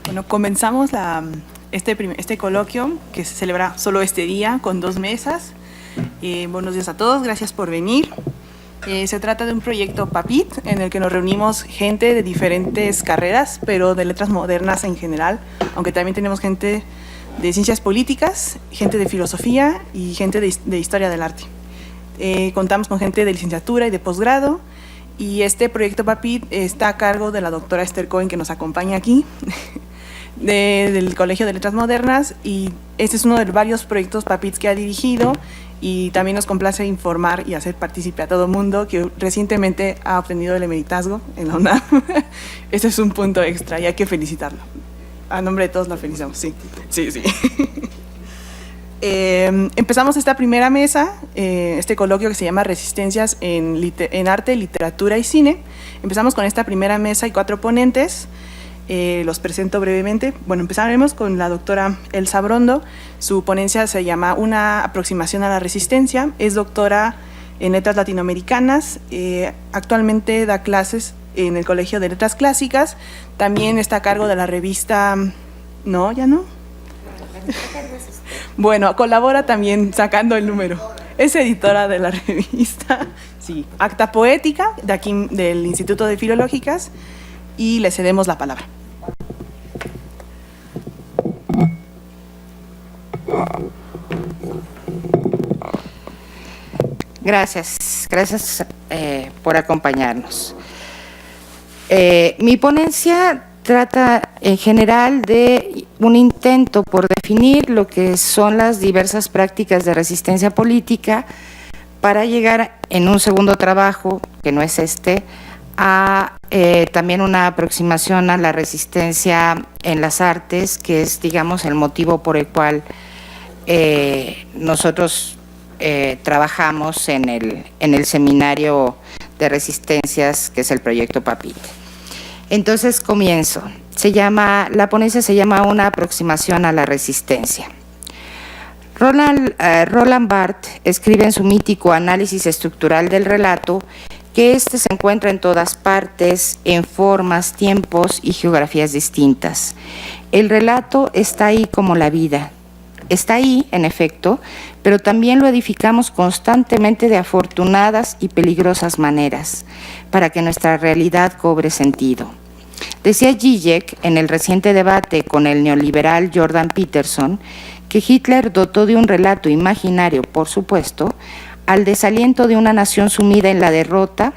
Bueno, comenzamos este coloquio que se celebra solo este día con 2 mesas. Buenos días a todos, gracias por venir. Se trata de un proyecto PAPIT en el que nos reunimos gente de diferentes carreras, pero de letras modernas en general, aunque también tenemos gente de ciencias políticas, gente de filosofía y gente de historia del arte. Contamos con gente de licenciatura y de posgrado, y este proyecto PAPIT está a cargo de la doctora Esther Cohen, que nos acompaña aquí, del Colegio de Letras Modernas, y este es uno de varios proyectos PAPIT que ha dirigido, y también nos complace informar y hacer partícipe a todo el mundo que recientemente ha obtenido el emeritazgo en la UNAM. Este es un punto extra y hay que felicitarlo. A nombre de todos la felicitamos, sí. Empezamos esta primera mesa, este coloquio que se llama Resistencias en Arte, Literatura y Cine. Empezamos con esta primera mesa y 4 ponentes. Los presento brevemente. Bueno, empezaremos con la doctora Elsa Brondo. Su ponencia se llama Una aproximación a la resistencia. Es doctora en Letras Latinoamericanas. Actualmente da clases en el Colegio de Letras Clásicas. También está a cargo de la revista... No, ya no. Bueno, colabora también sacando el número. Es editora de la revista, sí, Acta Poética, de aquí del Instituto de Filológicas, y le cedemos la palabra. Gracias por acompañarnos. Mi ponencia trata en general de un intento por definir lo que son las diversas prácticas de resistencia política para llegar en un segundo trabajo, que no es este, a también una aproximación a la resistencia en las artes, que es, digamos, el motivo por el cual nosotros trabajamos en el seminario de resistencias, que es el proyecto PAPIT. Entonces comienzo. La ponencia se llama Una aproximación a la resistencia. Roland Barthes escribe en su mítico Análisis estructural del relato que éste se encuentra en todas partes, en formas, tiempos y geografías distintas. El relato está ahí como la vida. Está ahí, en efecto, pero también lo edificamos constantemente de afortunadas y peligrosas maneras para que nuestra realidad cobre sentido. Decía Zizek en el reciente debate con el neoliberal Jordan Peterson que Hitler dotó de un relato imaginario, por supuesto, al desaliento de una nación sumida en la derrota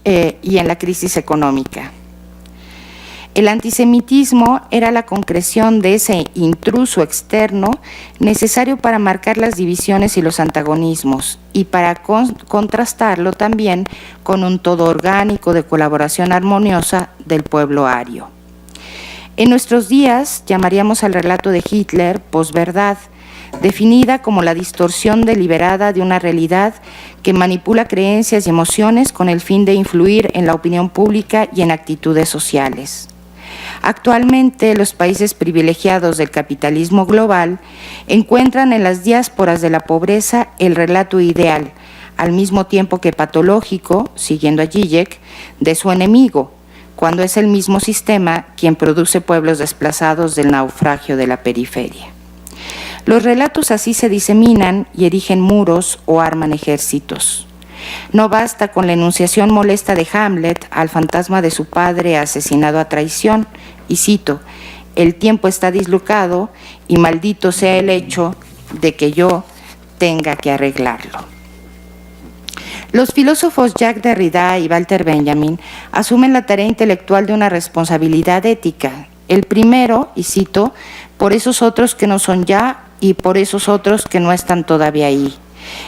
y en la crisis económica. El antisemitismo era la concreción de ese intruso externo necesario para marcar las divisiones y los antagonismos y para contrastarlo también con un todo orgánico de colaboración armoniosa del pueblo ario. En nuestros días llamaríamos al relato de Hitler posverdad, definida como la distorsión deliberada de una realidad que manipula creencias y emociones con el fin de influir en la opinión pública y en actitudes sociales. Actualmente, los países privilegiados del capitalismo global encuentran en las diásporas de la pobreza el relato ideal, al mismo tiempo que patológico, siguiendo a Zizek, de su enemigo, cuando es el mismo sistema quien produce pueblos desplazados del naufragio de la periferia. Los relatos así se diseminan y erigen muros o arman ejércitos. No basta con la enunciación molesta de Hamlet al fantasma de su padre asesinado a traición, y cito, el tiempo está dislocado y maldito sea el hecho de que yo tenga que arreglarlo. Los filósofos Jacques Derrida y Walter Benjamin asumen la tarea intelectual de una responsabilidad ética. El primero, y cito, por esos otros que no son ya y por esos otros que no están todavía ahí.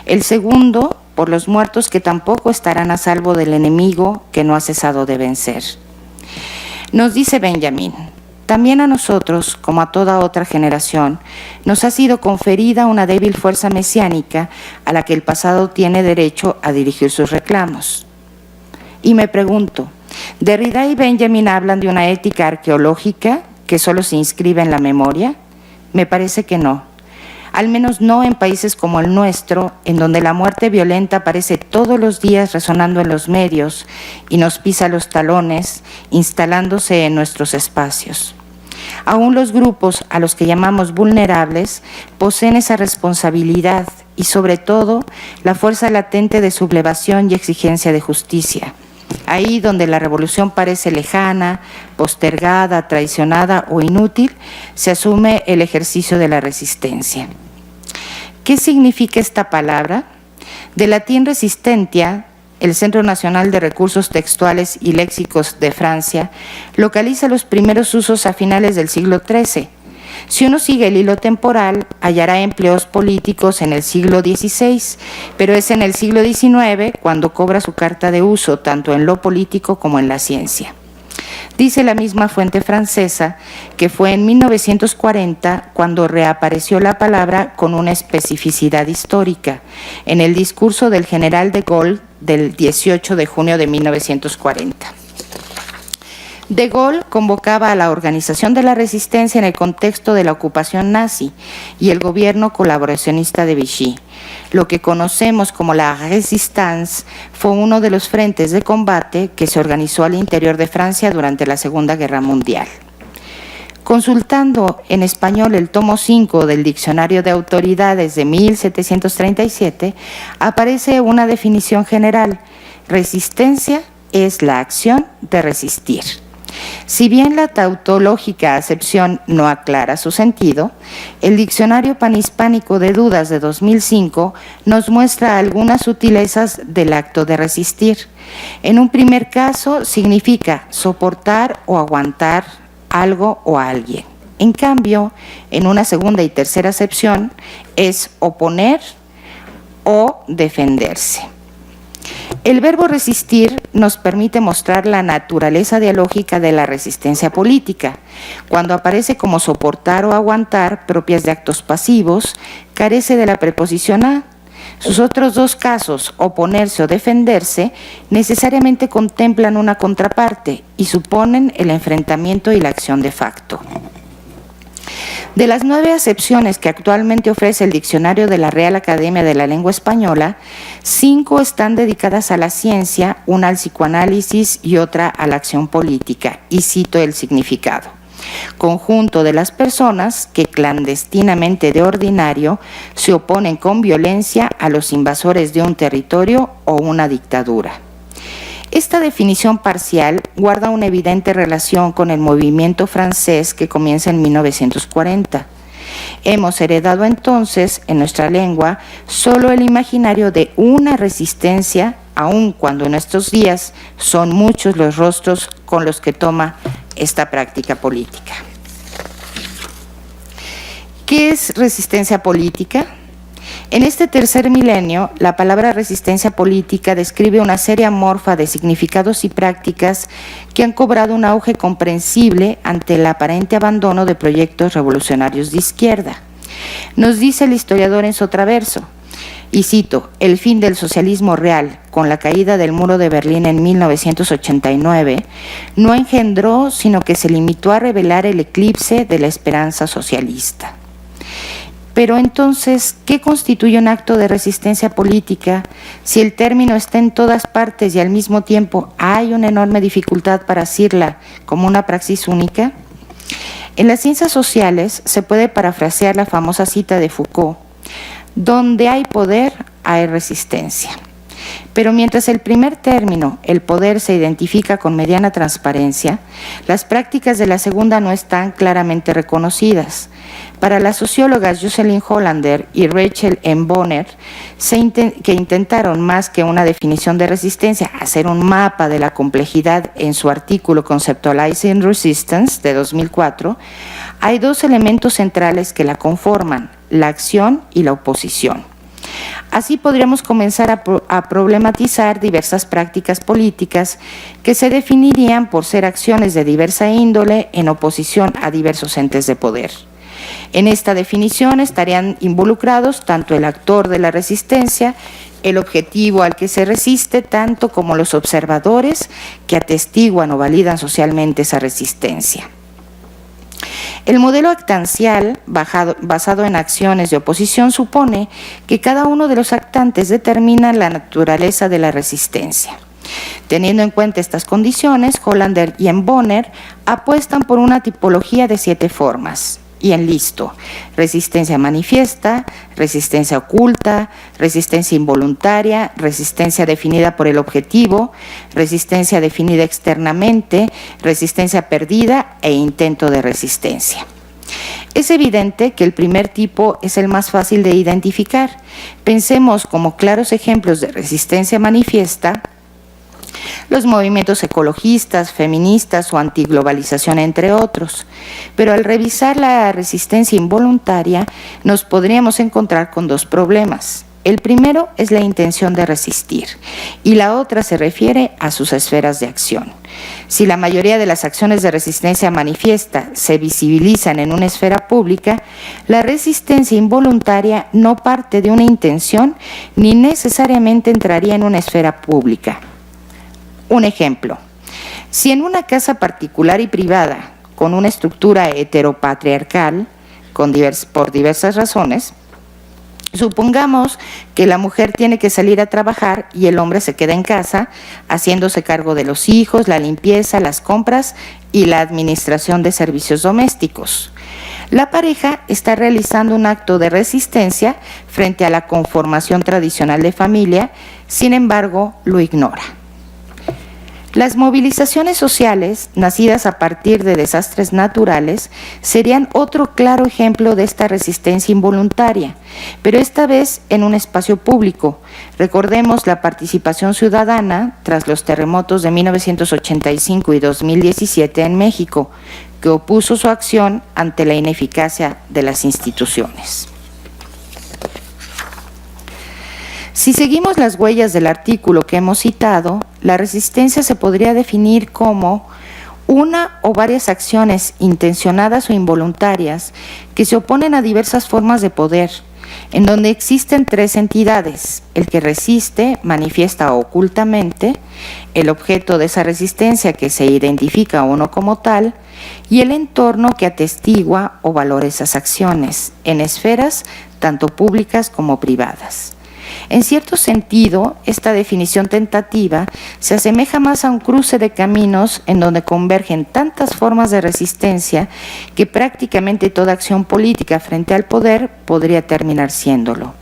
El segundo, por los muertos que tampoco estarán a salvo del enemigo que no ha cesado de vencer. Nos dice Benjamin, también a nosotros, como a toda otra generación, nos ha sido conferida una débil fuerza mesiánica a la que el pasado tiene derecho a dirigir sus reclamos. Y me pregunto, ¿Derrida y Benjamin hablan de una ética arqueológica que solo se inscribe en la memoria? Me parece que no. Al menos no en países como el nuestro, en donde la muerte violenta aparece todos los días resonando en los medios y nos pisa los talones, instalándose en nuestros espacios. Aún los grupos a los que llamamos vulnerables poseen esa responsabilidad y, sobre todo, la fuerza latente de sublevación y exigencia de justicia. Ahí donde la revolución parece lejana, postergada, traicionada o inútil, se asume el ejercicio de la resistencia. ¿Qué significa esta palabra? De latín resistentia, el Centro Nacional de Recursos Textuales y Léxicos de Francia localiza los primeros usos a finales del siglo XIII. Si uno sigue el hilo temporal, hallará empleos políticos en el siglo XVI, pero es en el siglo XIX cuando cobra su carta de uso, tanto en lo político como en la ciencia. Dice la misma fuente francesa que fue en 1940 cuando reapareció la palabra con una especificidad histórica, en el discurso del general de Gaulle del 18 de junio de 1940. De Gaulle convocaba a la organización de la resistencia en el contexto de la ocupación nazi y el gobierno colaboracionista de Vichy. Lo que conocemos como la Resistance fue uno de los frentes de combate que se organizó al interior de Francia durante la Segunda Guerra Mundial. Consultando en español el tomo 5 del Diccionario de Autoridades de 1737, aparece una definición general: resistencia es la acción de resistir. Si bien la tautológica acepción no aclara su sentido, el Diccionario Panhispánico de Dudas de 2005 nos muestra algunas sutilezas del acto de resistir. En un primer caso, significa soportar o aguantar algo o a alguien. En cambio, en una segunda y tercera acepción, es oponer o defenderse. El verbo resistir nos permite mostrar la naturaleza dialógica de la resistencia política. Cuando aparece como soportar o aguantar, propias de actos pasivos, carece de la preposición a. Sus otros dos casos, oponerse o defenderse, necesariamente contemplan una contraparte y suponen el enfrentamiento y la acción de facto. De las 9 acepciones que actualmente ofrece el Diccionario de la Real Academia de la Lengua Española, 5 están dedicadas a la ciencia, una al psicoanálisis y otra a la acción política, y cito el significado: conjunto de las personas que clandestinamente de ordinario se oponen con violencia a los invasores de un territorio o una dictadura. Esta definición parcial guarda una evidente relación con el movimiento francés que comienza en 1940. Hemos heredado entonces en nuestra lengua solo el imaginario de una resistencia, aun cuando en estos días son muchos los rostros con los que toma esta práctica política. ¿Qué es resistencia política? En este tercer milenio, la palabra resistencia política describe una serie amorfa de significados y prácticas que han cobrado un auge comprensible ante el aparente abandono de proyectos revolucionarios de izquierda. Nos dice el historiador Enzo Traverso, y cito: el fin del socialismo real, con la caída del muro de Berlín en 1989, no engendró, sino que se limitó a revelar el eclipse de la esperanza socialista. Pero entonces, ¿qué constituye un acto de resistencia política si el término está en todas partes y al mismo tiempo hay una enorme dificultad para asirla como una praxis única? En las ciencias sociales se puede parafrasear la famosa cita de Foucault: donde hay poder, hay resistencia. Pero mientras el primer término, el poder, se identifica con mediana transparencia, las prácticas de la segunda no están claramente reconocidas. Para las sociólogas Jocelyn Hollander y Rachel M. Bonner, que intentaron más que una definición de resistencia, hacer un mapa de la complejidad en su artículo Conceptualizing Resistance de 2004, hay 2 elementos centrales que la conforman: la acción y la oposición. Así podríamos comenzar a problematizar diversas prácticas políticas que se definirían por ser acciones de diversa índole en oposición a diversos entes de poder. En esta definición estarían involucrados tanto el actor de la resistencia, el objetivo al que se resiste, tanto como los observadores que atestiguan o validan socialmente esa resistencia. El modelo actancial, basado en acciones de oposición, supone que cada uno de los actantes determina la naturaleza de la resistencia. Teniendo en cuenta estas condiciones, Hollander y Bonner apuestan por una tipología de 7 formas. Y enlisto: resistencia manifiesta, resistencia oculta, resistencia involuntaria, resistencia definida por el objetivo, resistencia definida externamente, resistencia perdida e intento de resistencia. Es evidente que el primer tipo es el más fácil de identificar. Pensemos como claros ejemplos de resistencia manifiesta los movimientos ecologistas, feministas o antiglobalización, entre otros. Pero al revisar la resistencia involuntaria, nos podríamos encontrar con 2 problemas. El primero es la intención de resistir y la otra se refiere a sus esferas de acción. Si la mayoría de las acciones de resistencia manifiesta se visibilizan en una esfera pública, la resistencia involuntaria no parte de una intención ni necesariamente entraría en una esfera pública. Un ejemplo: si en una casa particular y privada, con una estructura heteropatriarcal, por diversas razones, supongamos que la mujer tiene que salir a trabajar y el hombre se queda en casa, haciéndose cargo de los hijos, la limpieza, las compras y la administración de servicios domésticos. La pareja está realizando un acto de resistencia frente a la conformación tradicional de familia, sin embargo, lo ignora. Las movilizaciones sociales, nacidas a partir de desastres naturales, serían otro claro ejemplo de esta resistencia involuntaria, pero esta vez en un espacio público. Recordemos la participación ciudadana tras los terremotos de 1985 y 2017 en México, que opuso su acción ante la ineficacia de las instituciones. Si seguimos las huellas del artículo que hemos citado, la resistencia se podría definir como una o varias acciones intencionadas o involuntarias que se oponen a diversas formas de poder, en donde existen 3 entidades: el que resiste, manifiesta ocultamente, el objeto de esa resistencia que se identifica o no como tal, y el entorno que atestigua o valora esas acciones, en esferas tanto públicas como privadas. En cierto sentido, esta definición tentativa se asemeja más a un cruce de caminos en donde convergen tantas formas de resistencia que prácticamente toda acción política frente al poder podría terminar siéndolo.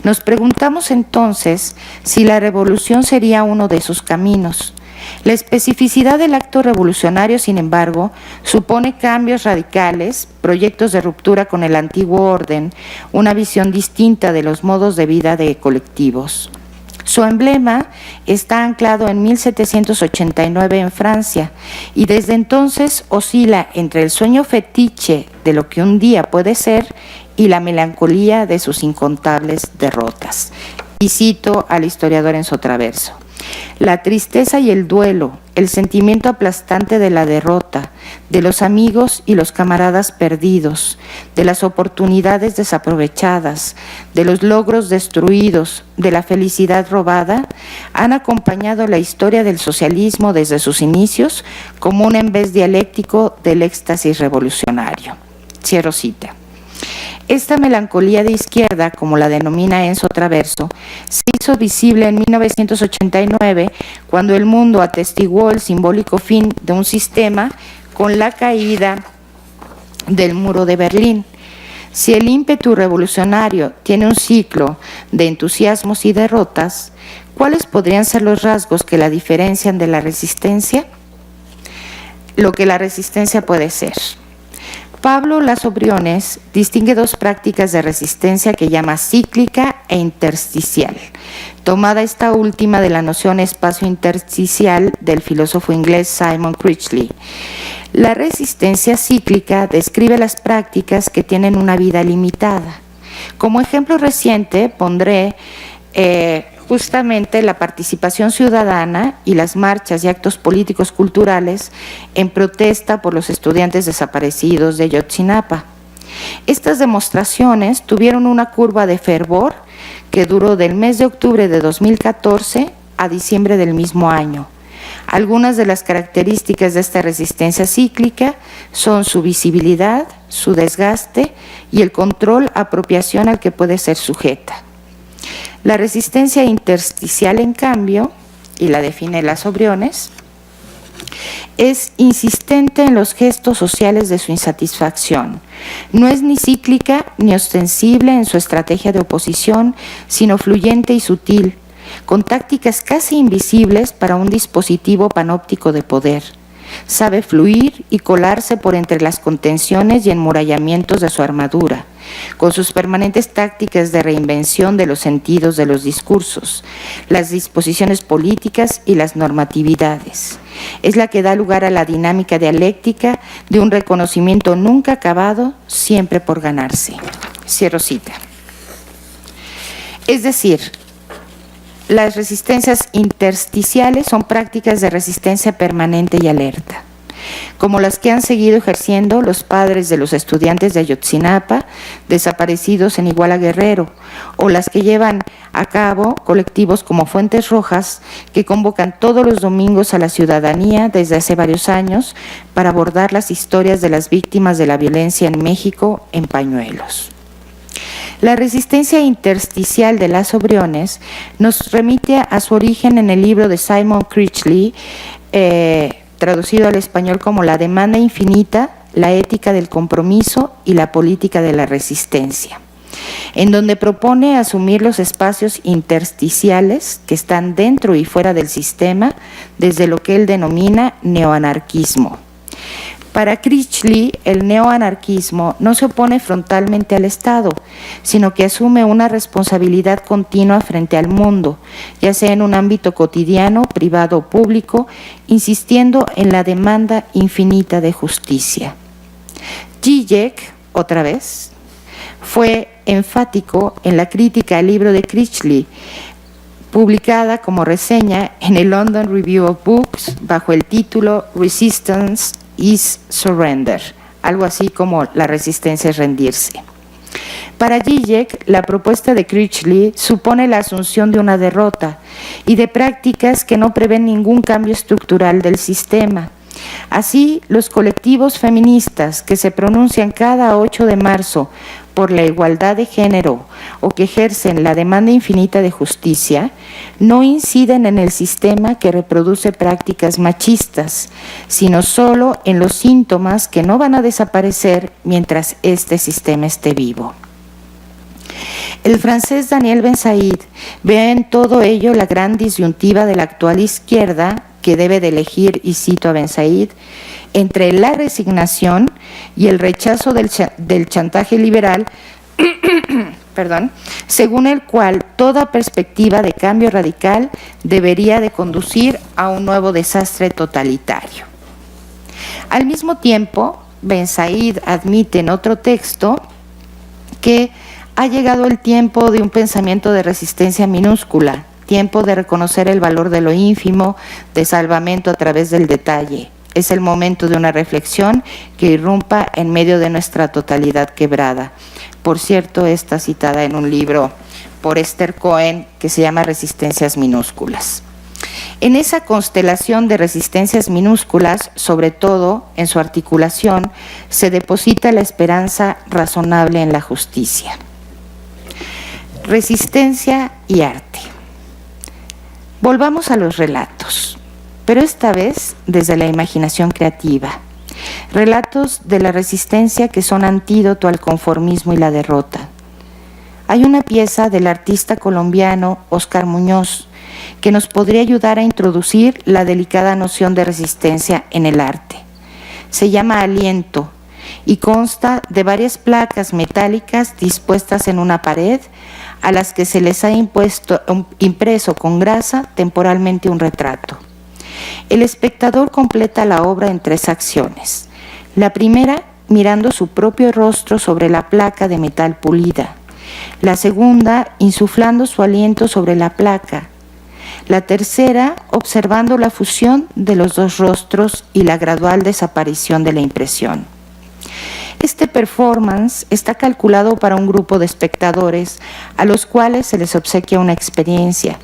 Nos preguntamos entonces si la revolución sería uno de esos caminos. La especificidad del acto revolucionario, sin embargo, supone cambios radicales, proyectos de ruptura con el antiguo orden, una visión distinta de los modos de vida de colectivos. Su emblema está anclado en 1789 en Francia y desde entonces oscila entre el sueño fetiche de lo que un día puede ser y la melancolía de sus incontables derrotas. Y cito al historiador en su traverso: la tristeza y el duelo, el sentimiento aplastante de la derrota, de los amigos y los camaradas perdidos, de las oportunidades desaprovechadas, de los logros destruidos, de la felicidad robada, han acompañado la historia del socialismo desde sus inicios como un embés dialéctico del éxtasis revolucionario. Cierro cita. Esta melancolía de izquierda, como la denomina Enzo Traverso, se hizo visible en 1989 cuando el mundo atestiguó el simbólico fin de un sistema con la caída del muro de Berlín. Si el ímpetu revolucionario tiene un ciclo de entusiasmos y derrotas, ¿cuáles podrían ser los rasgos que la diferencian de la resistencia? Lo que la resistencia puede ser. Pablo Laso Briones distingue 2 prácticas de resistencia que llama cíclica e intersticial, tomada esta última de la noción espacio intersticial del filósofo inglés Simon Critchley. La resistencia cíclica describe las prácticas que tienen una vida limitada. Como ejemplo reciente pondré justamente la participación ciudadana y las marchas y actos políticos culturales en protesta por los estudiantes desaparecidos de Ayotzinapa. Estas demostraciones tuvieron una curva de fervor que duró del mes de octubre de 2014 a diciembre del mismo año. Algunas de las características de esta resistencia cíclica son su visibilidad, su desgaste y el control, apropiación al que puede ser sujeta. La resistencia intersticial, en cambio, y la define Lazo Briones, es insistente en los gestos sociales de su insatisfacción. No es ni cíclica ni ostensible en su estrategia de oposición, sino fluyente y sutil, con tácticas casi invisibles para un dispositivo panóptico de poder. Sabe fluir y colarse por entre las contenciones y enmurallamientos de su armadura, con sus permanentes tácticas de reinvención de los sentidos de los discursos, las disposiciones políticas y las normatividades. Es la que da lugar a la dinámica dialéctica de un reconocimiento nunca acabado, siempre por ganarse. Cierro cita. Es decir, las resistencias intersticiales son prácticas de resistencia permanente y alerta, como las que han seguido ejerciendo los padres de los estudiantes de Ayotzinapa, desaparecidos en Iguala Guerrero, o las que llevan a cabo colectivos como Fuentes Rojas, que convocan todos los domingos a la ciudadanía desde hace varios años para abordar las historias de las víctimas de la violencia en México en pañuelos. La resistencia intersticial de Lazo Briones nos remite a su origen en el libro de Simon Critchley, traducido al español como La demanda infinita, la ética del compromiso y la política de la resistencia, en donde propone asumir los espacios intersticiales que están dentro y fuera del sistema desde lo que él denomina neoanarquismo. Para Critchley, el neoanarquismo no se opone frontalmente al Estado, sino que asume una responsabilidad continua frente al mundo, ya sea en un ámbito cotidiano, privado o público, insistiendo en la demanda infinita de justicia. Zizek, otra vez, fue enfático en la crítica al libro de Critchley, publicada como reseña en el London Review of Books bajo el título Resistance is Surrender, algo así como la resistencia es rendirse. Para Zizek, la propuesta de Critchley supone la asunción de una derrota y de prácticas que no prevén ningún cambio estructural del sistema. Así, los colectivos feministas que se pronuncian cada 8 de marzo por la igualdad de género o que ejercen la demanda infinita de justicia, no inciden en el sistema que reproduce prácticas machistas, sino solo en los síntomas que no van a desaparecer mientras este sistema esté vivo. El francés Daniel Ben-Said ve en todo ello la gran disyuntiva de la actual izquierda que debe de elegir, y cito a Ben-Said, entre la resignación y el rechazo del chantaje liberal, según el cual toda perspectiva de cambio radical debería de conducir a un nuevo desastre totalitario. Al mismo tiempo, Ben-Said admite en otro texto que ha llegado el tiempo de un pensamiento de resistencia minúscula, tiempo de reconocer el valor de lo ínfimo, de salvamento a través del detalle. Es el momento de una reflexión que irrumpa en medio de nuestra totalidad quebrada. Por cierto, está citada en un libro por Esther Cohen que se llama Resistencias minúsculas. En esa constelación de resistencias minúsculas, sobre todo en su articulación, se deposita la esperanza razonable en la justicia. Resistencia y arte. Volvamos a los relatos, pero esta vez desde la imaginación creativa. Relatos de la resistencia que son antídoto al conformismo y la derrota. Hay una pieza del artista colombiano Oscar Muñoz que nos podría ayudar a introducir la delicada noción de resistencia en el arte. Se llama Aliento y consta de varias placas metálicas dispuestas en una pared a las que se les ha impreso con grasa temporalmente un retrato. El espectador completa la obra en 3 acciones. La primera, mirando su propio rostro sobre la placa de metal pulida. La segunda, insuflando su aliento sobre la placa. La tercera, observando la fusión de los 2 rostros y la gradual desaparición de la impresión. Este performance está calculado para un grupo de espectadores a los cuales se les obsequia una experiencia: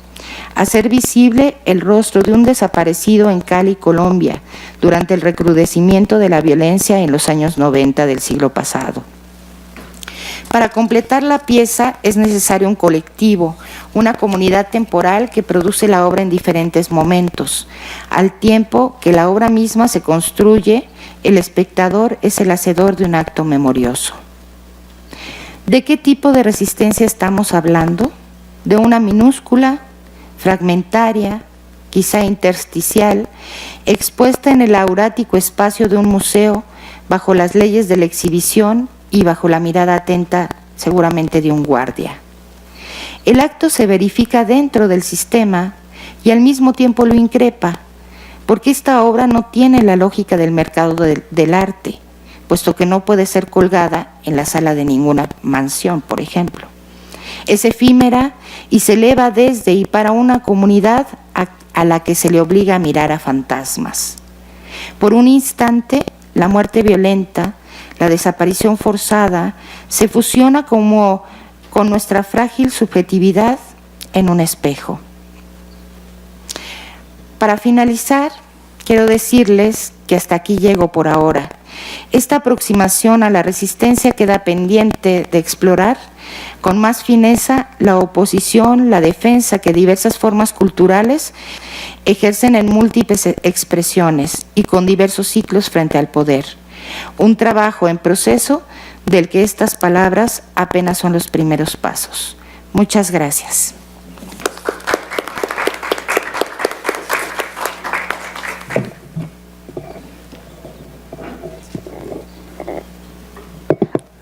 hacer visible el rostro de un desaparecido en Cali, Colombia, durante el recrudecimiento de la violencia en los años 90 del siglo pasado. Para completar la pieza es necesario un colectivo, una comunidad temporal que produce la obra en diferentes momentos. Al tiempo que la obra misma se construye, el espectador es el hacedor de un acto memorioso. ¿De qué tipo de resistencia estamos hablando? De una minúscula, fragmentaria, quizá intersticial, expuesta en el aurático espacio de un museo, bajo las leyes de la exhibición y bajo la mirada atenta seguramente de un guardia. El acto se verifica dentro del sistema y al mismo tiempo lo increpa, porque esta obra no tiene la lógica del mercado del arte, puesto que no puede ser colgada en la sala de ninguna mansión, por ejemplo. Es efímera y se eleva desde y para una comunidad a la que se le obliga a mirar a fantasmas. Por un instante, la muerte violenta, la desaparición forzada, se fusiona como con nuestra frágil subjetividad en un espejo. Para finalizar, quiero decirles que hasta aquí llego por ahora. Esta aproximación a la resistencia queda pendiente de explorar con más fineza la oposición, la defensa que diversas formas culturales ejercen en múltiples expresiones y con diversos ciclos frente al poder. Un trabajo en proceso del que estas palabras apenas son los primeros pasos. Muchas gracias.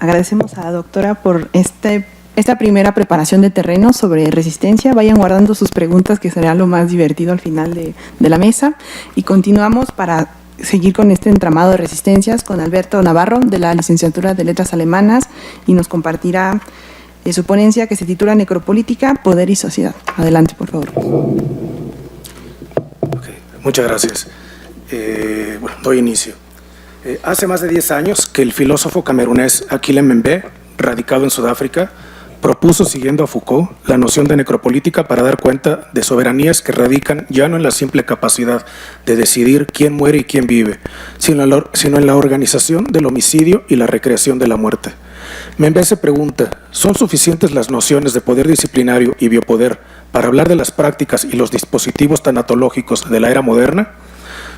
Agradecemos a la doctora por esta primera preparación de terreno sobre resistencia. Vayan guardando sus preguntas, que será lo más divertido al final de la mesa. Y continuamos para seguir con este entramado de resistencias con Alberto Navarro, de la Licenciatura de Letras Alemanas, y nos compartirá su ponencia que se titula Necropolítica, Poder y Sociedad. Adelante, por favor. Muchas gracias. Doy inicio. Hace más de 10 años que el filósofo camerunés Achille Mbembe, radicado en Sudáfrica, propuso, siguiendo a Foucault, la noción de necropolítica para dar cuenta de soberanías que radican ya no en la simple capacidad de decidir quién muere y quién vive, sino en la organización del homicidio y la recreación de la muerte. Mbembe se pregunta, ¿son suficientes las nociones de poder disciplinario y biopoder para hablar de las prácticas y los dispositivos tanatológicos de la era moderna?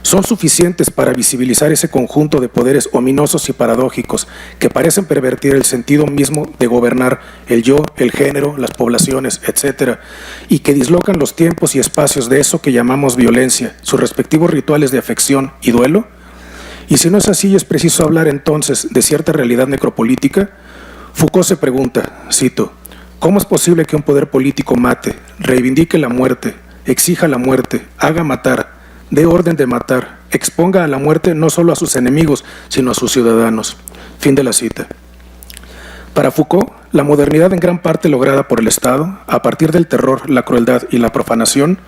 ¿Son suficientes para visibilizar ese conjunto de poderes ominosos y paradójicos que parecen pervertir el sentido mismo de gobernar el yo, el género, las poblaciones, etcétera, y que dislocan los tiempos y espacios de eso que llamamos violencia, sus respectivos rituales de afección y duelo? Y si no es así, es preciso hablar entonces de cierta realidad necropolítica. Foucault se pregunta, cito, ¿cómo es posible que un poder político mate, reivindique la muerte, exija la muerte, haga matar, dé orden de matar, exponga a la muerte no solo a sus enemigos, sino a sus ciudadanos? Fin de la cita. Para Foucault, la modernidad en gran parte lograda por el Estado, a partir del terror, la crueldad y la profanación,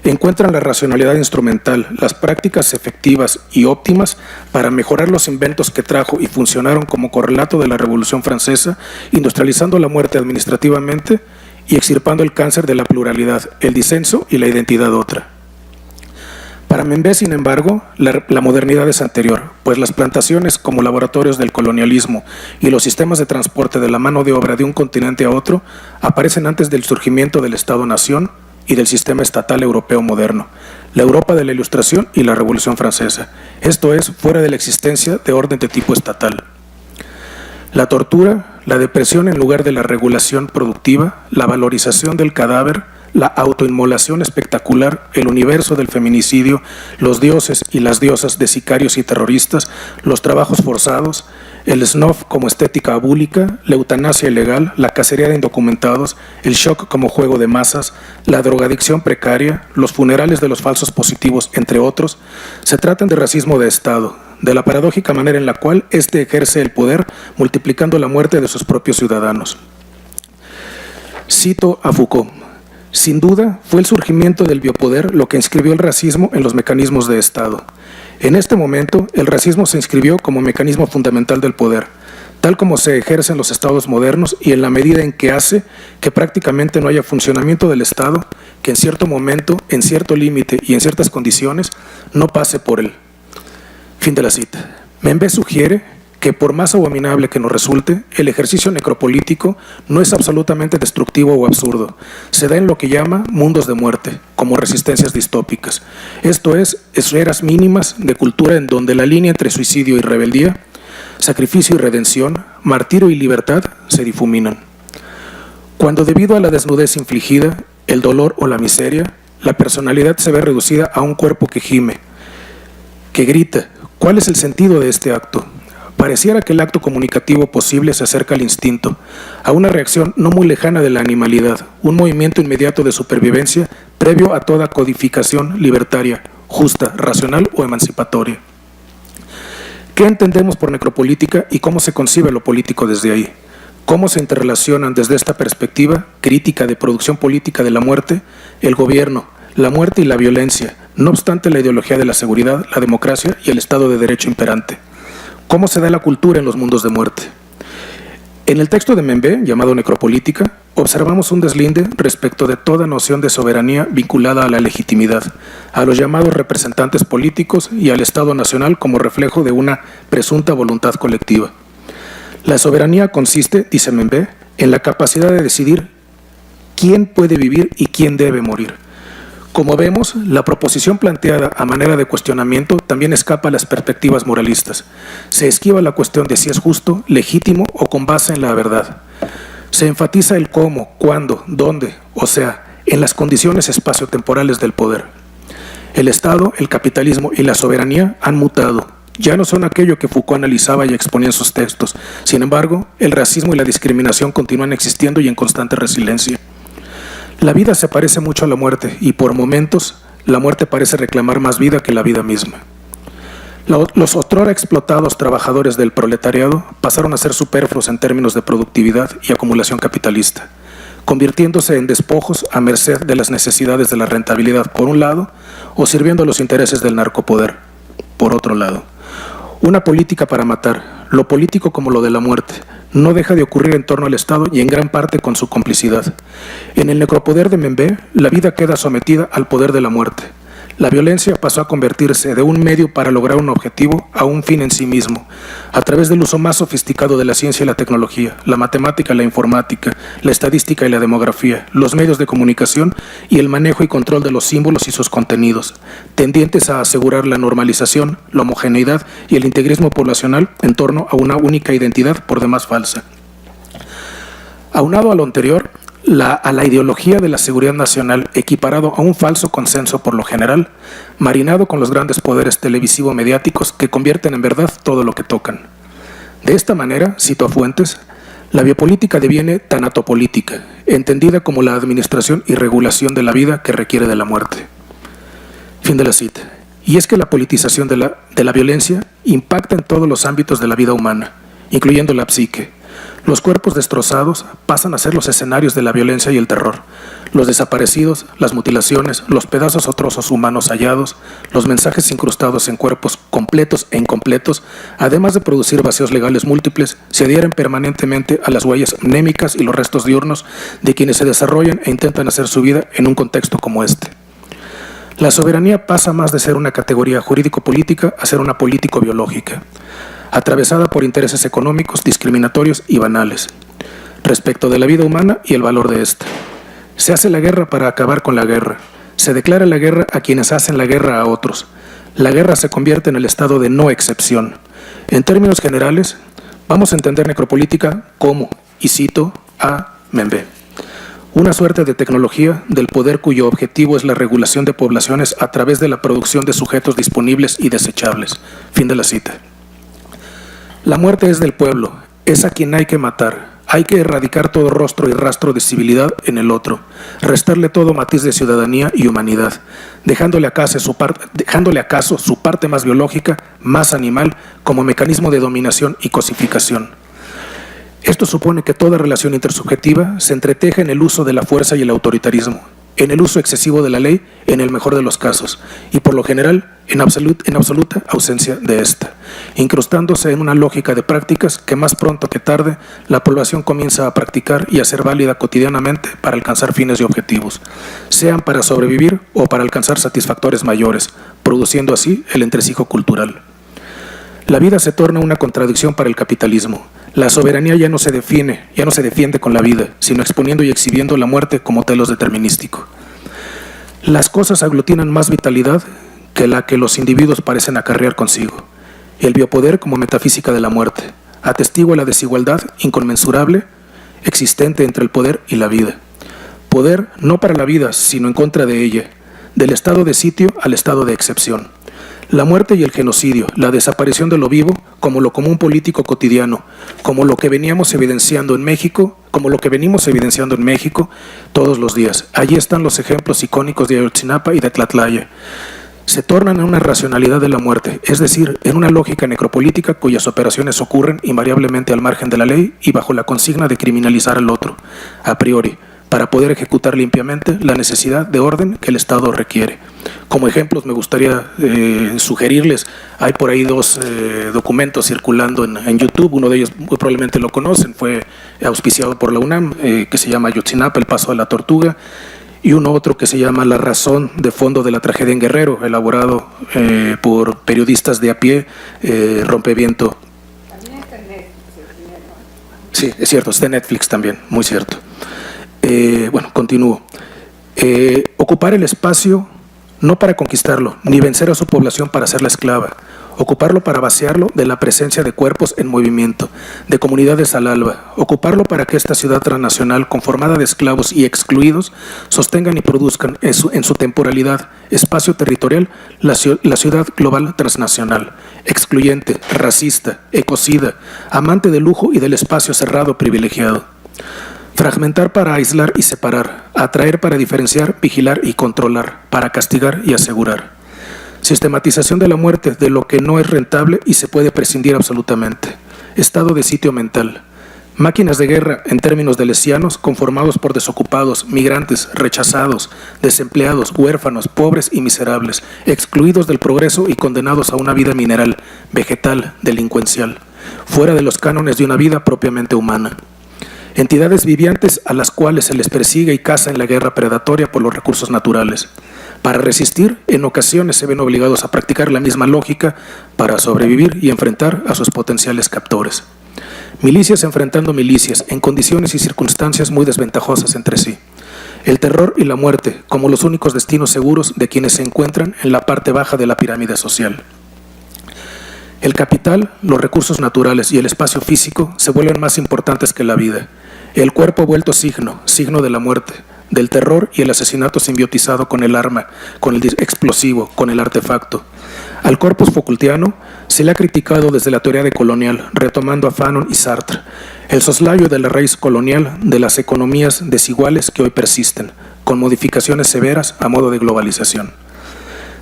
encuentran la racionalidad instrumental, las prácticas efectivas y óptimas para mejorar los inventos que trajo y funcionaron como correlato de la Revolución Francesa, industrializando la muerte administrativamente y extirpando el cáncer de la pluralidad, el disenso y la identidad otra. Para Mbembe, sin embargo, la modernidad es anterior, pues las plantaciones como laboratorios del colonialismo y los sistemas de transporte de la mano de obra de un continente a otro aparecen antes del surgimiento del Estado-Nación y del sistema estatal europeo moderno, la Europa de la Ilustración y la Revolución Francesa, esto es, fuera de la existencia de orden de tipo estatal. La tortura, la depresión en lugar de la regulación productiva, la valorización del cadáver, la autoinmolación espectacular, el universo del feminicidio, los dioses y las diosas de sicarios y terroristas, los trabajos forzados, el snuff como estética abúlica, la eutanasia ilegal, la cacería de indocumentados, el shock como juego de masas, la drogadicción precaria, los funerales de los falsos positivos, entre otros, se tratan de racismo de Estado, de la paradójica manera en la cual éste ejerce el poder multiplicando la muerte de sus propios ciudadanos. Cito a Foucault. Sin duda, fue el surgimiento del biopoder lo que inscribió el racismo en los mecanismos de Estado. En este momento, el racismo se inscribió como mecanismo fundamental del poder, tal como se ejerce en los estados modernos y en la medida en que hace que prácticamente no haya funcionamiento del Estado que en cierto momento, en cierto límite y en ciertas condiciones no pase por él. Fin de la cita. Mbembe sugiere que por más abominable que nos resulte, el ejercicio necropolítico no es absolutamente destructivo o absurdo. Se da en lo que llama mundos de muerte, como resistencias distópicas. Esto es, esferas mínimas de cultura en donde la línea entre suicidio y rebeldía, sacrificio y redención, martirio y libertad se difuminan. Cuando debido a la desnudez infligida, el dolor o la miseria, la personalidad se ve reducida a un cuerpo que gime, que grita. ¿Cuál es el sentido de este acto? Pareciera que el acto comunicativo posible se acerca al instinto, a una reacción no muy lejana de la animalidad, un movimiento inmediato de supervivencia previo a toda codificación libertaria, justa, racional o emancipatoria. ¿Qué entendemos por necropolítica y cómo se concibe lo político desde ahí? ¿Cómo se interrelacionan desde esta perspectiva crítica de producción política de la muerte, el gobierno, la muerte y la violencia, no obstante la ideología de la seguridad, la democracia y el Estado de Derecho imperante? ¿Cómo se da la cultura en los mundos de muerte? En el texto de Membe, llamado Necropolítica, observamos un deslinde respecto de toda noción de soberanía vinculada a la legitimidad, a los llamados representantes políticos y al Estado nacional como reflejo de una presunta voluntad colectiva. La soberanía consiste, dice Membe, en la capacidad de decidir quién puede vivir y quién debe morir. Como vemos, la proposición planteada a manera de cuestionamiento también escapa a las perspectivas moralistas. Se esquiva la cuestión de si es justo, legítimo o con base en la verdad. Se enfatiza el cómo, cuándo, dónde, o sea, en las condiciones espaciotemporales del poder. El Estado, el capitalismo y la soberanía han mutado. Ya no son aquello que Foucault analizaba y exponía en sus textos. Sin embargo, el racismo y la discriminación continúan existiendo y en constante resiliencia. La vida se parece mucho a la muerte y por momentos la muerte parece reclamar más vida que la vida misma. Los otrora explotados trabajadores del proletariado pasaron a ser superfluos en términos de productividad y acumulación capitalista, convirtiéndose en despojos a merced de las necesidades de la rentabilidad por un lado o sirviendo a los intereses del narcopoder por otro lado. Una política para matar, lo político como lo de la muerte, no deja de ocurrir en torno al Estado y en gran parte con su complicidad. En el necropoder de Membe, la vida queda sometida al poder de la muerte. La violencia pasó a convertirse de un medio para lograr un objetivo a un fin en sí mismo, a través del uso más sofisticado de la ciencia y la tecnología, la matemática, la informática, la estadística y la demografía, los medios de comunicación y el manejo y control de los símbolos y sus contenidos, tendientes a asegurar la normalización, la homogeneidad y el integrismo poblacional en torno a una única identidad por demás falsa. Aunado a lo anterior, a la ideología de la seguridad nacional, equiparado a un falso consenso por lo general, marinado con los grandes poderes televisivo-mediáticos que convierten en verdad todo lo que tocan. De esta manera, cito a Fuentes, la biopolítica deviene tanatopolítica, entendida como la administración y regulación de la vida que requiere de la muerte. Fin de la cita. Y es que la politización de la violencia impacta en todos los ámbitos de la vida humana, incluyendo la psique. Los cuerpos destrozados pasan a ser los escenarios de la violencia y el terror. Los desaparecidos, las mutilaciones, los pedazos o trozos humanos hallados, los mensajes incrustados en cuerpos completos e incompletos, además de producir vacíos legales múltiples, se adhieren permanentemente a las huellas mnémicas y los restos diurnos de quienes se desarrollan e intentan hacer su vida en un contexto como este. La soberanía pasa más de ser una categoría jurídico-política a ser una político-biológica, atravesada por intereses económicos, discriminatorios y banales, respecto de la vida humana y el valor de ésta. Se hace la guerra para acabar con la guerra. Se declara la guerra a quienes hacen la guerra a otros. La guerra se convierte en el estado de no excepción. En términos generales, vamos a entender necropolítica como, y cito a Membe, una suerte de tecnología del poder cuyo objetivo es la regulación de poblaciones a través de la producción de sujetos disponibles y desechables. Fin de la cita. La muerte es del pueblo, es a quien hay que matar. Hay que erradicar todo rostro y rastro de civilidad en el otro, restarle todo matiz de ciudadanía y humanidad, dejándole acaso su parte más biológica, más animal, como mecanismo de dominación y cosificación. Esto supone que toda relación intersubjetiva se entreteja en el uso de la fuerza y el autoritarismo, en el uso excesivo de la ley en el mejor de los casos, y por lo general en absoluta ausencia de esta, incrustándose en una lógica de prácticas que más pronto que tarde la población comienza a practicar y a ser válida cotidianamente para alcanzar fines y objetivos, sean para sobrevivir o para alcanzar satisfactores mayores, produciendo así el entresijo cultural. La vida se torna una contradicción para el capitalismo. La soberanía ya no se defiende con la vida, sino exponiendo y exhibiendo la muerte como telos determinístico. Las cosas aglutinan más vitalidad que la que los individuos parecen acarrear consigo. El biopoder como metafísica de la muerte atestigua la desigualdad inconmensurable existente entre el poder y la vida. Poder no para la vida, sino en contra de ella, del estado de sitio al estado de excepción. La muerte y el genocidio, la desaparición de lo vivo como lo común político cotidiano, como lo que venimos evidenciando en México todos los días. Allí están los ejemplos icónicos de Ayotzinapa y de Tlatlaya. Se tornan en una racionalidad de la muerte, es decir, en una lógica necropolítica cuyas operaciones ocurren invariablemente al margen de la ley y bajo la consigna de criminalizar al otro, a priori, para poder ejecutar limpiamente la necesidad de orden que el Estado requiere. Como ejemplos me gustaría sugerirles, hay por ahí dos documentos circulando en YouTube, uno de ellos muy probablemente lo conocen, fue auspiciado por la UNAM, que se llama Ayotzinapa, el paso de la tortuga, y uno otro que se llama La razón de fondo de la tragedia en Guerrero, elaborado por periodistas de a pie, Rompeviento. También está en Netflix. Sí, es cierto, está en Netflix también, muy cierto. Bueno, continúo. Ocupar el espacio no para conquistarlo, ni vencer a su población para hacerla esclava. Ocuparlo para vaciarlo de la presencia de cuerpos en movimiento, de comunidades al alba. Ocuparlo para que esta ciudad transnacional, conformada de esclavos y excluidos, sostengan y produzcan en su temporalidad, espacio territorial, la ciudad global transnacional. Excluyente, racista, ecocida, amante del lujo y del espacio cerrado privilegiado. Fragmentar para aislar y separar, atraer para diferenciar, vigilar y controlar, para castigar y asegurar. Sistematización de la muerte de lo que no es rentable y se puede prescindir absolutamente. Estado de sitio mental. Máquinas de guerra en términos delesianos conformados por desocupados, migrantes, rechazados, desempleados, huérfanos, pobres y miserables, excluidos del progreso y condenados a una vida mineral, vegetal, delincuencial, fuera de los cánones de una vida propiamente humana. Entidades vivientes a las cuales se les persigue y caza en la guerra predatoria por los recursos naturales. Para resistir, en ocasiones se ven obligados a practicar la misma lógica para sobrevivir y enfrentar a sus potenciales captores. Milicias enfrentando milicias en condiciones y circunstancias muy desventajosas entre sí. El terror y la muerte como los únicos destinos seguros de quienes se encuentran en la parte baja de la pirámide social. El capital, los recursos naturales y el espacio físico se vuelven más importantes que la vida. El cuerpo vuelto signo de la muerte, del terror y el asesinato simbiotizado con el arma, con el explosivo, con el artefacto. Al corpus Foucaultiano se le ha criticado desde la teoría decolonial, retomando a Fanon y Sartre, el soslayo de la raíz colonial de las economías desiguales que hoy persisten, con modificaciones severas a modo de globalización.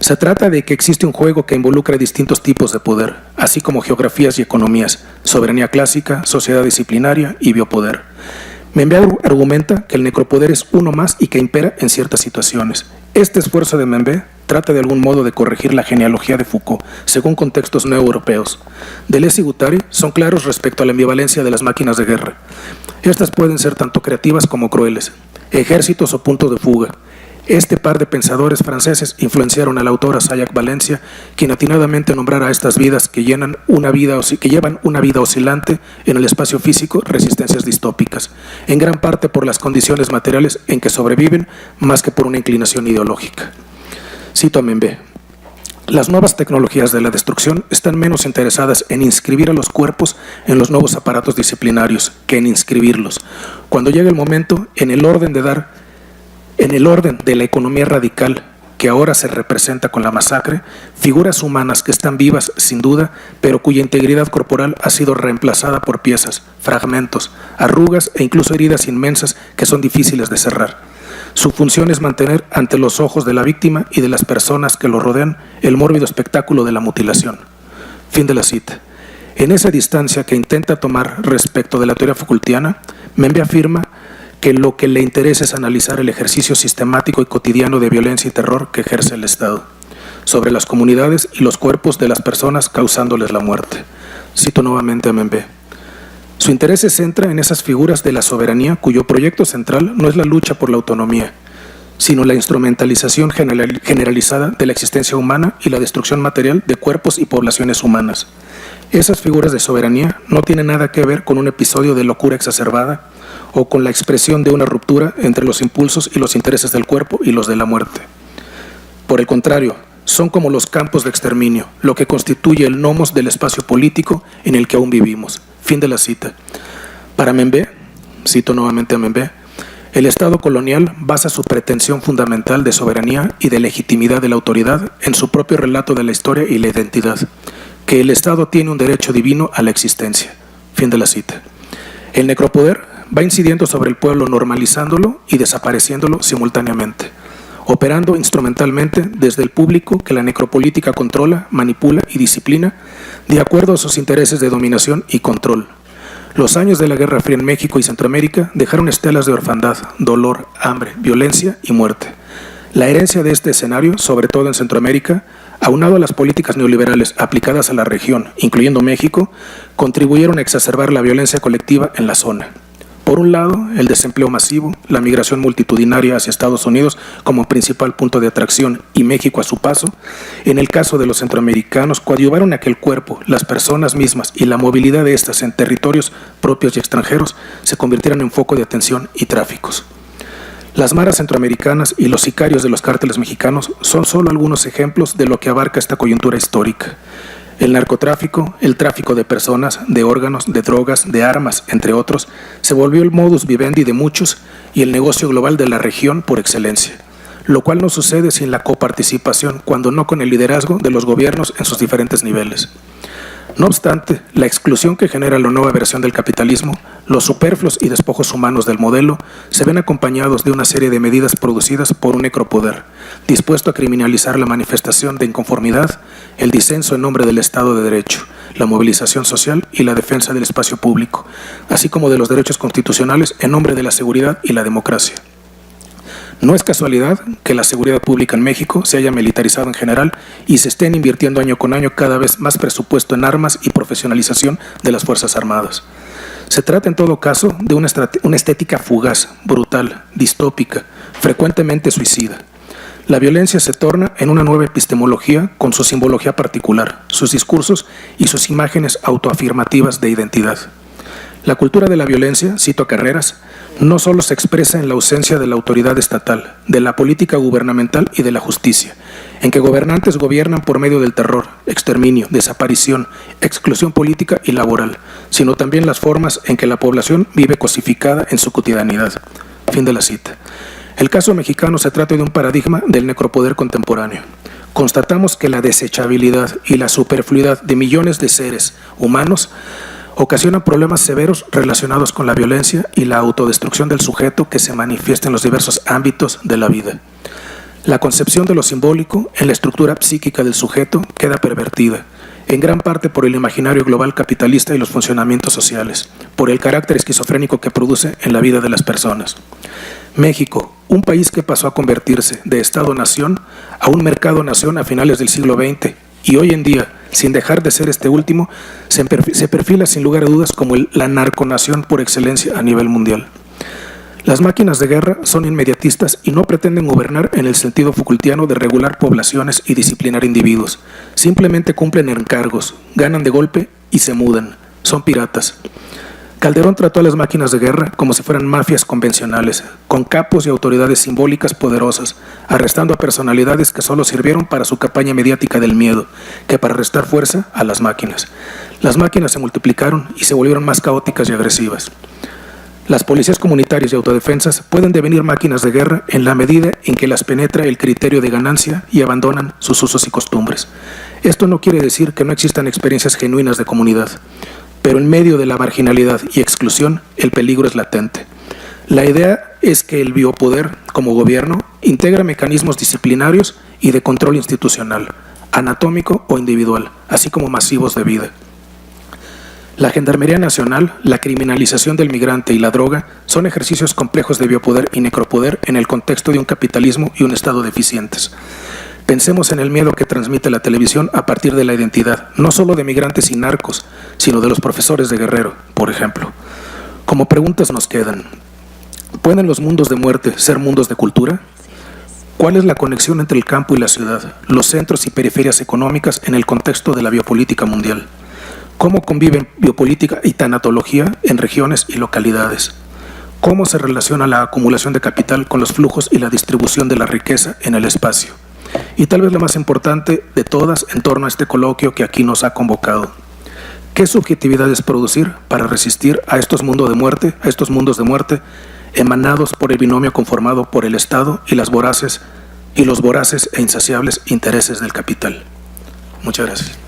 Se trata de que existe un juego que involucra distintos tipos de poder, así como geografías y economías, soberanía clásica, sociedad disciplinaria y biopoder. Membe argumenta que el necropoder es uno más y que impera en ciertas situaciones. Este esfuerzo de Membe trata de algún modo de corregir la genealogía de Foucault, según contextos neoeuropeos. Deleuze y Guattari son claros respecto a la ambivalencia de las máquinas de guerra. Estas pueden ser tanto creativas como crueles, ejércitos o punto de fuga. Este par de pensadores franceses influenciaron a la autora Sayak Valencia, quien atinadamente nombrara a estas vidas que llevan una vida oscilante en el espacio físico resistencias distópicas, en gran parte por las condiciones materiales en que sobreviven, más que por una inclinación ideológica. Cito a Membe. Las nuevas tecnologías de la destrucción están menos interesadas en inscribir a los cuerpos en los nuevos aparatos disciplinarios que en inscribirlos. Cuando llega el momento, en el orden de la economía radical que ahora se representa con la masacre, figuras humanas que están vivas sin duda, pero cuya integridad corporal ha sido reemplazada por piezas, fragmentos, arrugas e incluso heridas inmensas que son difíciles de cerrar. Su función es mantener ante los ojos de la víctima y de las personas que lo rodean el mórbido espectáculo de la mutilación. Fin de la cita. En esa distancia que intenta tomar respecto de la teoría Foucaultiana, Membe afirma que lo que le interesa es analizar el ejercicio sistemático y cotidiano de violencia y terror que ejerce el Estado sobre las comunidades y los cuerpos de las personas causándoles la muerte. Cito nuevamente a Membe. Su interés se centra en esas figuras de la soberanía cuyo proyecto central no es la lucha por la autonomía, sino la instrumentalización generalizada de la existencia humana y la destrucción material de cuerpos y poblaciones humanas. Esas figuras de soberanía no tienen nada que ver con un episodio de locura exacerbada o con la expresión de una ruptura entre los impulsos y los intereses del cuerpo y los de la muerte. Por el contrario, son como los campos de exterminio, lo que constituye el nomos del espacio político en el que aún vivimos. Fin de la cita. Para Membé, cito nuevamente a Membé, el Estado colonial basa su pretensión fundamental de soberanía y de legitimidad de la autoridad en su propio relato de la historia y la identidad, que el Estado tiene un derecho divino a la existencia. Fin de la cita. El necropoder va incidiendo sobre el pueblo, normalizándolo y desapareciéndolo simultáneamente, operando instrumentalmente desde el público que la necropolítica controla, manipula y disciplina de acuerdo a sus intereses de dominación y control. Los años de la Guerra Fría en México y Centroamérica dejaron estelas de orfandad, dolor, hambre, violencia y muerte. La herencia de este escenario, sobre todo en Centroamérica, aunado a las políticas neoliberales aplicadas a la región, incluyendo México, contribuyeron a exacerbar la violencia colectiva en la zona. Por un lado, el desempleo masivo, la migración multitudinaria hacia Estados Unidos como principal punto de atracción y México a su paso. En el caso de los centroamericanos, coadyuvaron a que el cuerpo, las personas mismas y la movilidad de estas en territorios propios y extranjeros se convirtieran en foco de atención y tráficos. Las maras centroamericanas y los sicarios de los cárteles mexicanos son solo algunos ejemplos de lo que abarca esta coyuntura histórica. El narcotráfico, el tráfico de personas, de órganos, de drogas, de armas, entre otros, se volvió el modus vivendi de muchos y el negocio global de la región por excelencia, lo cual no sucede sin la coparticipación, cuando no con el liderazgo de los gobiernos en sus diferentes niveles. No obstante, la exclusión que genera la nueva versión del capitalismo, los superfluos y despojos humanos del modelo, se ven acompañados de una serie de medidas producidas por un necropoder, dispuesto a criminalizar la manifestación de inconformidad, el disenso en nombre del Estado de Derecho, la movilización social y la defensa del espacio público, así como de los derechos constitucionales en nombre de la seguridad y la democracia. No es casualidad que la seguridad pública en México se haya militarizado en general y se estén invirtiendo año con año cada vez más presupuesto en armas y profesionalización de las Fuerzas Armadas. Se trata en todo caso de una estética fugaz, brutal, distópica, frecuentemente suicida. La violencia se torna en una nueva epistemología con su simbología particular, sus discursos y sus imágenes autoafirmativas de identidad. La cultura de la violencia, cito a Carreras, no solo se expresa en la ausencia de la autoridad estatal, de la política gubernamental y de la justicia, en que gobernantes gobiernan por medio del terror, exterminio, desaparición, exclusión política y laboral, sino también las formas en que la población vive cosificada en su cotidianidad. Fin de la cita. El caso mexicano se trata de un paradigma del necropoder contemporáneo. Constatamos que la desechabilidad y la superfluidad de millones de seres humanos ocasiona problemas severos relacionados con la violencia y la autodestrucción del sujeto que se manifiesta en los diversos ámbitos de la vida. La concepción de lo simbólico en la estructura psíquica del sujeto queda pervertida, en gran parte por el imaginario global capitalista y los funcionamientos sociales, por el carácter esquizofrénico que produce en la vida de las personas. México, un país que pasó a convertirse de Estado-nación a un mercado-nación a finales del siglo XX, y hoy en día, sin dejar de ser este último, se perfila sin lugar a dudas como la narconación por excelencia a nivel mundial. Las máquinas de guerra son inmediatistas y no pretenden gobernar en el sentido Foucaultiano de regular poblaciones y disciplinar individuos. Simplemente cumplen encargos, ganan de golpe y se mudan. Son piratas. Calderón trató a las máquinas de guerra como si fueran mafias convencionales, con capos y autoridades simbólicas poderosas, arrestando a personalidades que solo sirvieron para su campaña mediática del miedo, que para restar fuerza a las máquinas. Las máquinas se multiplicaron y se volvieron más caóticas y agresivas. Las policías comunitarias y autodefensas pueden devenir máquinas de guerra en la medida en que las penetra el criterio de ganancia y abandonan sus usos y costumbres. Esto no quiere decir que no existan experiencias genuinas de comunidad, pero en medio de la marginalidad y exclusión, el peligro es latente. La idea es que el biopoder, como gobierno, integra mecanismos disciplinarios y de control institucional, anatómico o individual, así como masivos de vida. La Gendarmería Nacional, la criminalización del migrante y la droga son ejercicios complejos de biopoder y necropoder en el contexto de un capitalismo y un Estado deficientes. Pensemos en el miedo que transmite la televisión a partir de la identidad, no solo de migrantes y narcos, sino de los profesores de Guerrero, por ejemplo. Como preguntas nos quedan: ¿pueden los mundos de muerte ser mundos de cultura? ¿Cuál es la conexión entre el campo y la ciudad, los centros y periferias económicas en el contexto de la biopolítica mundial? ¿Cómo conviven biopolítica y tanatología en regiones y localidades? ¿Cómo se relaciona la acumulación de capital con los flujos y la distribución de la riqueza en el espacio? Y tal vez la más importante de todas en torno a este coloquio que aquí nos ha convocado. ¿Qué subjetividades producir para resistir a estos mundos de muerte, emanados por el binomio conformado por el Estado y los voraces e insaciables intereses del capital? Muchas gracias.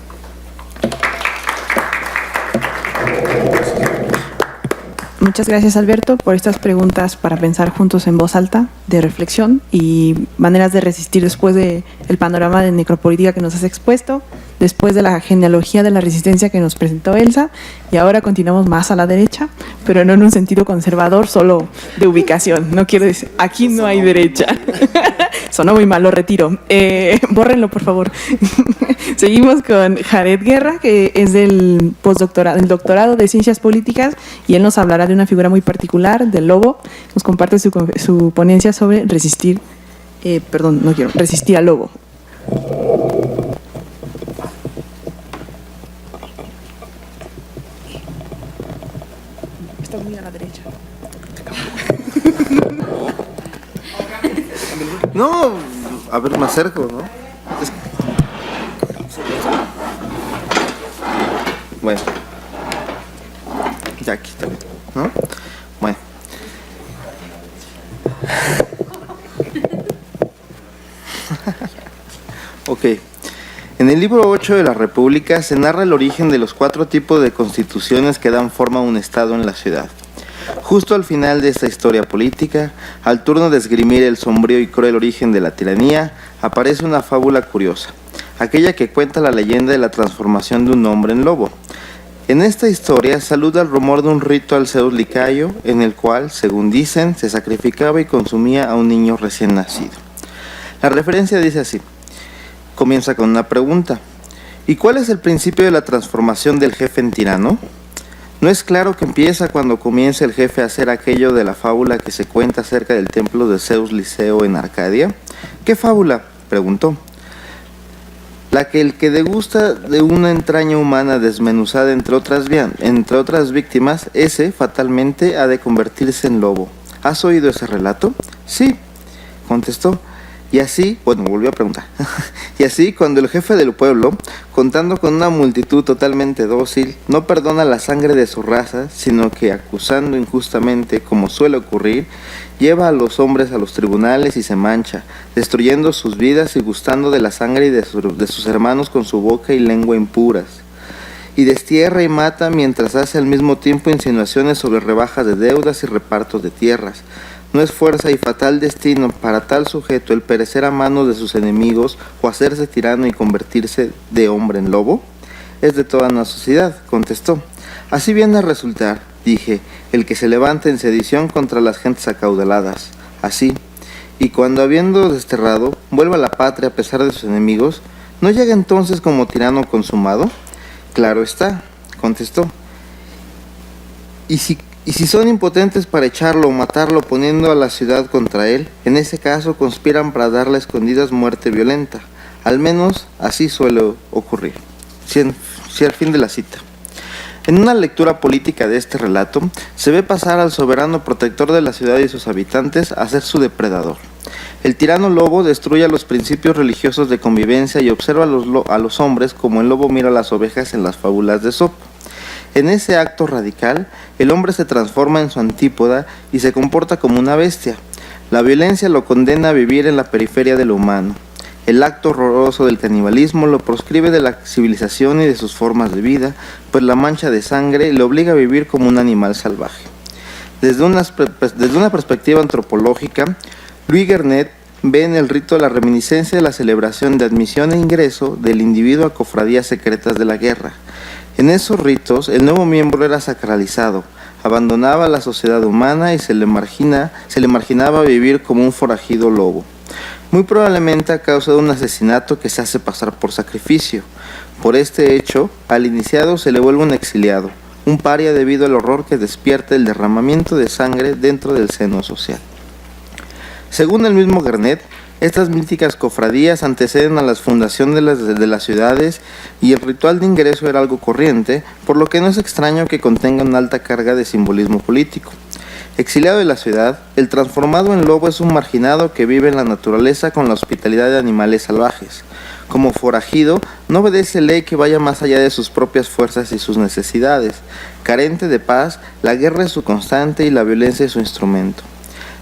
Muchas gracias, Alberto, por estas preguntas para pensar juntos en voz alta, de reflexión y maneras de resistir después del panorama de necropolítica que nos has expuesto, después de la genealogía de la resistencia que nos presentó Elsa, y ahora continuamos más a la derecha, pero no en un sentido conservador, solo de ubicación. No quiero decir, aquí no hay derecha. Sonó muy mal, lo retiro. Bórrenlo, por favor. Seguimos con Jared Guerra, que es del doctorado de Ciencias Políticas, y él nos hablará de una figura muy particular, del lobo. Nos comparte su ponencia sobre resistir al lobo. Está muy a la derecha. No, a ver, me acerco, ¿no? Bueno, ya aquí está bien, ¿no? Bueno. Ok. En el libro 8 de la República se narra el origen de los 4 tipos de constituciones que dan forma a un Estado en la ciudad. Justo al final de esta historia política, al turno de esgrimir el sombrío y cruel origen de la tiranía, aparece una fábula curiosa, aquella que cuenta la leyenda de la transformación de un hombre en lobo. En esta historia saluda el rumor de un rito al Zeus Licayo, en el cual, según dicen, se sacrificaba y consumía a un niño recién nacido. La referencia dice así, comienza con una pregunta: ¿y cuál es el principio de la transformación del jefe en tirano? ¿No es claro que empieza cuando comienza el jefe a hacer aquello de la fábula que se cuenta acerca del templo de Zeus Liceo en Arcadia? ¿Qué fábula?, preguntó. La que el que degusta de una entraña humana desmenuzada entre otras víctimas, ese fatalmente ha de convertirse en lobo. ¿Has oído ese relato? Sí, contestó. Y así, volvió a preguntar. Y así, cuando el jefe del pueblo, contando con una multitud totalmente dócil, no perdona la sangre de su raza, sino que, acusando injustamente, como suele ocurrir, lleva a los hombres a los tribunales y se mancha, destruyendo sus vidas y gustando de la sangre de sus hermanos con su boca y lengua impuras. Y destierra y mata mientras hace al mismo tiempo insinuaciones sobre rebajas de deudas y repartos de tierras. ¿No es fuerza y fatal destino para tal sujeto el perecer a manos de sus enemigos o hacerse tirano y convertirse de hombre en lobo? Es de toda una sociedad, contestó. Así viene a resultar, dije, el que se levanta en sedición contra las gentes acaudaladas. Así, y cuando habiendo desterrado, vuelva a la patria a pesar de sus enemigos, ¿no llega entonces como tirano consumado? Claro está, contestó. Y si son impotentes para echarlo o matarlo poniendo a la ciudad contra él, en ese caso conspiran para darle a escondidas muerte violenta. Al menos así suele ocurrir. Si al fin de la cita. En una lectura política de este relato, se ve pasar al soberano protector de la ciudad y sus habitantes a ser su depredador. El tirano lobo destruye los principios religiosos de convivencia y observa a los hombres como el lobo mira a las ovejas en las fábulas de Esopo. En ese acto radical, el hombre se transforma en su antípoda y se comporta como una bestia. La violencia lo condena a vivir en la periferia de lo humano. El acto horroroso del canibalismo lo proscribe de la civilización y de sus formas de vida, pues la mancha de sangre le obliga a vivir como un animal salvaje. Desde una perspectiva antropológica, Louis Garnet ve en el rito la reminiscencia de la celebración de admisión e ingreso del individuo a cofradías secretas de la guerra. En esos ritos, el nuevo miembro era sacralizado, abandonaba la sociedad humana y se le marginaba vivir como un forajido lobo. Muy probablemente a causa de un asesinato que se hace pasar por sacrificio. Por este hecho, al iniciado se le vuelve un exiliado, un paria debido al horror que despierta el derramamiento de sangre dentro del seno social. Según el mismo Garnet, Estas míticas cofradías anteceden a la fundación de las ciudades y el ritual de ingreso era algo corriente, por lo que no es extraño que contenga una alta carga de simbolismo político. Exiliado de la ciudad, el transformado en lobo es un marginado que vive en la naturaleza con la hospitalidad de animales salvajes. Como forajido, no obedece ley que vaya más allá de sus propias fuerzas y sus necesidades. Carente de paz, la guerra es su constante y la violencia es su instrumento.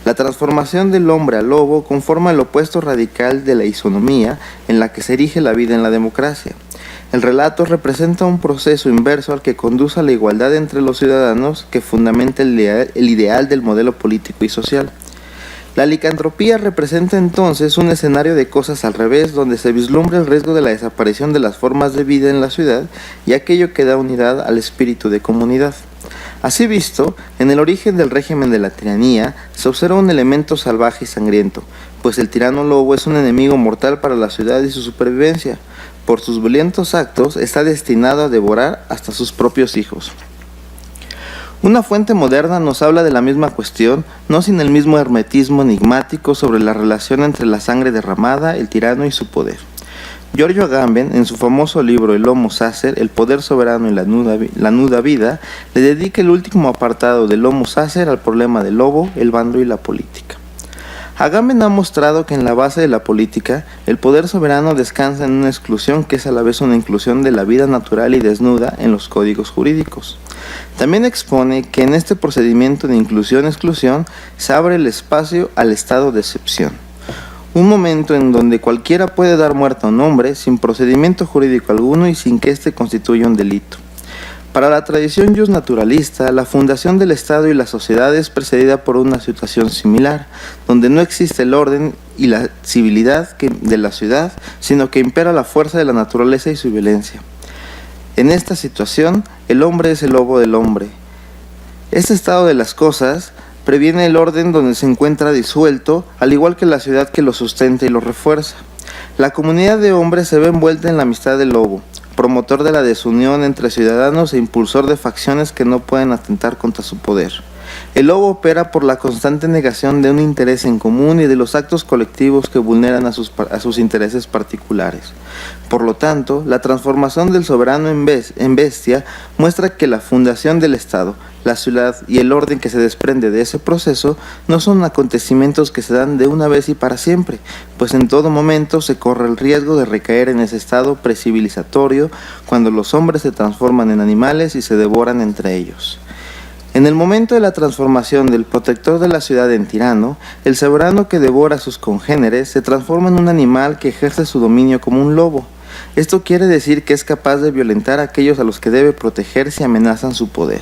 La transformación del hombre al lobo conforma el opuesto radical de la isonomía en la que se erige la vida en la democracia. El relato representa un proceso inverso al que conduce a la igualdad entre los ciudadanos que fundamenta el ideal del modelo político y social. La licantropía representa entonces un escenario de cosas al revés, donde se vislumbra el riesgo de la desaparición de las formas de vida en la ciudad y aquello que da unidad al espíritu de comunidad. Así visto, en el origen del régimen de la tiranía se observa un elemento salvaje y sangriento, pues el tirano lobo es un enemigo mortal para la ciudad y su supervivencia. Por sus violentos actos está destinado a devorar hasta sus propios hijos. Una fuente moderna nos habla de la misma cuestión, no sin el mismo hermetismo enigmático sobre la relación entre la sangre derramada, el tirano y su poder. Giorgio Agamben, en su famoso libro El Homo Sacer, el poder soberano y la nuda vida, le dedica el último apartado del Homo Sacer al problema del lobo, el bando y la política. Agamben ha mostrado que en la base de la política, el poder soberano descansa en una exclusión que es a la vez una inclusión de la vida natural y desnuda en los códigos jurídicos. También expone que en este procedimiento de inclusión-exclusión se abre el espacio al estado de excepción. Un momento en donde cualquiera puede dar muerte a un hombre sin procedimiento jurídico alguno y sin que éste constituya un delito. Para la tradición justnaturalista, la fundación del Estado y la sociedad es precedida por una situación similar, donde no existe el orden y la civilidad de la ciudad, sino que impera la fuerza de la naturaleza y su violencia. En esta situación, el hombre es el lobo del hombre. Este estado de las cosas previene el orden donde se encuentra disuelto, al igual que la ciudad que lo sustenta y lo refuerza. La comunidad de hombres se ve envuelta en la amistad del lobo, promotor de la desunión entre ciudadanos e impulsor de facciones que no pueden atentar contra su poder. El lobo opera por la constante negación de un interés en común y de los actos colectivos que vulneran a sus intereses particulares. Por lo tanto, la transformación del soberano en bestia muestra que la fundación del Estado, la ciudad y el orden que se desprende de ese proceso no son acontecimientos que se dan de una vez y para siempre, pues en todo momento se corre el riesgo de recaer en ese estado precivilizatorio cuando los hombres se transforman en animales y se devoran entre ellos. En el momento de la transformación del protector de la ciudad en tirano, el soberano que devora a sus congéneres se transforma en un animal que ejerce su dominio como un lobo. Esto quiere decir que es capaz de violentar a aquellos a los que debe proteger si amenazan su poder.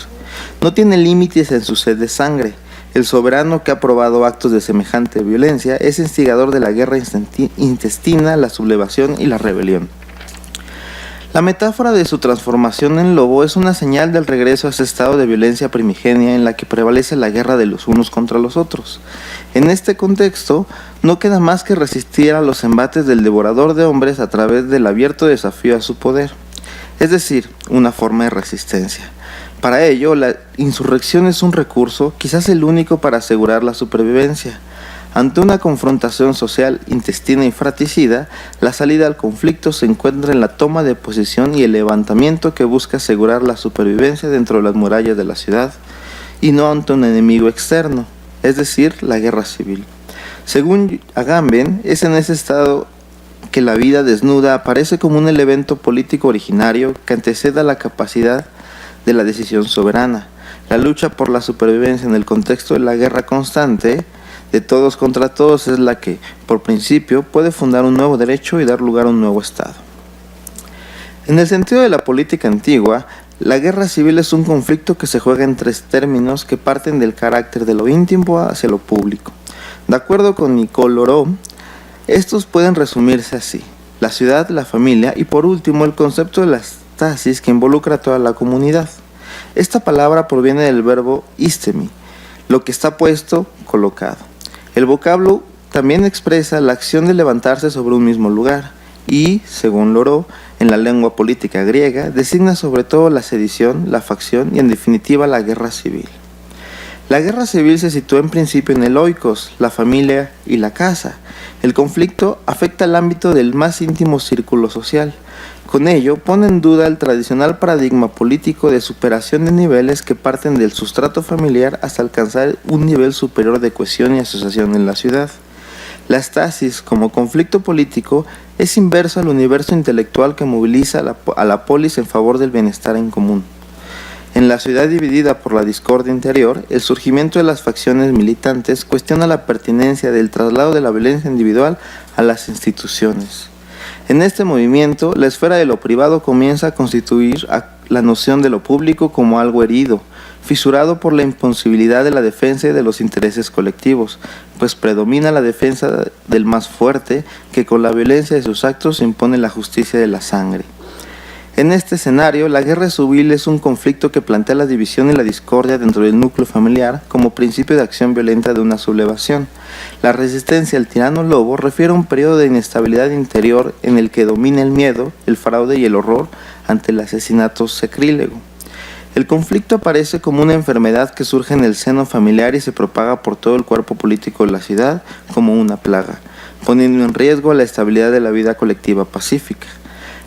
No tiene límites en su sed de sangre. El soberano que ha probado actos de semejante violencia es instigador de la guerra intestina, la sublevación y la rebelión. La metáfora de su transformación en lobo es una señal del regreso a ese estado de violencia primigenia en la que prevalece la guerra de los unos contra los otros. En este contexto, no queda más que resistir a los embates del devorador de hombres a través del abierto desafío a su poder, es decir, una forma de resistencia. Para ello, la insurrección es un recurso, quizás el único para asegurar la supervivencia. Ante una confrontación social intestina y fratricida, la salida al conflicto se encuentra en la toma de posición y el levantamiento que busca asegurar la supervivencia dentro de las murallas de la ciudad y no ante un enemigo externo, es decir, la guerra civil. Según Agamben, es en ese estado que la vida desnuda aparece como un elemento político originario que antecede a la capacidad de la decisión soberana. La lucha por la supervivencia en el contexto de la guerra constante de todos contra todos es la que, por principio, puede fundar un nuevo derecho y dar lugar a un nuevo Estado. En el sentido de la política antigua, la guerra civil es un conflicto que se juega en tres términos que parten del carácter de lo íntimo hacia lo público. De acuerdo con Nicole Loraux, estos pueden resumirse así: la ciudad, la familia y por último el concepto de la stasis que involucra a toda la comunidad. Esta palabra proviene del verbo istemi, lo que está puesto, colocado. El vocablo también expresa la acción de levantarse sobre un mismo lugar y, según Loraux, en la lengua política griega, designa sobre todo la sedición, la facción y en definitiva la guerra civil. La guerra civil se sitúa en principio en el oikos, la familia y la casa. El conflicto afecta el ámbito del más íntimo círculo social. Con ello, pone en duda el tradicional paradigma político de superación de niveles que parten del sustrato familiar hasta alcanzar un nivel superior de cohesión y asociación en la ciudad. La estasis, como conflicto político, es inverso al universo intelectual que moviliza a la polis en favor del bienestar en común. En la ciudad dividida por la discordia interior, el surgimiento de las facciones militantes cuestiona la pertinencia del traslado de la violencia individual a las instituciones. En este movimiento, la esfera de lo privado comienza a constituir la noción de lo público como algo herido, fisurado por la imposibilidad de la defensa de los intereses colectivos, pues predomina la defensa del más fuerte, que con la violencia de sus actos impone la justicia de la sangre. En este escenario, la guerra civil es un conflicto que plantea la división y la discordia dentro del núcleo familiar como principio de acción violenta de una sublevación. La resistencia al tirano lobo refiere a un periodo de inestabilidad interior en el que domina el miedo, el fraude y el horror ante el asesinato sacrílego. El conflicto aparece como una enfermedad que surge en el seno familiar y se propaga por todo el cuerpo político de la ciudad como una plaga, poniendo en riesgo la estabilidad de la vida colectiva pacífica.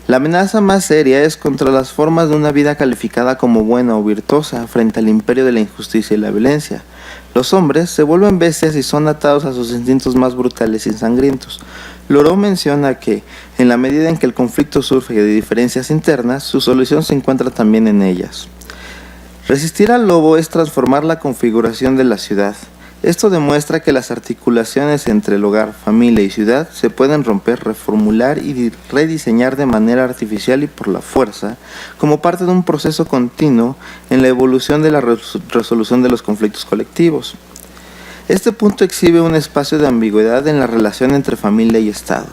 La amenaza más seria es contra las formas de una vida calificada como buena o virtuosa frente al imperio de la injusticia y la violencia. Los hombres se vuelven bestias y son atados a sus instintos más brutales y sangrientos. Loraux menciona que, en la medida en que el conflicto surge de diferencias internas, su solución se encuentra también en ellas. Resistir al lobo es transformar la configuración de la ciudad. Esto demuestra que las articulaciones entre el hogar, familia y ciudad se pueden romper, reformular y rediseñar de manera artificial y por la fuerza, como parte de un proceso continuo en la evolución de la resolución de los conflictos colectivos. Este punto exhibe un espacio de ambigüedad en la relación entre familia y Estado.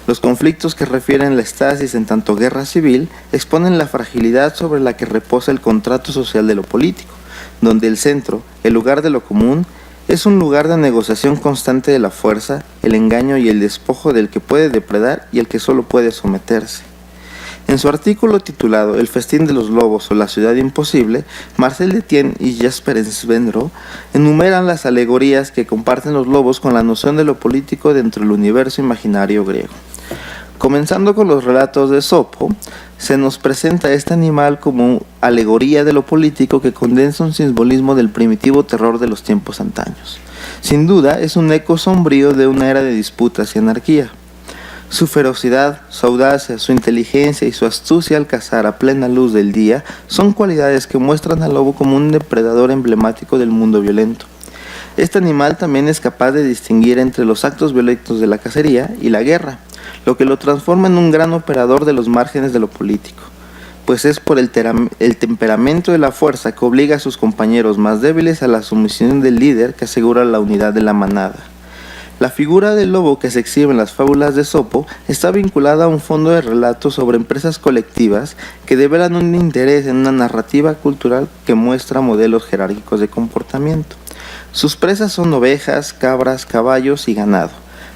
Los conflictos que refieren la estasis en tanto guerra civil exponen la fragilidad sobre la que reposa el contrato social de lo político, donde el centro, el lugar de lo común, es un lugar de negociación constante de la fuerza, el engaño y el despojo del que puede depredar y el que solo puede someterse. En su artículo titulado El festín de los lobos o la ciudad imposible, Marcel Detienne y Jasper Svendro enumeran las alegorías que comparten los lobos con la noción de lo político dentro del universo imaginario griego. Comenzando con los relatos de Esopo, se nos presenta este animal como alegoría de lo político que condensa un simbolismo del primitivo terror de los tiempos antaños. Sin duda, es un eco sombrío de una era de disputas y anarquía. Su ferocidad, su audacia, su inteligencia y su astucia al cazar a plena luz del día son cualidades que muestran al lobo como un depredador emblemático del mundo violento. Este animal también es capaz de distinguir entre los actos violentos de la cacería y la guerra, lo que lo transforma en un gran operador de los márgenes de lo político, pues es por el temperamento de la fuerza que obliga a sus compañeros más débiles a la sumisión del líder que asegura la unidad de la manada. La figura del lobo que se exhibe en las fábulas de Esopo está vinculada a un fondo de relatos sobre empresas colectivas que develan un interés en una narrativa cultural que muestra modelos jerárquicos de comportamiento. Sus presas son ovejas, cabras, caballos y ganado,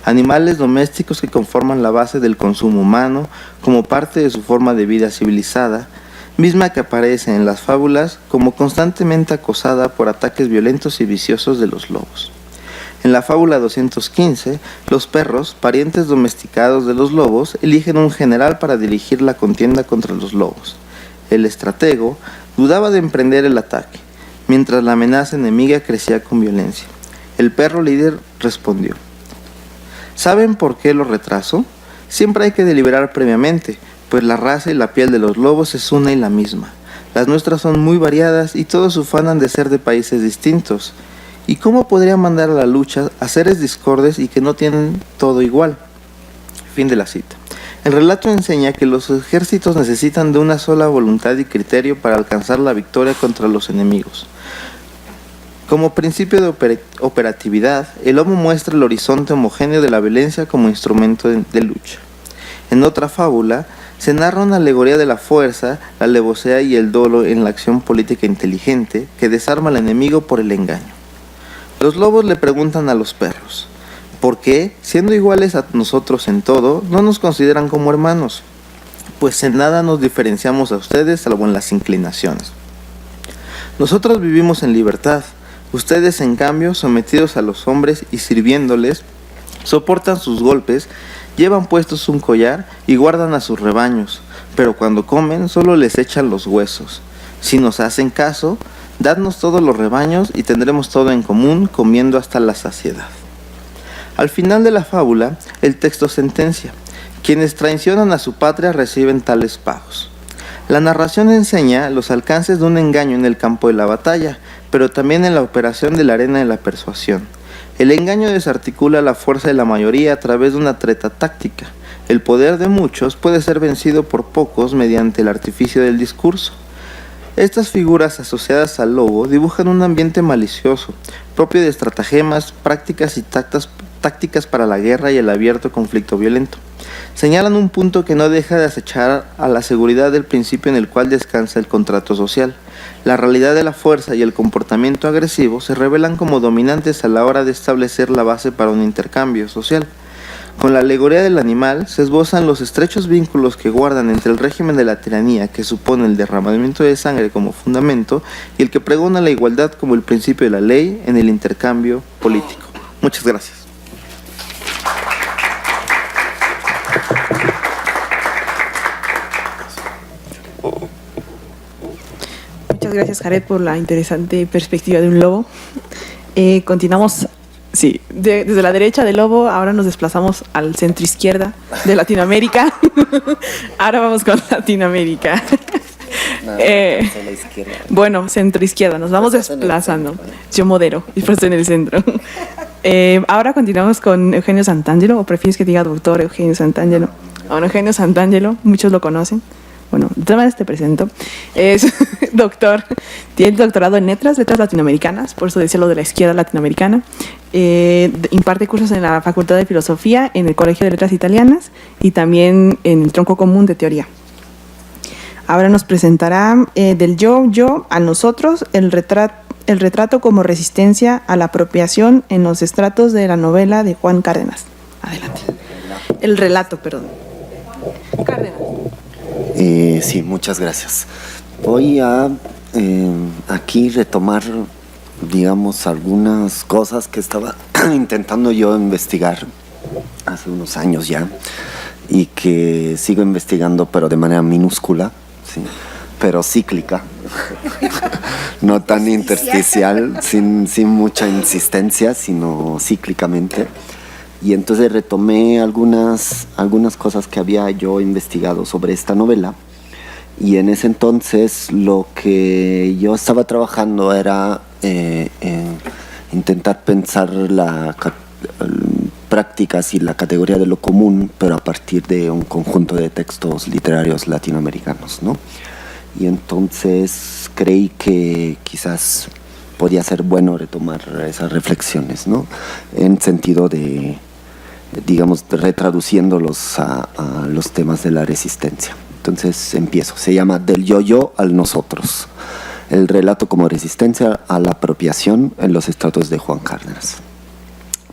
animales domésticos que conforman la base del consumo humano como parte de su forma de vida civilizada, misma que aparece en las fábulas como constantemente acosada por ataques violentos y viciosos de los lobos. En la fábula 215, los perros, parientes domesticados de los lobos, eligen un general para dirigir la contienda contra los lobos. El estratego dudaba de emprender el ataque, mientras la amenaza enemiga crecía con violencia. El perro líder respondió: ¿saben por qué lo retraso? Siempre hay que deliberar previamente, pues la raza y la piel de los lobos es una y la misma. Las nuestras son muy variadas y todos ufanan de ser de países distintos. ¿Y cómo podría mandar a la lucha a seres discordes y que no tienen todo igual? Fin de la cita. El relato enseña que los ejércitos necesitan de una sola voluntad y criterio para alcanzar la victoria contra los enemigos. Como principio de operatividad, el lobo muestra el horizonte homogéneo de la violencia como instrumento de lucha. En otra fábula, se narra una alegoría de la fuerza, la alevosía y el dolo en la acción política inteligente que desarma al enemigo por el engaño. Los lobos le preguntan a los perros: ¿por qué, siendo iguales a nosotros en todo, no nos consideran como hermanos? Pues en nada nos diferenciamos a ustedes salvo en las inclinaciones. Nosotros vivimos en libertad, Ustedes, en cambio, sometidos a los hombres y sirviéndoles, soportan sus golpes, llevan puestos un collar y guardan a sus rebaños, pero cuando comen solo les echan los huesos. Si nos hacen caso, dadnos todos los rebaños y tendremos todo en común, comiendo hasta la saciedad. Al final de la fábula, el texto sentencia: quienes traicionan a su patria reciben tales pagos. La narración enseña los alcances de un engaño en el campo de la batalla, pero también en la operación de la arena de la persuasión. El engaño desarticula la fuerza de la mayoría a través de una treta táctica. El poder de muchos puede ser vencido por pocos mediante el artificio del discurso. Estas figuras asociadas al lobo dibujan un ambiente malicioso, propio de estratagemas, prácticas y tácticas para la guerra y el abierto conflicto violento. Señalan un punto que no deja de acechar a la seguridad del principio en el cual descansa el contrato social. La realidad de la fuerza y el comportamiento agresivo se revelan como dominantes a la hora de establecer la base para un intercambio social. Con la alegoría del animal se esbozan los estrechos vínculos que guardan entre el régimen de la tiranía, que supone el derramamiento de sangre como fundamento, y el que pregona la igualdad como el principio de la ley en el intercambio político. Muchas gracias. Muchas gracias, Jared, por la interesante perspectiva de un lobo. Continuamos, sí, desde la derecha del lobo, ahora nos desplazamos al centro izquierda de Latinoamérica. Ahora vamos con Latinoamérica. Bueno, centro izquierda, nos vamos desplazando. Yo modero, y pues en el centro. Ahora continuamos con Eugenio Santangelo, o prefieres que diga doctor Eugenio Santangelo. Bueno, Eugenio Santangelo, muchos lo conocen. Bueno, de todas maneras te presento. Es doctor, tiene doctorado en letras latinoamericanas, por eso decía lo de la izquierda latinoamericana. Imparte cursos en la Facultad de Filosofía, en el Colegio de Letras Italianas y también en el Tronco Común de Teoría. Ahora nos presentará del yo al nosotros, el retrato como resistencia a la apropiación en los estratos de la novela de Juan Cárdenas. Adelante. El relato, perdón. Cárdenas. Sí, muchas gracias. Voy a aquí retomar, digamos, algunas cosas que estaba intentando yo investigar hace unos años ya y que sigo investigando, pero de manera minúscula, ¿sí? Pero cíclica, no tan intersticial, sin mucha insistencia, sino cíclicamente. Y entonces retomé algunas cosas que había yo investigado sobre esta novela. Y en ese entonces lo que yo estaba trabajando era intentar pensar las prácticas y la categoría de lo común, pero a partir de un conjunto de textos literarios latinoamericanos, ¿no? Y entonces creí que quizás podía ser bueno retomar esas reflexiones, ¿no? En sentido de, digamos, retraduciéndolos a los temas de la resistencia. Entonces empiezo. Se llama Del yo al nosotros. El relato como resistencia a la apropiación en los estratos de Juan Cárdenas.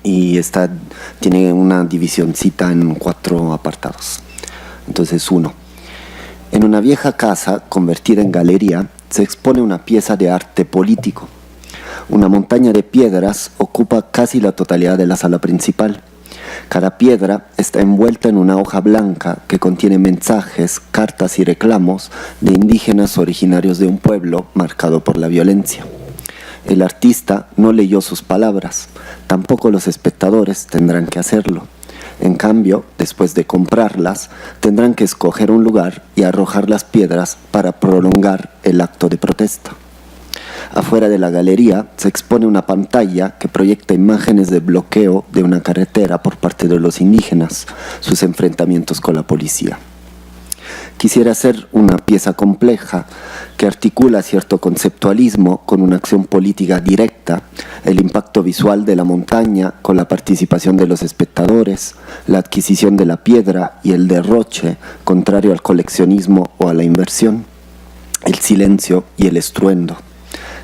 Y tiene una divisioncita en 4 apartados. Entonces, 1. En una vieja casa convertida en galería se expone una pieza de arte político. Una montaña de piedras ocupa casi la totalidad de la sala principal. Cada piedra está envuelta en una hoja blanca que contiene mensajes, cartas y reclamos de indígenas originarios de un pueblo marcado por la violencia. El artista no leyó sus palabras, tampoco los espectadores tendrán que hacerlo. En cambio, después de comprarlas, tendrán que escoger un lugar y arrojar las piedras para prolongar el acto de protesta. Afuera de la galería se expone una pantalla que proyecta imágenes de bloqueo de una carretera por parte de los indígenas, sus enfrentamientos con la policía. Quisiera hacer una pieza compleja que articula cierto conceptualismo con una acción política directa, el impacto visual de la montaña con la participación de los espectadores, la adquisición de la piedra y el derroche, contrario al coleccionismo o a la inversión, el silencio y el estruendo.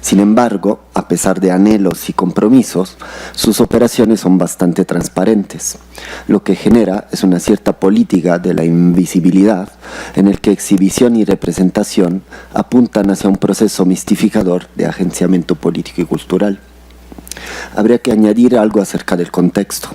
Sin embargo, a pesar de anhelos y compromisos, sus operaciones son bastante transparentes. Lo que genera es una cierta política de la invisibilidad en el que exhibición y representación apuntan hacia un proceso mistificador de agenciamiento político y cultural. Habría que añadir algo acerca del contexto.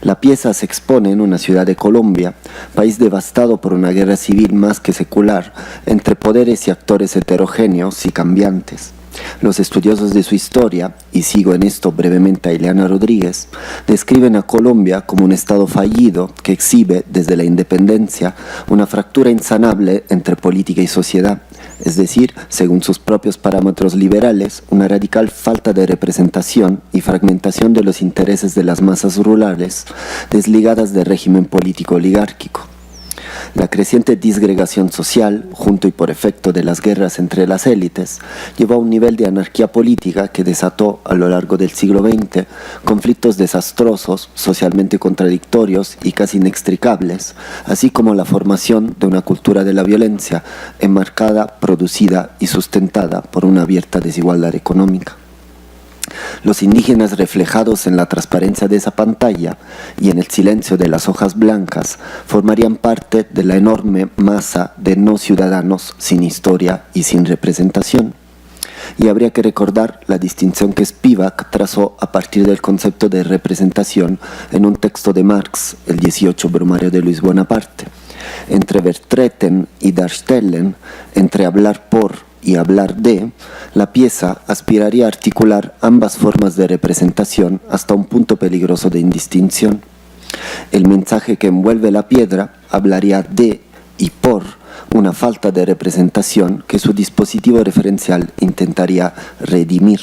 La pieza se expone en una ciudad de Colombia, país devastado por una guerra civil más que secular, entre poderes y actores heterogéneos y cambiantes. Los estudiosos de su historia, y sigo en esto brevemente a Ileana Rodríguez, describen a Colombia como un estado fallido que exhibe desde la independencia una fractura insanable entre política y sociedad, es decir, según sus propios parámetros liberales, una radical falta de representación y fragmentación de los intereses de las masas rurales desligadas del régimen político oligárquico. La creciente disgregación social, junto y por efecto de las guerras entre las élites, llevó a un nivel de anarquía política que desató a lo largo del siglo XX conflictos desastrosos, socialmente contradictorios y casi inextricables, así como la formación de una cultura de la violencia enmarcada, producida y sustentada por una abierta desigualdad económica. Los indígenas reflejados en la transparencia de esa pantalla y en el silencio de las hojas blancas formarían parte de la enorme masa de no ciudadanos sin historia y sin representación. Y habría que recordar la distinción que Spivak trazó a partir del concepto de representación en un texto de Marx, el 18 Brumario de Luis Bonaparte. Entre vertreten y darstellen, entre hablar por y hablar de, la pieza aspiraría a articular ambas formas de representación hasta un punto peligroso de indistinción. El mensaje que envuelve la piedra hablaría de y por una falta de representación que su dispositivo referencial intentaría redimir.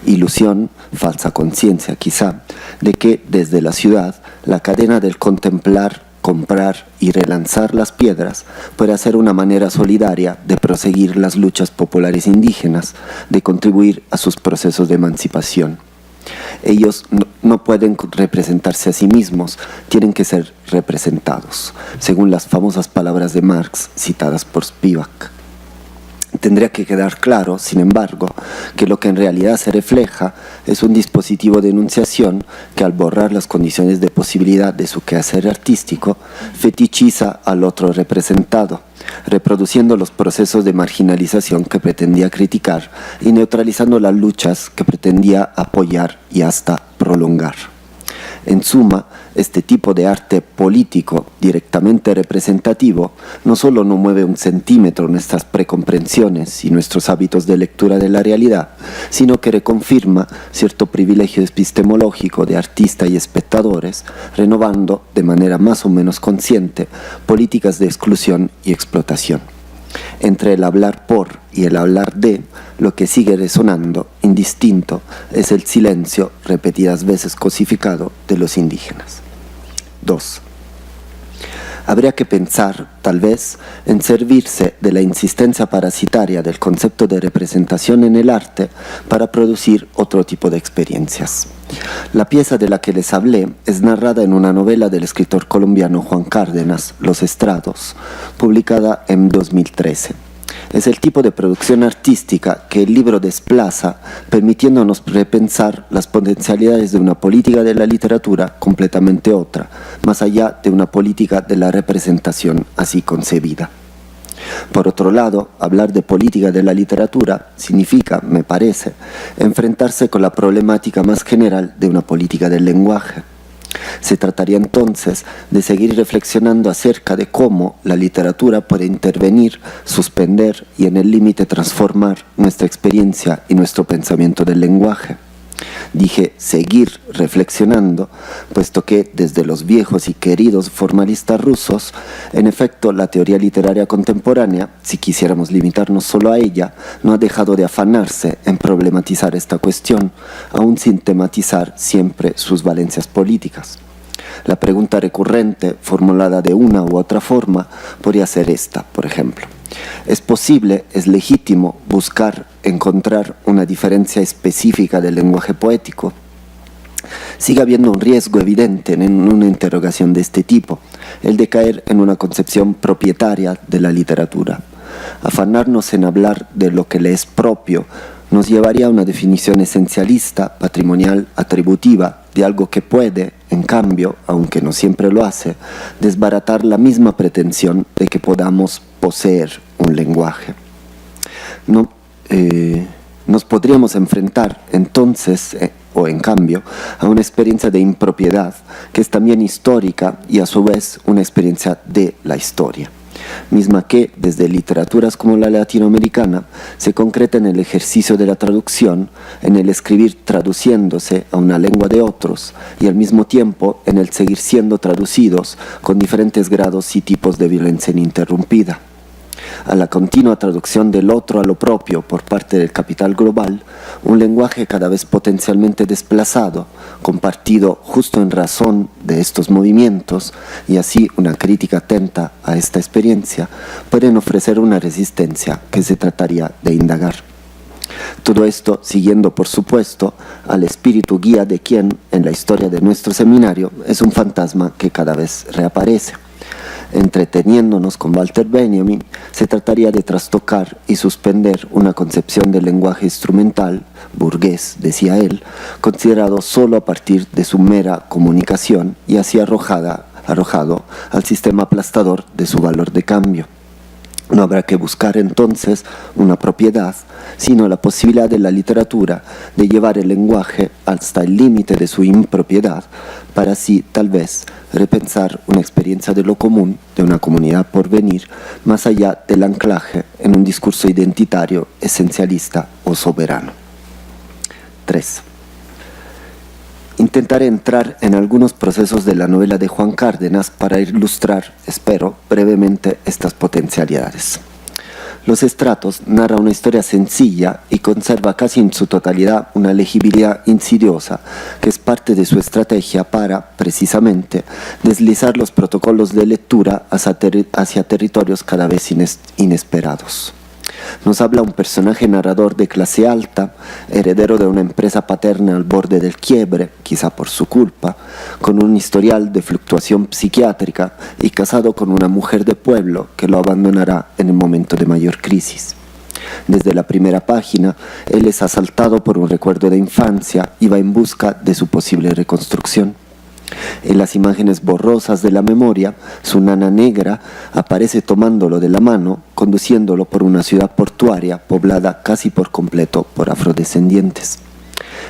Ilusión, falsa conciencia quizá, de que desde la ciudad la cadena del contemplar, comprar y relanzar las piedras puede ser una manera solidaria de proseguir las luchas populares indígenas, de contribuir a sus procesos de emancipación. Ellos no pueden representarse a sí mismos, tienen que ser representados, según las famosas palabras de Marx citadas por Spivak. Tendría que quedar claro, sin embargo, que lo que en realidad se refleja es un dispositivo de enunciación que, al borrar las condiciones de posibilidad de su quehacer artístico, fetichiza al otro representado, reproduciendo los procesos de marginalización que pretendía criticar y neutralizando las luchas que pretendía apoyar y hasta prolongar. En suma, este tipo de arte político directamente representativo no solo no mueve un centímetro nuestras precomprensiones y nuestros hábitos de lectura de la realidad, sino que reconfirma cierto privilegio epistemológico de artista y espectadores, renovando de manera más o menos consciente políticas de exclusión y explotación. Entre el hablar por y el hablar de, lo que sigue resonando, indistinto, es el silencio, repetidas veces cosificado, de los indígenas. 2. Habría que pensar, tal vez, en servirse de la insistencia parasitaria del concepto de representación en el arte para producir otro tipo de experiencias. La pieza de la que les hablé es narrada en una novela del escritor colombiano Juan Cárdenas, Los Estrados, publicada en 2013. Es el tipo de producción artística que el libro desplaza, permitiéndonos repensar las potencialidades de una política de la literatura completamente otra, más allá de una política de la representación así concebida. Por otro lado, hablar de política de la literatura significa, me parece, enfrentarse con la problemática más general de una política del lenguaje. Se trataría entonces de seguir reflexionando acerca de cómo la literatura puede intervenir, suspender y en el límite transformar nuestra experiencia y nuestro pensamiento del lenguaje. Dije seguir reflexionando, puesto que desde los viejos y queridos formalistas rusos, en efecto la teoría literaria contemporánea, si quisiéramos limitarnos solo a ella, no ha dejado de afanarse en problematizar esta cuestión, aún sin tematizar siempre sus valencias políticas. La pregunta recurrente, formulada de una u otra forma, podría ser esta, por ejemplo. ¿Es posible, es legítimo encontrar una diferencia específica del lenguaje poético? Sigue habiendo un riesgo evidente en una interrogación de este tipo, el de caer en una concepción propietaria de la literatura. Afanarnos en hablar de lo que le es propio nos llevaría a una definición esencialista, patrimonial, atributiva, de algo que puede, en cambio, aunque no siempre lo hace, desbaratar la misma pretensión de que podamos poseer un lenguaje. nos podríamos enfrentar entonces, o en cambio, a una experiencia de impropiedad que es también histórica y a su vez una experiencia de la historia, misma que desde literaturas como la latinoamericana se concreta en el ejercicio de la traducción, en el escribir traduciéndose a una lengua de otros y al mismo tiempo en el seguir siendo traducidos con diferentes grados y tipos de violencia ininterrumpida. A la continua traducción del otro a lo propio por parte del capital global, un lenguaje cada vez potencialmente desplazado, compartido justo en razón de estos movimientos, y así una crítica atenta a esta experiencia, pueden ofrecer una resistencia que se trataría de indagar. Todo esto siguiendo, por supuesto, al espíritu guía de quien, en la historia de nuestro seminario, es un fantasma que cada vez reaparece. Entreteniéndonos con Walter Benjamin, se trataría de trastocar y suspender una concepción del lenguaje instrumental, burgués, decía él, considerado solo a partir de su mera comunicación y así arrojado al sistema aplastador de su valor de cambio. No habrá que buscar entonces una propiedad, sino la posibilidad de la literatura de llevar el lenguaje hasta el límite de su impropiedad, para así, tal vez, repensar una experiencia de lo común de una comunidad por venir, más allá del anclaje en un discurso identitario, esencialista o soberano. 3. Intentaré entrar en algunos procesos de la novela de Juan Cárdenas para ilustrar, espero, brevemente estas potencialidades. Los estratos narra una historia sencilla y conserva casi en su totalidad una legibilidad insidiosa que es parte de su estrategia para, precisamente, deslizar los protocolos de lectura hacia territorios cada vez inesperados. Nos habla un personaje narrador de clase alta, heredero de una empresa paterna al borde del quiebre, quizá por su culpa, con un historial de fluctuación psiquiátrica y casado con una mujer de pueblo que lo abandonará en el momento de mayor crisis. Desde la primera página, él es asaltado por un recuerdo de infancia y va en busca de su posible reconstrucción. En las imágenes borrosas de la memoria, su nana negra aparece tomándolo de la mano, conduciéndolo por una ciudad portuaria poblada casi por completo por afrodescendientes.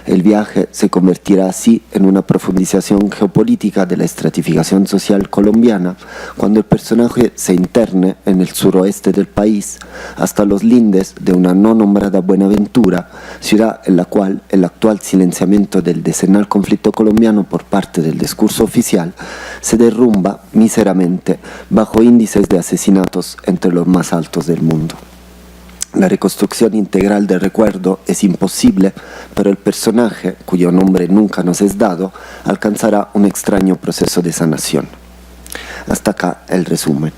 El viaje se convertirá así en una profundización geopolítica de la estratificación social colombiana cuando el personaje se interne en el suroeste del país hasta los lindes de una no nombrada Buenaventura, ciudad en la cual el actual silenciamiento del decenal conflicto colombiano por parte del discurso oficial se derrumba míseramente bajo índices de asesinatos entre los más altos del mundo. La reconstrucción integral del recuerdo es imposible, pero el personaje, cuyo nombre nunca nos es dado, alcanzará un extraño proceso de sanación. Hasta acá el resumen.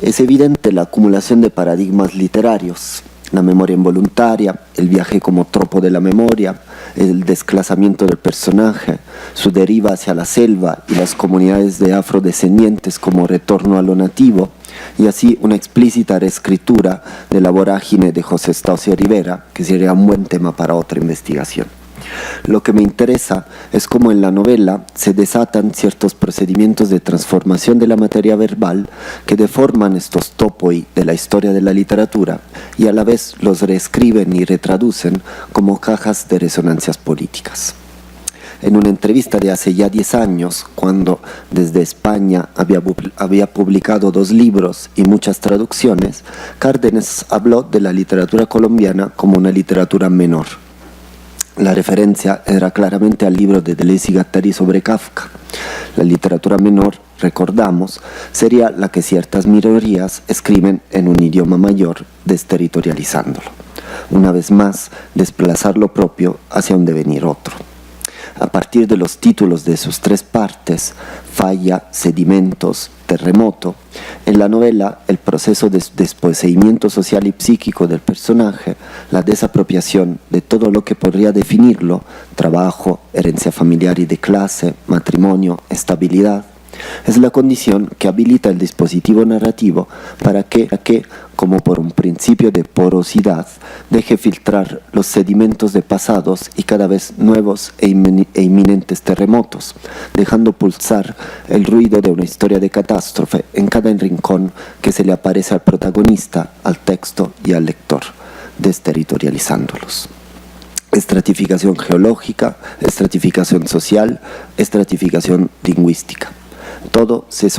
Es evidente la acumulación de paradigmas literarios, la memoria involuntaria, el viaje como tropo de la memoria, el desclasamiento del personaje, su deriva hacia la selva y las comunidades de afrodescendientes como retorno a lo nativo, y así una explícita reescritura de la vorágine de José Staucio Rivera, que sería un buen tema para otra investigación. Lo que me interesa es cómo en la novela se desatan ciertos procedimientos de transformación de la materia verbal que deforman estos topoi de la historia de la literatura y a la vez los reescriben y retraducen como cajas de resonancias políticas. En una entrevista de hace ya 10 años, cuando desde España había publicado 2 libros y muchas traducciones, Cárdenas habló de la literatura colombiana como una literatura menor. La referencia era claramente al libro de Deleuze y Guattari sobre Kafka. La literatura menor, recordamos, sería la que ciertas minorías escriben en un idioma mayor, desterritorializándolo. Una vez más, desplazar lo propio hacia un devenir otro. A partir de los títulos de sus 3 partes, Falla, Sedimentos, Terremoto, en la novela el proceso de desposeimiento social y psíquico del personaje, la desapropiación de todo lo que podría definirlo, trabajo, herencia familiar y de clase, matrimonio, estabilidad, es la condición que habilita el dispositivo narrativo para que, como por un principio de porosidad, deje filtrar los sedimentos de pasados y cada vez nuevos e inminentes terremotos, dejando pulsar el ruido de una historia de catástrofe en cada rincón que se le aparece al protagonista, al texto y al lector. desterritorializándolos. Estratificación geológica, estratificación social, estratificación lingüística. Todo se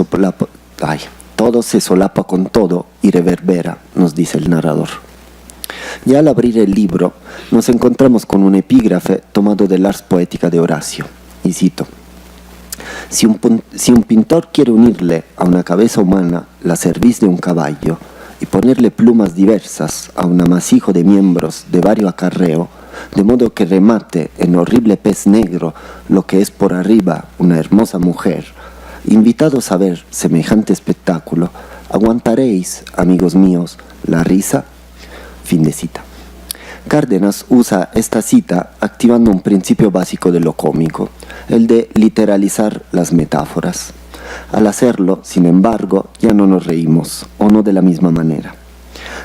solapa con todo y reverbera, nos dice el narrador. Ya al abrir el libro, nos encontramos con un epígrafe tomado del Ars Poetica de Horacio, y cito: si un pintor quiere unirle a una cabeza humana la cerviz de un caballo y ponerle plumas diversas a un amasijo de miembros de vario acarreo, de modo que remate en horrible pez negro lo que es por arriba una hermosa mujer, invitados a ver semejante espectáculo, ¿aguantaréis, amigos míos, la risa? Fin de cita. Cárdenas usa esta cita activando un principio básico de lo cómico, el de literalizar las metáforas. Al hacerlo, sin embargo, ya no nos reímos, o no de la misma manera.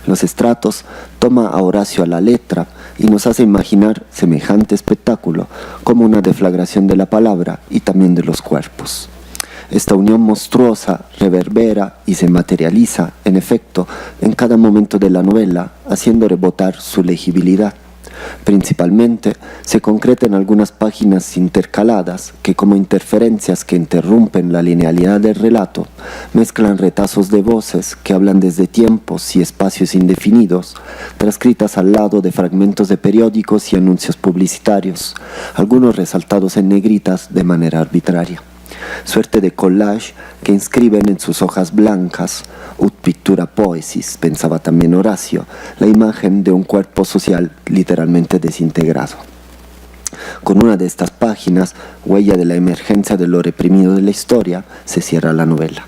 Los estratos toma a Horacio a la letra y nos hace imaginar semejante espectáculo como una deflagración de la palabra y también de los cuerpos. Esta unión monstruosa reverbera y se materializa, en efecto, en cada momento de la novela, haciendo rebotar su legibilidad. Principalmente se concreta en algunas páginas intercaladas que, como interferencias que interrumpen la linealidad del relato, mezclan retazos de voces que hablan desde tiempos y espacios indefinidos, transcritas al lado de fragmentos de periódicos y anuncios publicitarios, algunos resaltados en negritas de manera arbitraria. Suerte de collage que inscriben en sus hojas blancas, ut pictura poesis, pensaba también Horacio, la imagen de un cuerpo social literalmente desintegrado. Con una de estas páginas, huella de la emergencia de lo reprimido de la historia, se cierra la novela.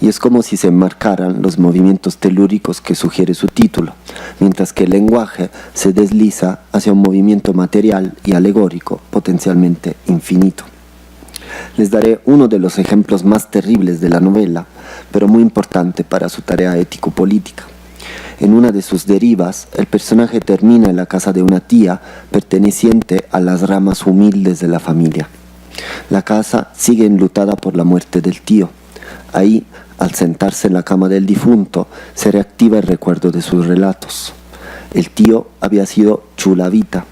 Y es como si se enmarcaran los movimientos telúricos que sugiere su título, mientras que el lenguaje se desliza hacia un movimiento material y alegórico potencialmente infinito. Les daré uno de los ejemplos más terribles de la novela, pero muy importante para su tarea ético-política. En una de sus derivas, el personaje termina en la casa de una tía perteneciente a las ramas humildes de la familia. La casa sigue enlutada por la muerte del tío. Ahí, al sentarse en la cama del difunto, se reactiva el recuerdo de sus relatos. El tío había sido chulavita,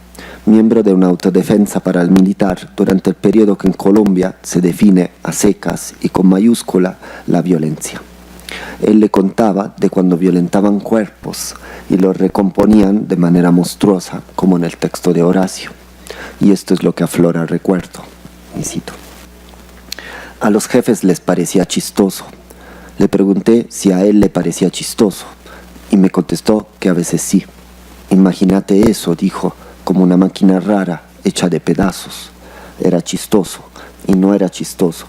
miembro de una autodefensa paramilitar durante el periodo que en Colombia se define a secas y con mayúscula la violencia. Él le contaba de cuando violentaban cuerpos y los recomponían de manera monstruosa, como en el texto de Horacio. Y esto es lo que aflora el recuerdo, y cito: a los jefes les parecía chistoso. Le pregunté si a él le parecía chistoso y me contestó que a veces sí. Imagínate eso, dijo, como una máquina rara, hecha de pedazos. Era chistoso, y no era chistoso.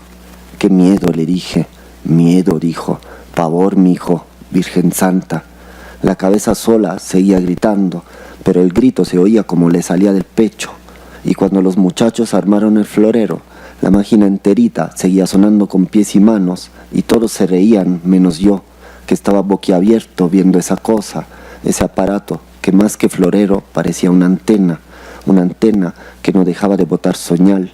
¡Qué miedo!, le dije. Miedo, dijo. Pavor, mijo, Virgen Santa. La cabeza sola seguía gritando, pero el grito se oía como le salía del pecho. Y cuando los muchachos armaron el florero, la máquina enterita seguía sonando con pies y manos, y todos se reían, menos yo, que estaba boquiabierto viendo esa cosa, ese aparato, que más que florero parecía una antena que no dejaba de botar señal,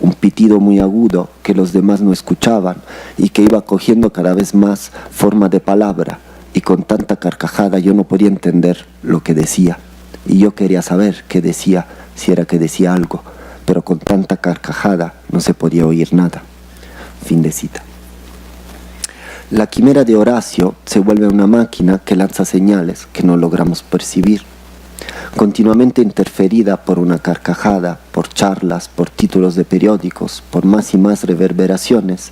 un pitido muy agudo que los demás no escuchaban y que iba cogiendo cada vez más forma de palabra, y con tanta carcajada yo no podía entender lo que decía, y yo quería saber qué decía, si era que decía algo, pero con tanta carcajada no se podía oír nada. Fin de cita. La quimera de Horacio se vuelve una máquina que lanza señales que no logramos percibir. Continuamente interferida por una carcajada, por charlas, por títulos de periódicos, por más y más reverberaciones,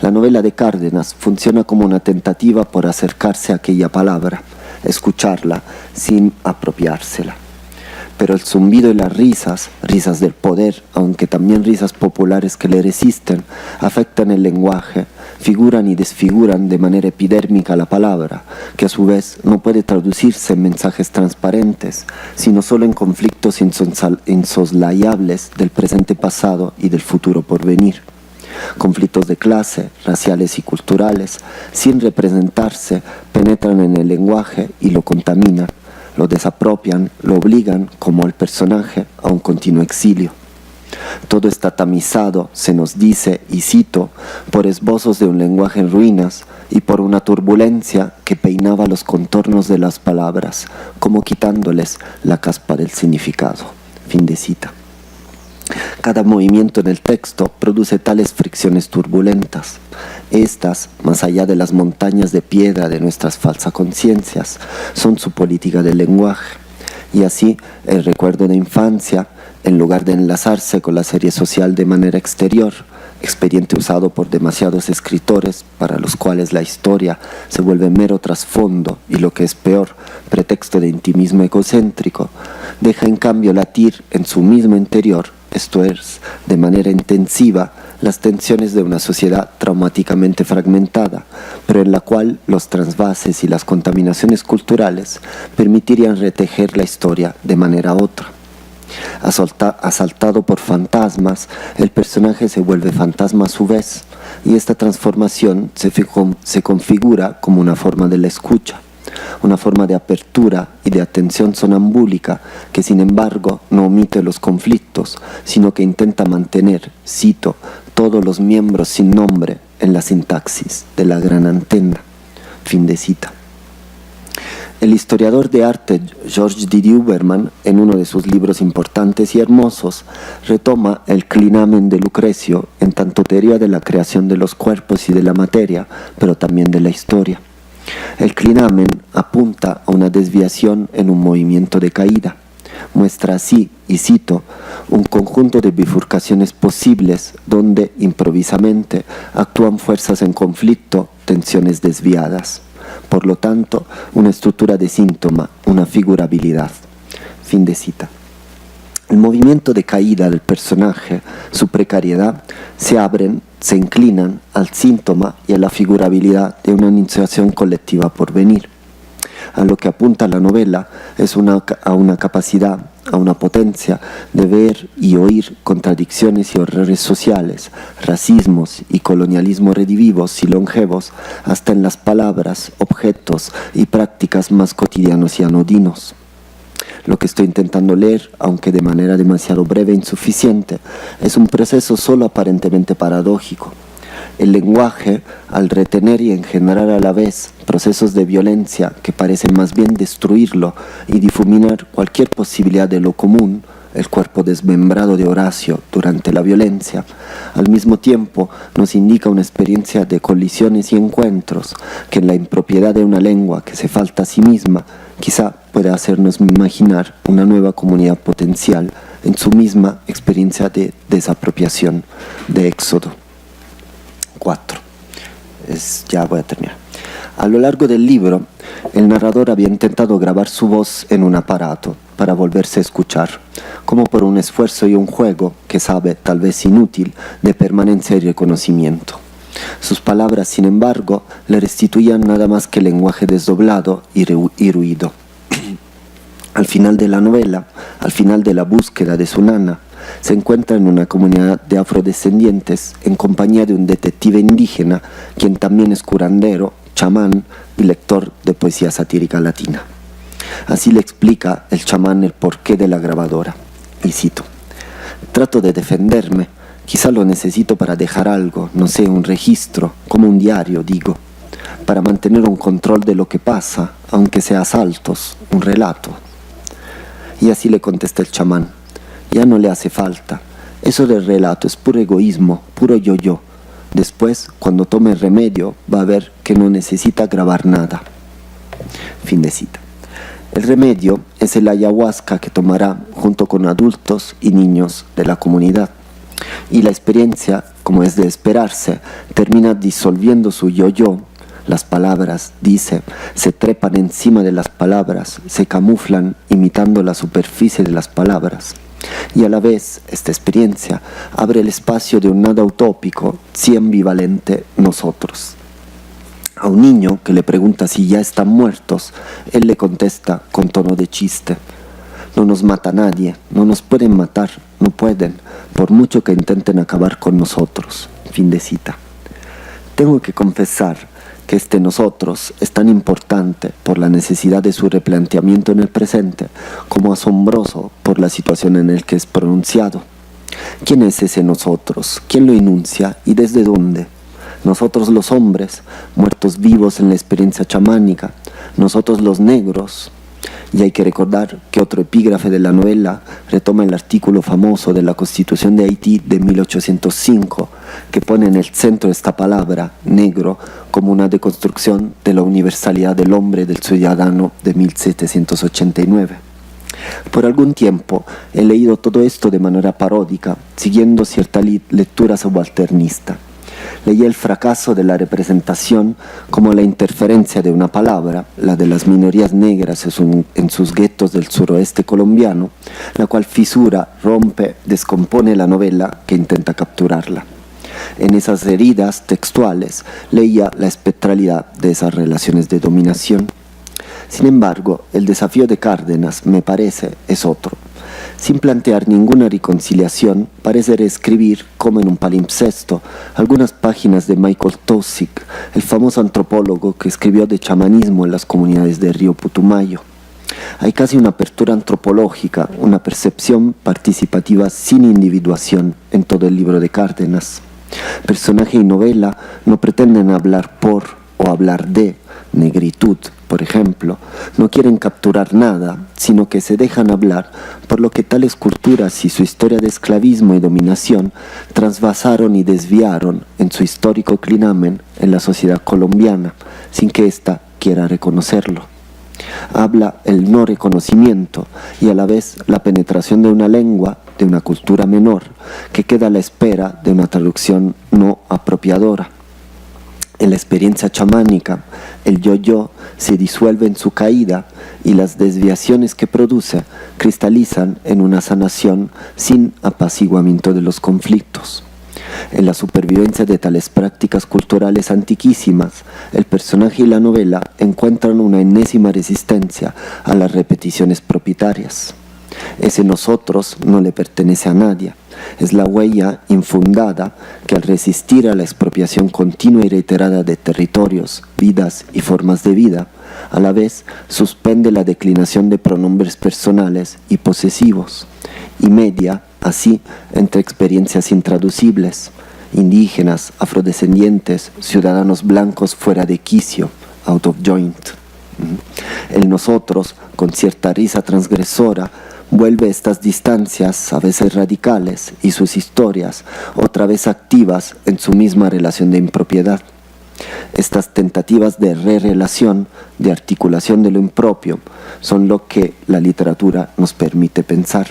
la novela de Cárdenas funciona como una tentativa por acercarse a aquella palabra, escucharla sin apropiársela. Pero el zumbido y las risas del poder, aunque también risas populares que le resisten, afectan el lenguaje, figuran y desfiguran de manera epidérmica la palabra, que a su vez no puede traducirse en mensajes transparentes, sino solo en conflictos insoslayables del presente pasado y del futuro por venir. Conflictos de clase, raciales y culturales, sin representarse, penetran en el lenguaje y lo contaminan, lo desapropian, lo obligan, como al personaje, a un continuo exilio. Todo está tamizado, se nos dice, y cito, por esbozos de un lenguaje en ruinas y por una turbulencia que peinaba los contornos de las palabras, como quitándoles la caspa del significado. Fin de cita. Cada movimiento en el texto produce tales fricciones turbulentas. Estas, más allá de las montañas de piedra de nuestras falsas conciencias, son su política del lenguaje. Y así, el recuerdo de infancia, en lugar de enlazarse con la serie social de manera exterior, expediente usado por demasiados escritores para los cuales la historia se vuelve mero trasfondo y, lo que es peor, pretexto de intimismo egocéntrico, deja en cambio latir en su mismo interior, esto es, de manera intensiva, las tensiones de una sociedad traumáticamente fragmentada, pero en la cual los trasvases y las contaminaciones culturales permitirían retejer la historia de manera otra. Asaltado por fantasmas, el personaje se vuelve fantasma a su vez, y esta transformación se configura como una forma de la escucha, una forma de apertura y de atención sonambúlica que, sin embargo, no omite los conflictos, sino que intenta mantener, cito, todos los miembros sin nombre en la sintaxis de la gran antena. Fin de cita. El historiador de arte George D. Huberman, en uno de sus libros importantes y hermosos, retoma el clinamen de Lucrecio en tanto teoría de la creación de los cuerpos y de la materia, pero también de la historia. El clinamen apunta a una desviación en un movimiento de caída. Muestra así, y cito, un conjunto de bifurcaciones posibles donde, improvisamente, actúan fuerzas en conflicto, tensiones desviadas. Por lo tanto, una estructura de síntoma, una figurabilidad. Fin de cita. El movimiento de caída del personaje, su precariedad, se abren, se inclinan al síntoma y a la figurabilidad de una iniciación colectiva por venir. A lo que apunta la novela es a una capacidad, a una potencia de ver y oír contradicciones y horrores sociales, racismos y colonialismo redivivos y longevos, hasta en las palabras, objetos y prácticas más cotidianos y anodinos. Lo que estoy intentando leer, aunque de manera demasiado breve e insuficiente, es un proceso solo aparentemente paradójico. El lenguaje, al retener y engendrar a la vez procesos de violencia que parecen más bien destruirlo y difuminar cualquier posibilidad de lo común, el cuerpo desmembrado de Horacio durante la violencia, al mismo tiempo nos indica una experiencia de colisiones y encuentros que en la impropiedad de una lengua que se falta a sí misma, quizá pueda hacernos imaginar una nueva comunidad potencial en su misma experiencia de desapropiación, de éxodo. 4. Ya voy a terminar. A lo largo del libro, el narrador había intentado grabar su voz en un aparato para volverse a escuchar, como por un esfuerzo y un juego que sabe, tal vez inútil, de permanencia y reconocimiento. Sus palabras, sin embargo, le restituían nada más que lenguaje desdoblado y ruido. Al final de la novela, al final de la búsqueda de su nana, se encuentra en una comunidad de afrodescendientes en compañía de un detective indígena, quien también es curandero, chamán y lector de poesía satírica latina. Así le explica el chamán el porqué de la grabadora, y cito: «Trato de defenderme, quizá lo necesito para dejar algo, no sé, un registro, como un diario, digo, para mantener un control de lo que pasa, aunque sea a saltos, un relato». Y así le contesta el chamán: «Ya no le hace falta, eso del relato es puro egoísmo, puro yo-yo. Después, cuando tome remedio, va a ver que no necesita grabar nada». Fin de cita. El remedio es el ayahuasca que tomará junto con adultos y niños de la comunidad. Y la experiencia, como es de esperarse, termina disolviendo su yo-yo. Las palabras, dice, se trepan encima de las palabras, se camuflan imitando la superficie de las palabras. Y a la vez, esta experiencia abre el espacio de un nada utópico, sí ambivalente, nosotros. A un niño que le pregunta si ya están muertos, él le contesta con tono de chiste: «No nos mata nadie, no nos pueden matar, no pueden, por mucho que intenten acabar con nosotros». Fin de cita. Tengo que confesar que este nosotros es tan importante por la necesidad de su replanteamiento en el presente como asombroso por la situación en la que es pronunciado. ¿Quién es ese nosotros? ¿Quién lo enuncia y desde dónde? nosotros los hombres, muertos vivos en la experiencia chamánica, nosotros los negros. Y hay que recordar que otro epígrafe de la novela retoma el artículo famoso de la Constitución de Haití de 1805, que pone en el centro esta palabra, negro, como una deconstrucción de la universalidad del hombre del ciudadano de 1789. Por algún tiempo he leído todo esto de manera paródica, siguiendo cierta lectura subalternista. Leí el fracaso de la representación como la interferencia de una palabra, la de las minorías negras en sus guetos del suroeste colombiano, la cual fisura, rompe, descompone la novela que intenta capturarla. En esas heridas textuales leía la espectralidad de esas relaciones de dominación. Sin embargo, el desafío de Cárdenas, me parece, es otro. Sin plantear ninguna reconciliación, parece reescribir, como en un palimpsesto, algunas páginas de Michael Taussig, el famoso antropólogo que escribió de chamanismo en las comunidades de Río Putumayo. Hay casi una apertura antropológica, una percepción participativa sin individuación en todo el libro de Cárdenas. Personaje y novela no pretenden hablar por o hablar de negritud, por ejemplo, no quieren capturar nada, sino que se dejan hablar por lo que tales culturas y su historia de esclavismo y dominación trasvasaron y desviaron en su histórico clinamen en la sociedad colombiana, sin que ésta quiera reconocerlo. Habla el no reconocimiento y a la vez la penetración de una lengua, de una cultura menor, que queda a la espera de una traducción no apropiadora. En la experiencia chamánica, el yo-yo se disuelve en su caída y las desviaciones que produce cristalizan en una sanación sin apaciguamiento de los conflictos. En la supervivencia de tales prácticas culturales antiquísimas, el personaje y la novela encuentran una enésima resistencia a las repeticiones propietarias. Ese nosotros no le pertenece a nadie. Es la huella infundada que al resistir a la expropiación continua y reiterada de territorios, vidas y formas de vida, a la vez suspende la declinación de pronombres personales y posesivos, y media, así, entre experiencias intraducibles, indígenas, afrodescendientes, ciudadanos blancos fuera de quicio, out of joint. El nosotros, con cierta risa transgresora, vuelve estas distancias, a veces radicales, y sus historias, otra vez activas en su misma relación de impropiedad. Estas tentativas de re-relación, de articulación de lo impropio, son lo que la literatura nos permite pensar.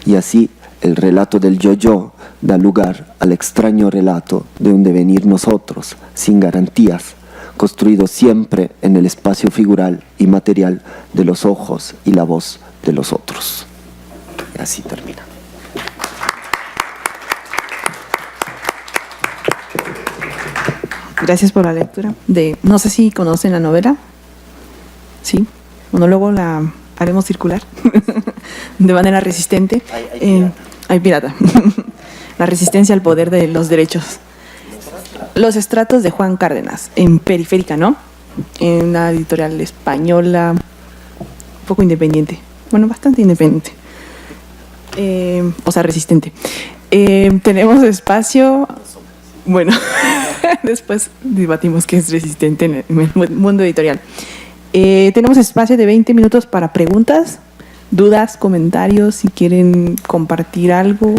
Y así, el relato del yo-yo da lugar al extraño relato de un devenir nosotros, sin garantías, construido siempre en el espacio figural y material de los ojos y la voz de los otros. Y así termina. Gracias por la lectura. No sé si conocen la novela. Sí. Bueno, luego la haremos circular de manera resistente. Hay pirata. La resistencia al poder de los derechos. Los estratos de Juan Cárdenas, en Periférica, ¿no? En una editorial española, un poco independiente. Bueno, bastante independiente. O sea, resistente. Tenemos espacio. Bueno, después debatimos qué es resistente en el mundo editorial. Tenemos espacio de 20 minutos para preguntas, dudas, comentarios, si quieren compartir algo.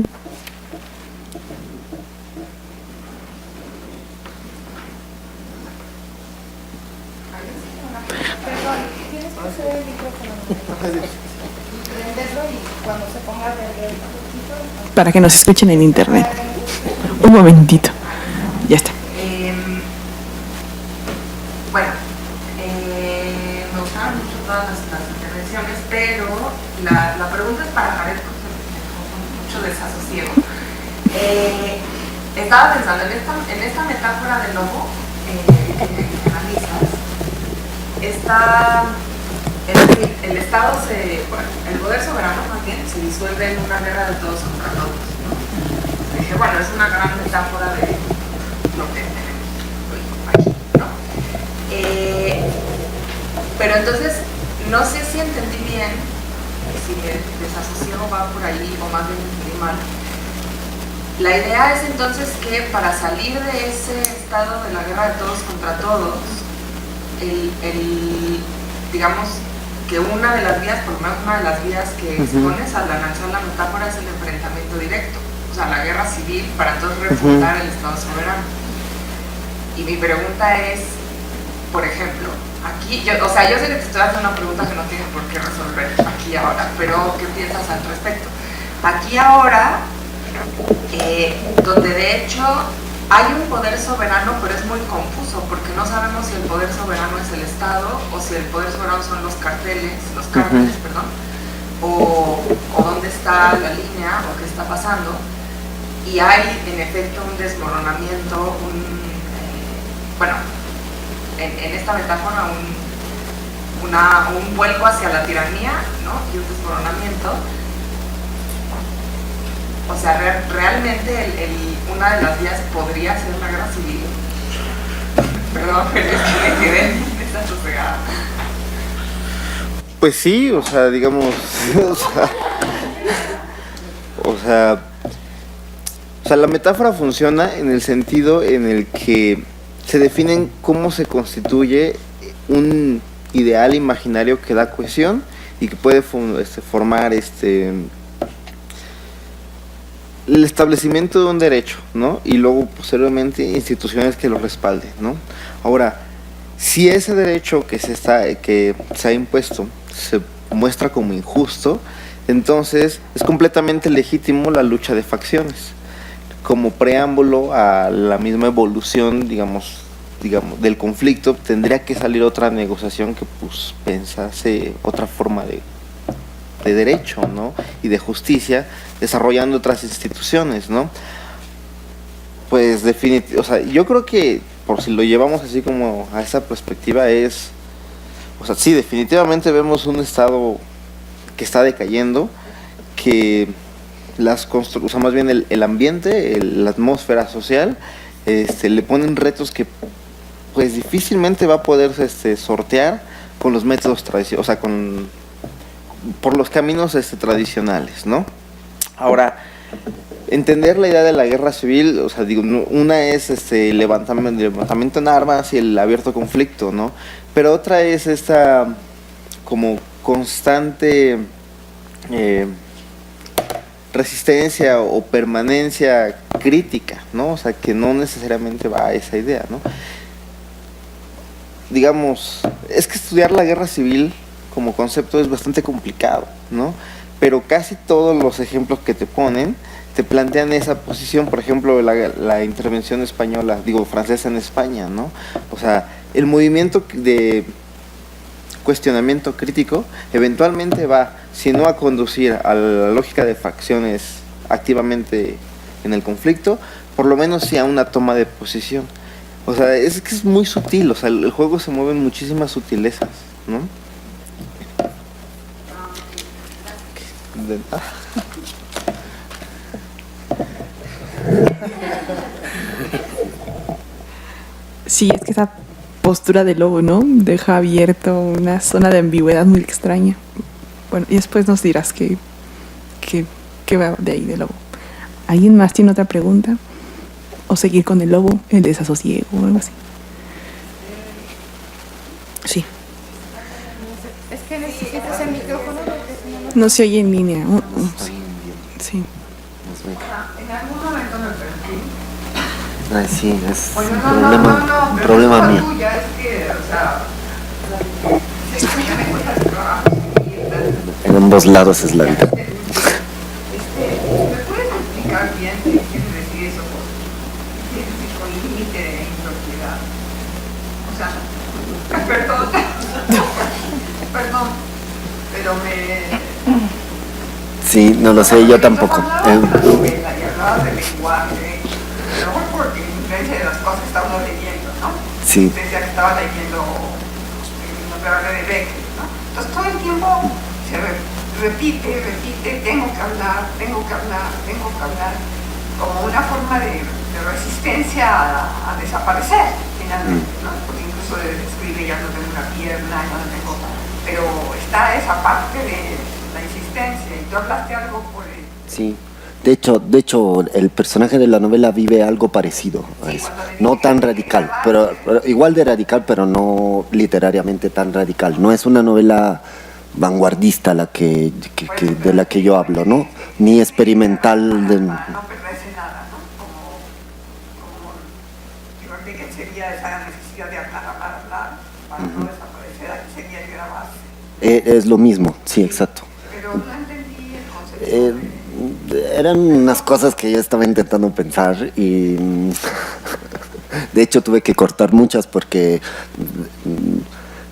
Para que nos escuchen en internet. Un momentito. Ya está. Bueno, me gustaron mucho todas las intervenciones, pero la pregunta es para Jared, porque con mucho desasosiego. Estaba pensando en esta metáfora del lobo que analizas. Es decir, el Estado el poder soberano más bien se disuelve en una guerra de todos contra todos, ¿no? Dije, bueno, es una gran metáfora de lo que tenemos hoy aquí, ¿no? Pero entonces, no sé si entendí bien, si el desasosiego va por ahí, o más bien entendí mal. La idea es entonces que para salir de ese estado de la guerra de todos contra todos, digamos que una de las vías, por lo menos una de las vías que expones al analizar la metáfora es el enfrentamiento directo, o sea, la guerra civil para entonces refundar el Estado soberano. Y mi pregunta es, por ejemplo, aquí, yo sé que te estoy haciendo una pregunta que no tiene por qué resolver aquí ahora, pero ¿qué piensas al respecto? Aquí ahora, donde de hecho hay un poder soberano, pero es muy confuso, porque no sabemos si el poder soberano es el Estado, o si el poder soberano son los cárteles, perdón, o dónde está la línea, o qué está pasando, y hay en efecto un desmoronamiento, bueno, en esta metáfora un vuelco hacia la tiranía, ¿no? Y un desmoronamiento. O sea, realmente una de las vías podría ser una guerra civil. Perdón, pero es que me quedé en esta sosegada. Pues sí, o sea, digamos, o sea, la metáfora funciona en el sentido en el que se definen cómo se constituye un ideal imaginario que da cohesión y que puede formar el establecimiento de un derecho, ¿no? Y luego posteriormente instituciones que lo respalden, ¿no? Ahora, si ese derecho que se ha impuesto se muestra como injusto, entonces es completamente legítimo la lucha de facciones, como preámbulo a la misma evolución, digamos, del conflicto. Tendría que salir otra negociación que pues pensase otra forma de derecho, ¿no? Y de justicia, desarrollando otras instituciones, ¿no? Pues definitivamente, o sea, yo creo que por si lo llevamos así como a esa perspectiva o sea, sí, definitivamente vemos un estado que está decayendo, que o sea, más bien el ambiente, la atmósfera social, le ponen retos que pues difícilmente va a poder sortear con los métodos tradicionales, o sea, por los caminos tradicionales, ¿no? Ahora, entender la idea de la guerra civil, o sea, digo, una es el levantamiento en armas y el abierto conflicto, ¿no? Pero otra es esta como constante resistencia o permanencia crítica, ¿no? O sea, que no necesariamente va a esa idea, ¿no? Digamos, es que estudiar la guerra civil como concepto es bastante complicado, ¿no? Pero casi todos los ejemplos que te ponen te plantean esa posición. Por ejemplo, la intervención francesa en España, ¿no? O sea, el movimiento de cuestionamiento crítico eventualmente va, si no a conducir a la lógica de facciones activamente en el conflicto, por lo menos sí a una toma de posición. O sea, es que es muy sutil, o sea, el juego se mueve en muchísimas sutilezas, ¿no? Sí, es que esa postura de lobo, ¿no? Deja abierto una zona de ambigüedad muy extraña. Bueno, y después nos dirás qué va de ahí de lobo. ¿Alguien más tiene otra pregunta? ¿O seguir con el lobo, el desasosiego o algo así? Sí. Es que necesitas el micrófono. No se oye en línea. Sí. En algún momento me perdí. Ay, sí, es Bueno, un problema mío. Tuya, es que, o sea, es que ya me cuentas trabajo. En ambos lados es la vida. ¿Me puedes explicar bien qué quiere decir eso? ¿Qué quiere decir con límite de impropiedad? O sea, perdón, pero Sí, no lo sé, yo tampoco. Hablabas de la novela y hablabas del lenguaje, no porque influencia de las cosas que estábamos leyendo, ¿no? Sí. Decía que estaba leyendo el notable de Becker, ¿no? Entonces todo el tiempo se repite, tengo que hablar, como una forma de resistencia a desaparecer, finalmente, ¿no? Porque incluso escribe, ya no tengo una pierna, ya no tengo... Pero está esa parte de la insistencia, y tú hablaste algo por el... Sí, De hecho, el personaje de la novela vive algo parecido a eso. No tan radical, pero igual de radical, pero no literariamente tan radical. No es una novela vanguardista de la que yo hablo, ¿no? Ni experimental. No perderse nada, ¿no? Como yo creo que sería esa necesidad de hablar, para no desaparecer, aquí sería el grabarse. Es lo mismo, sí, exacto. Pero no entendí el concepto. Eran unas cosas que yo estaba intentando pensar y de hecho tuve que cortar muchas porque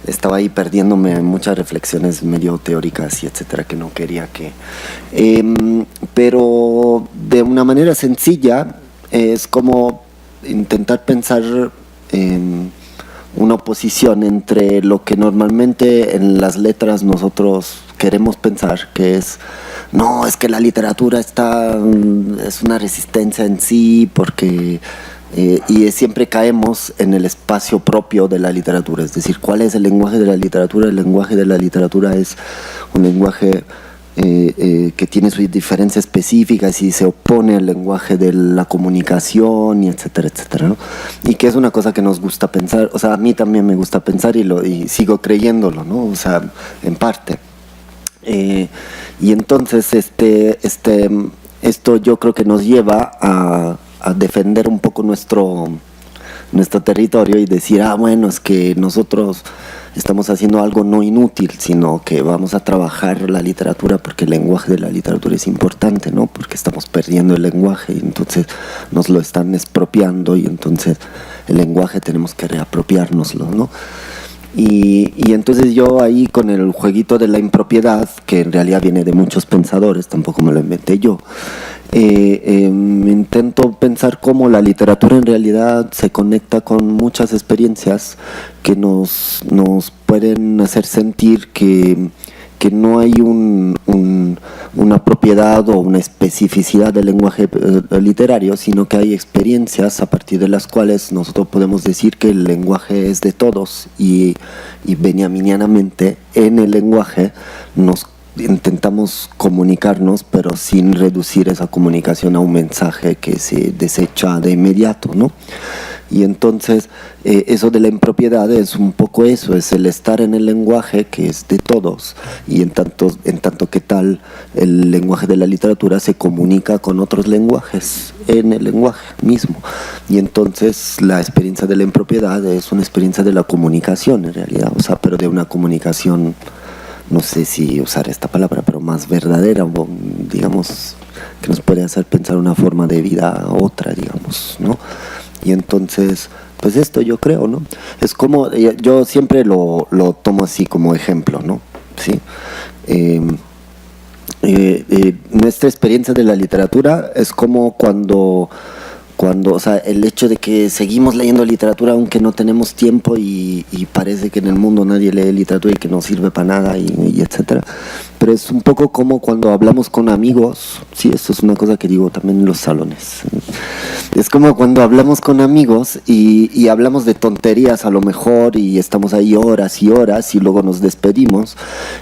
estaba ahí perdiéndome en muchas reflexiones medio teóricas y etcétera que no quería que... pero de una manera sencilla es como intentar pensar en una oposición entre lo que normalmente en las letras nosotros queremos pensar, que es, no, es que la literatura es una resistencia en sí, porque y siempre caemos en el espacio propio de la literatura, es decir, ¿cuál es el lenguaje de la literatura? El lenguaje de la literatura es un lenguaje que tiene sus diferencias específicas y se opone al lenguaje de la comunicación y etcétera, etcétera, ¿no? Y que es una cosa que nos gusta pensar, o sea, a mí también me gusta pensar y sigo creyéndolo, ¿no? O sea, en parte. Y entonces esto yo creo que nos lleva a defender un poco nuestro territorio y decir, bueno, es que nosotros estamos haciendo algo no inútil, sino que vamos a trabajar la literatura porque el lenguaje de la literatura es importante, ¿no? Porque estamos perdiendo el lenguaje y entonces nos lo están expropiando y entonces el lenguaje tenemos que reapropiárnoslo, ¿no? Y entonces yo ahí con el jueguito de la impropiedad, que en realidad viene de muchos pensadores, tampoco me lo inventé yo, intento pensar cómo la literatura en realidad se conecta con muchas experiencias que nos pueden hacer sentir que no hay una propiedad o una especificidad del lenguaje literario, sino que hay experiencias a partir de las cuales nosotros podemos decir que el lenguaje es de todos y benjaminianamente en el lenguaje nos intentamos comunicarnos, pero sin reducir esa comunicación a un mensaje que se desecha de inmediato, ¿no? Y entonces eso de la impropiedad es un poco eso, es el estar en el lenguaje que es de todos y en tanto que tal el lenguaje de la literatura se comunica con otros lenguajes en el lenguaje mismo. Y entonces la experiencia de la impropiedad es una experiencia de la comunicación en realidad, o sea, pero de una comunicación, no sé si usar esta palabra, pero más verdadera, o digamos, que nos puede hacer pensar una forma de vida a otra, digamos, ¿no? Y entonces, pues esto yo creo, ¿no? Es como, yo siempre lo tomo así como ejemplo, ¿no? ¿Sí? Nuestra experiencia de la literatura es como cuando, o sea, el hecho de que seguimos leyendo literatura aunque no tenemos tiempo y parece que en el mundo nadie lee literatura y que no sirve para nada y etcétera, pero es un poco como cuando hablamos con amigos, sí, esto es una cosa que digo también en los salones, es como cuando hablamos con amigos y hablamos de tonterías a lo mejor y estamos ahí horas y horas y luego nos despedimos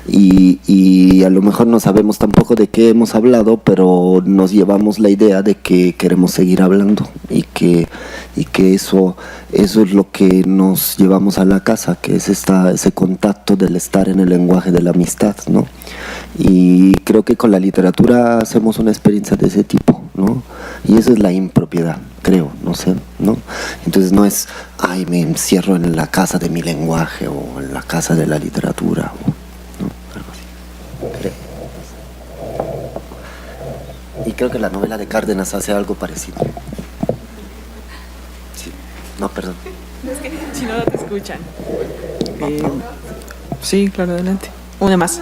y a lo mejor no sabemos tampoco de qué hemos hablado, pero nos llevamos la idea de que queremos seguir hablando y que eso es lo que nos llevamos a la casa, que es ese contacto del estar en el lenguaje de la amistad, ¿no? Y creo que con la literatura hacemos una experiencia de ese tipo, ¿no? Y eso es la impropiedad, creo, no sé, ¿no? Entonces no es, ay, me encierro en la casa de mi lenguaje o en la casa de la literatura, ¿no? Algo así, creo. Y creo que la novela de Cárdenas hace algo parecido. Sí, no, perdón. Es que si no, no te escuchan. Sí, claro, adelante. Una más.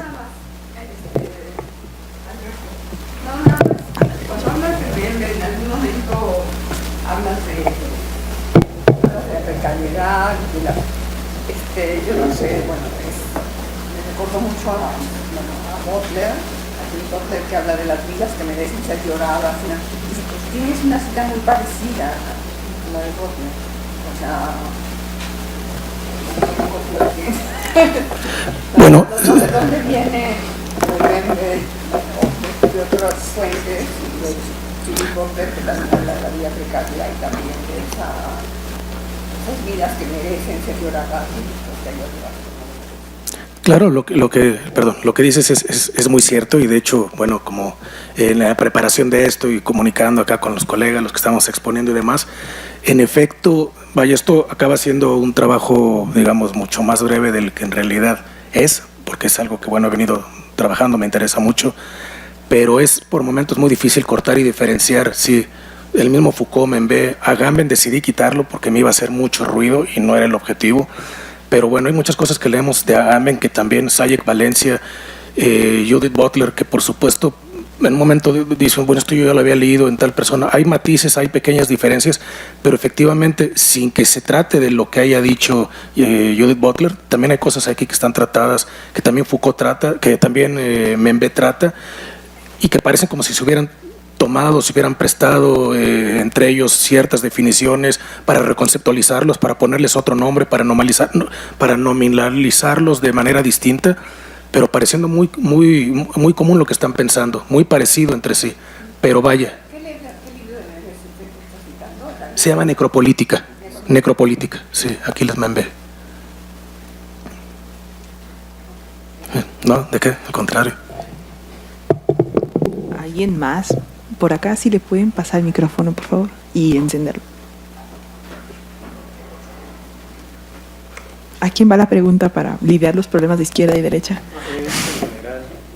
Cuando hablas de rebelde, en algún momento hablas de precariedad, yo no sé, bueno, me recuerdo mucho a Butler, que habla de las vidas que merecen ser lloradas. Dice, pues tienes una cita muy parecida a la de Butler. O sea, bueno, ¿de dónde viene? de otras fuentes, y de Philip Butler, que también habla de la vida precaria y también de esas vidas que merecen ser lloradas y posteriores. Claro, lo que dices es muy cierto, y de hecho, bueno, como en la preparación de esto y comunicando acá con los colegas, los que estamos exponiendo y demás, en efecto, vaya, esto acaba siendo un trabajo, digamos, mucho más breve del que en realidad es, porque es algo que, bueno, he venido trabajando, me interesa mucho, pero es por momentos muy difícil cortar y diferenciar. Sí, el mismo Foucault, Membe, Agamben decidí quitarlo porque me iba a hacer mucho ruido y no era el objetivo. Pero bueno, hay muchas cosas que leemos de Agamben, que también Hayek Valencia, Judith Butler, que por supuesto en un momento dicen, bueno, esto yo ya lo había leído en tal persona. Hay matices, hay pequeñas diferencias, pero efectivamente, sin que se trate de lo que haya dicho Judith Butler, también hay cosas aquí que están tratadas, que también Foucault trata, que también Membe trata, y que parecen como si se hubieran tomado, se hubieran prestado entre ellos ciertas definiciones para reconceptualizarlos, para ponerles otro nombre, para nominalizarlos de manera distinta, pero pareciendo muy común lo que están pensando, muy parecido entre sí. Pero vaya, ¿Qué libro de Membe estás citando? se llama Necropolítica. Necropolítica, sí, aquí les Membe. No, ¿de qué? Al contrario. ¿Alguien más? Por acá, si le pueden pasar el micrófono, por favor, y encenderlo. ¿A quién va la pregunta para lidiar los problemas de izquierda y derecha?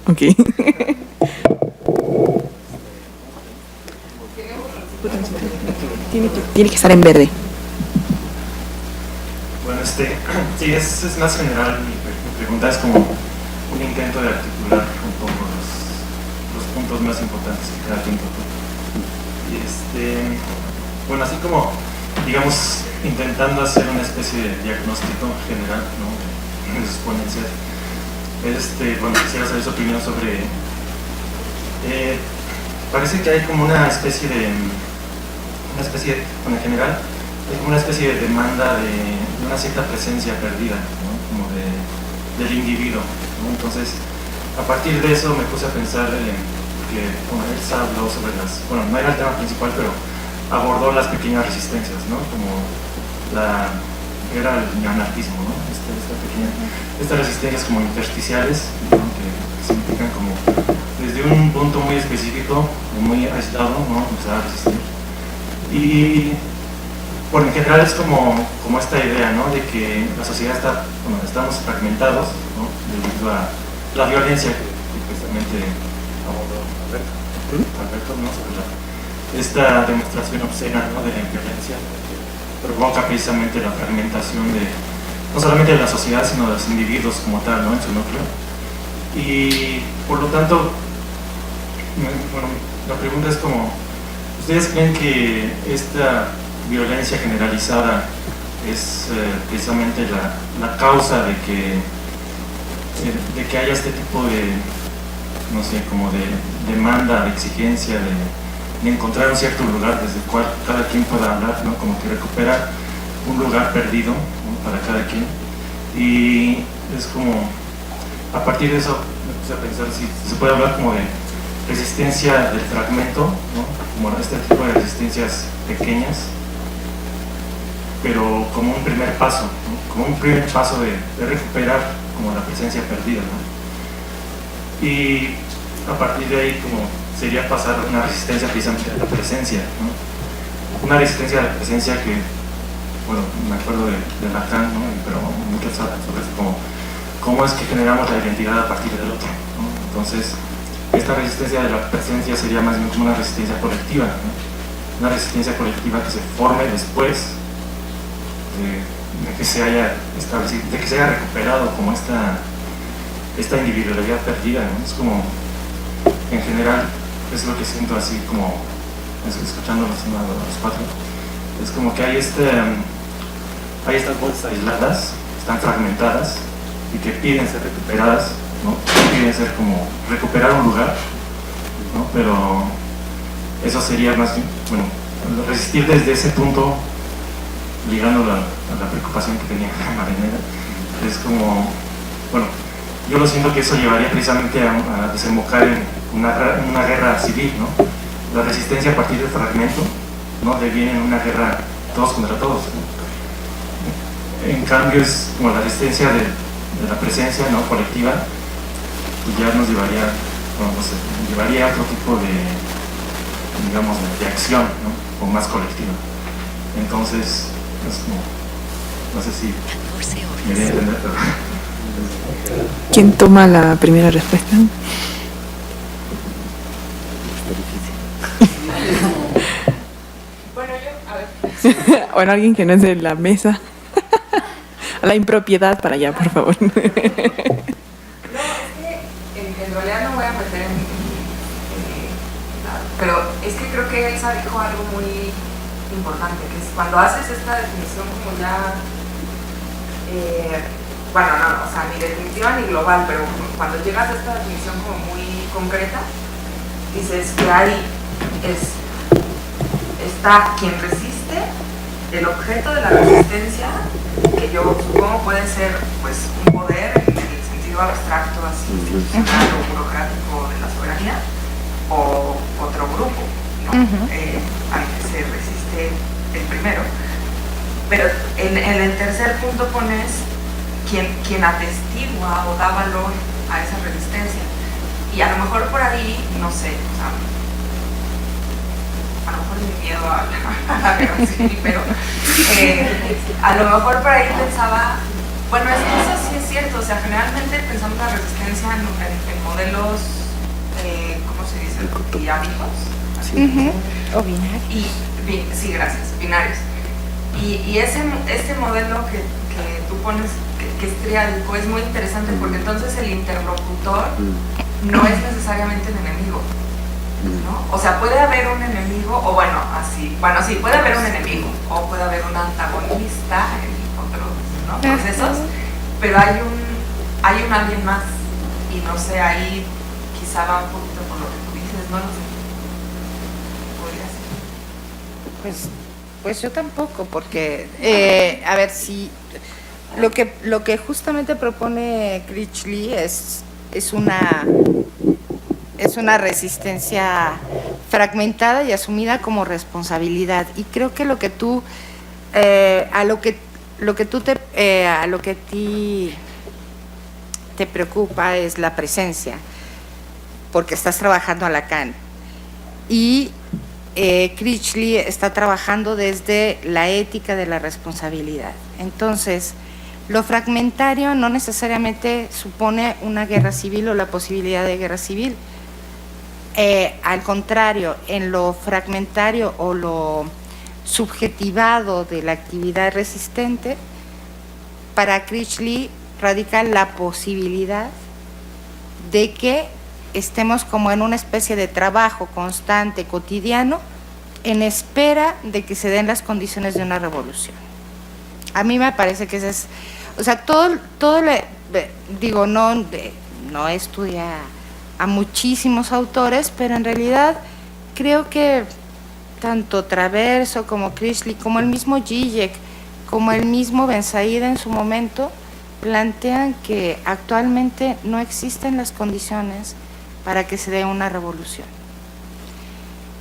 Ok. Tiene que estar en verde. Bueno, sí, es más general. Mi pregunta es como un intento de articular un poco los puntos más importantes que cada quien toca. Y bueno, así como, digamos, intentando hacer una especie de diagnóstico general, ¿no?, de sus ponencias, bueno, quisiera saber su opinión sobre, parece que hay como bueno, en general, hay como una especie de demanda de una cierta presencia perdida, ¿no?, como del individuo, ¿no? Entonces, a partir de eso me puse a pensar que, bueno, él habló sobre bueno, no era el tema principal, pero abordó las pequeñas resistencias, ¿no?, como era el anarquismo, ¿no?, estas resistencias como intersticiales, ¿no?, que significan como desde un punto muy específico, muy aislado, ¿no?, empezar a resistir. Y bueno, en general es como esta idea, ¿no?, de que la sociedad estamos fragmentados, ¿no?, debido a la violencia que precisamente abordó Alberto, ¿no?, sobre esta demostración obscena, ¿no?, de la violencia, provoca precisamente la fragmentación no solamente de la sociedad, sino de los individuos como tal, ¿no?, en su núcleo. Y por lo tanto, bueno, la pregunta es como, ¿ustedes creen que esta violencia generalizada es precisamente la causa de que haya este tipo de, no sé, como de demanda, de exigencia, de encontrar un cierto lugar desde el cual cada quien pueda hablar, ¿no?, como que recuperar un lugar perdido, ¿no?, para cada quien? Y es como, a partir de eso me puse a pensar si se puede hablar como de resistencia del fragmento, ¿no?, como este tipo de resistencias pequeñas, pero como un primer paso, ¿no?, como un primer paso de recuperar como la presencia perdida, ¿no? Y a partir de ahí como sería pasar una resistencia precisamente a la presencia, ¿no?, una resistencia a la presencia que, bueno, me acuerdo de Lacan, ¿no?, pero muchos hablan sobre eso, como cómo es que generamos la identidad a partir del otro, ¿no? Entonces, esta resistencia de la presencia sería más bien como una resistencia colectiva, ¿no?, una resistencia colectiva que se forme después de que se haya establecido, de que se haya recuperado como esta individualidad perdida, ¿no? Es como, en general, es lo que siento así como, escuchándolos a los cuatro, es como que hay estas voces aisladas, están fragmentadas y que piden ser recuperadas, ¿no?, piden ser como recuperar un lugar, ¿no?, pero eso sería más, bueno, resistir desde ese punto, ligándolo a la preocupación que tenía Marinera, es como, bueno, yo lo siento que eso llevaría precisamente a desembocar en una guerra civil, ¿no? La resistencia a partir del fragmento, ¿no? Deviene en una guerra todos contra todos, ¿no? En cambio es como la resistencia de la presencia, ¿no? Colectiva, pues ya nos llevaría, bueno, no sé, llevaría a otro tipo de, digamos, de acción, ¿no? O más colectiva. Entonces, es como, no sé si me voy a entender, pero... ¿Quién toma la primera respuesta? Bueno, yo, a ver. Bueno, alguien que no es de la mesa. A la impropiedad para allá, por favor. No, es que en realidad no voy a meter en nada, pero es que creo que Elsa dijo algo muy importante, que es cuando haces esta definición como ya, bueno, no, o sea, ni definitiva ni global, pero cuando llegas a esta definición como muy concreta, dices que ahí está quien resiste, el objeto de la resistencia, que yo supongo puede ser pues un poder en el sentido abstracto, así, institucional o burocrático de la soberanía, o otro grupo, ¿no? Al que se resiste el primero. Pero en el tercer punto pones quien atestigua o da valor a esa resistencia. Y a lo mejor por ahí, no sé, o sea, a lo mejor mi miedo a la guerra civil, pero a lo mejor por ahí pensaba, bueno, es que eso sí es cierto, o sea, generalmente pensamos la resistencia en modelos, ¿cómo se dice? Dinámicos. O binarios. Sí, gracias, binarios. Y este modelo que tú pones, que es triádico, es muy interesante porque entonces el interlocutor no es necesariamente el enemigo, ¿no? O sea, puede haber un enemigo, o bueno, sí, puede haber un enemigo, o puede haber un antagonista en otros, ¿no? Procesos, pero hay un alguien más, y no sé, ahí quizá va un poquito por lo que tú dices, no lo sé. Podría ser. Pues yo tampoco, porque, a ver, si lo que justamente propone Critchley es una resistencia fragmentada y asumida como responsabilidad. Y creo que lo que tú, a lo que a ti te preocupa es la presencia, porque estás trabajando a Lacan. Y Critchley está trabajando desde la ética de la responsabilidad. Entonces, lo fragmentario no necesariamente supone una guerra civil o la posibilidad de guerra civil. Al contrario, en lo fragmentario o lo subjetivado de la actividad resistente, para Critchley radica la posibilidad de que estemos como en una especie de trabajo constante, cotidiano, en espera de que se den las condiciones de una revolución. A mí me parece que ese es, o sea, digo, no estudia a muchísimos autores, pero en realidad creo que tanto Traverso como Critchley, como el mismo Zizek, como el mismo Bensaída en su momento, plantean que actualmente no existen las condiciones para que se dé una revolución.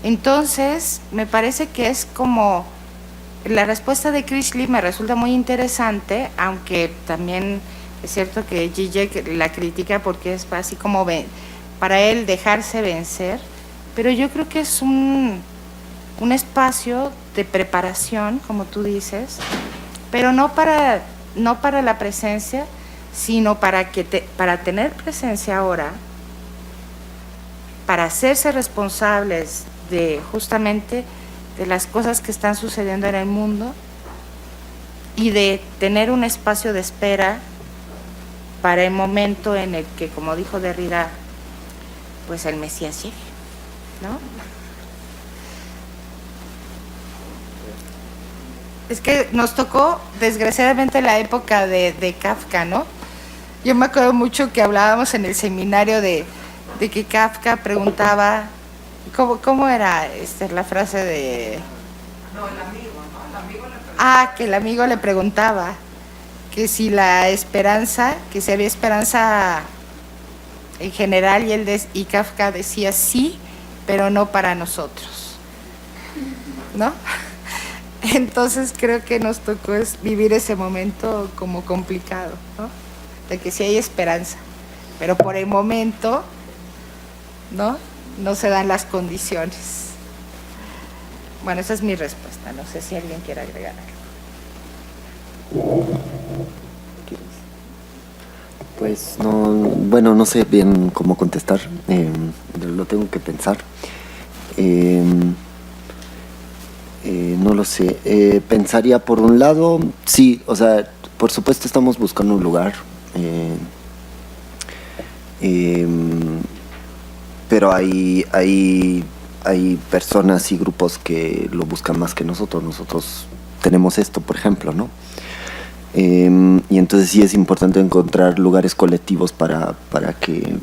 Entonces, me parece que es como, la respuesta de Critchley me resulta muy interesante, aunque también es cierto que Zizek la critica porque es así como para él dejarse vencer, pero yo creo que es un espacio de preparación, como tú dices, pero no para la presencia, sino para tener presencia ahora, para hacerse responsables de justamente de las cosas que están sucediendo en el mundo y de tener un espacio de espera para el momento en el que, como dijo Derrida, pues el Mesías llegue, ¿no? Es que nos tocó desgraciadamente la época de Kafka, ¿no? Yo me acuerdo mucho que hablábamos en el seminario de que Kafka preguntaba, ¿cómo era la frase de...? No, el amigo, ¿no? El amigo le preguntaba. Que el amigo le preguntaba que si la esperanza, que si había esperanza en general, y Kafka decía sí, pero no para nosotros, ¿no? Entonces creo que nos tocó vivir ese momento como complicado, ¿no? De que sí hay esperanza, pero por el momento, ¿no? No se dan las condiciones. Bueno, esa es mi respuesta. No sé si alguien quiere agregar algo. Pues no, bueno, no sé bien cómo contestar, lo tengo que pensar. No lo sé. Pensaría por un lado, sí, o sea, por supuesto estamos buscando un lugar, pero hay personas y grupos que lo buscan más que nosotros. Nosotros tenemos esto, por ejemplo, ¿no? Y entonces sí es importante encontrar lugares colectivos para que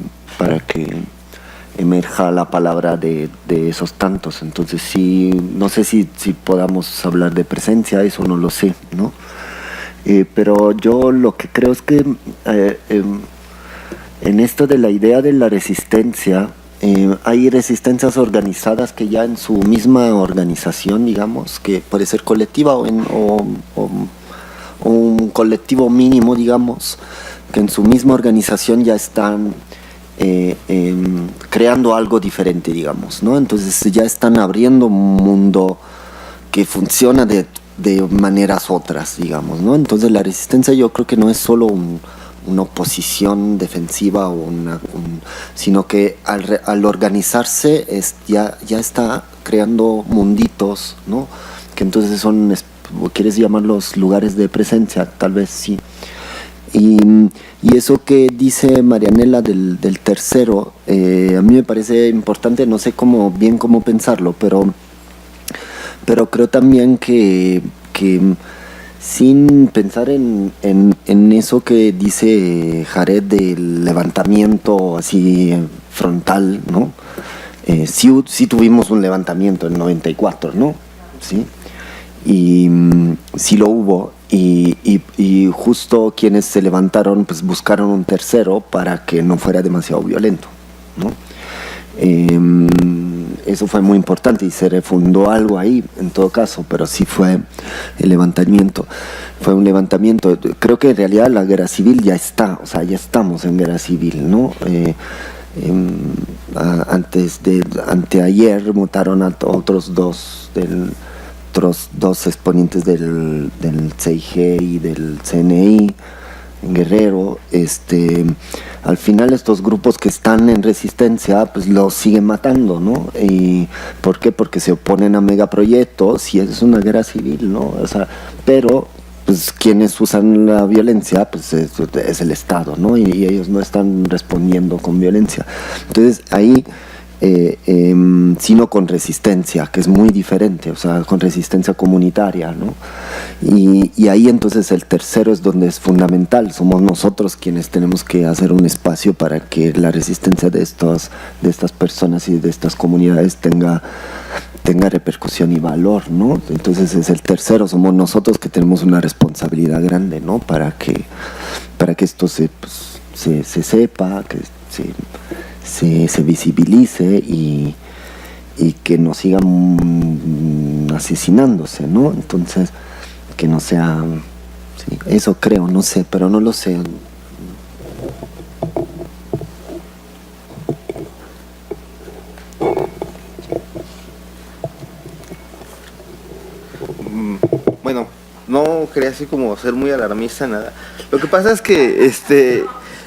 emerja la palabra de esos tantos. Entonces sí, no sé si podamos hablar de presencia, eso no lo sé, ¿no? Pero yo lo que creo es que en esto de la idea de la resistencia, hay resistencias organizadas que ya en su misma organización, digamos, que puede ser colectiva o un colectivo mínimo, digamos, que en su misma organización ya están creando algo diferente, digamos, ¿no? Entonces ya están abriendo un mundo que funciona de maneras otras, digamos, ¿no? Entonces la resistencia yo creo que no es solo una oposición defensiva sino que al organizarse ya está creando munditos, ¿no? Que entonces son, ¿quieres llamarlos lugares de presencia? Tal vez sí. Y eso que dice Marianela del tercero, a mí me parece importante, no sé cómo pensarlo, pero creo también que sin pensar en eso que dice Jared del levantamiento así frontal, ¿no? Sí tuvimos un levantamiento en 94, ¿no? Sí. Y sí lo hubo, y justo quienes se levantaron pues buscaron un tercero para que no fuera demasiado violento, ¿no? Eso fue muy importante y se refundó algo ahí en todo caso, pero sí fue el levantamiento, fue un levantamiento. Creo que en realidad la guerra civil ya está, o sea, ya estamos en guerra civil, ¿no? Anteayer mutaron a otros dos exponentes del CIG y del CNI en Guerrero. Al final estos grupos que están en resistencia pues los siguen matando, ¿no? ¿Y por qué? Porque se oponen a megaproyectos y es una guerra civil, ¿no? O sea, pero pues quienes usan la violencia pues es el Estado, ¿no? Y ellos no están respondiendo con violencia. Entonces ahí sino con resistencia, que es muy diferente, o sea, con resistencia comunitaria, ¿no? Y ahí entonces el tercero es donde es fundamental, somos nosotros quienes tenemos que hacer un espacio para que la resistencia de estas personas y de estas comunidades tenga repercusión y valor, ¿no? Entonces es el tercero, somos nosotros que tenemos una responsabilidad grande, ¿no? Para que esto se sepa, que se visibilice y que no sigan asesinándose, ¿no? Entonces, que no sea... Sí, eso creo, no sé, pero no lo sé. Bueno, no quería así como ser muy alarmista, nada. Lo que pasa es que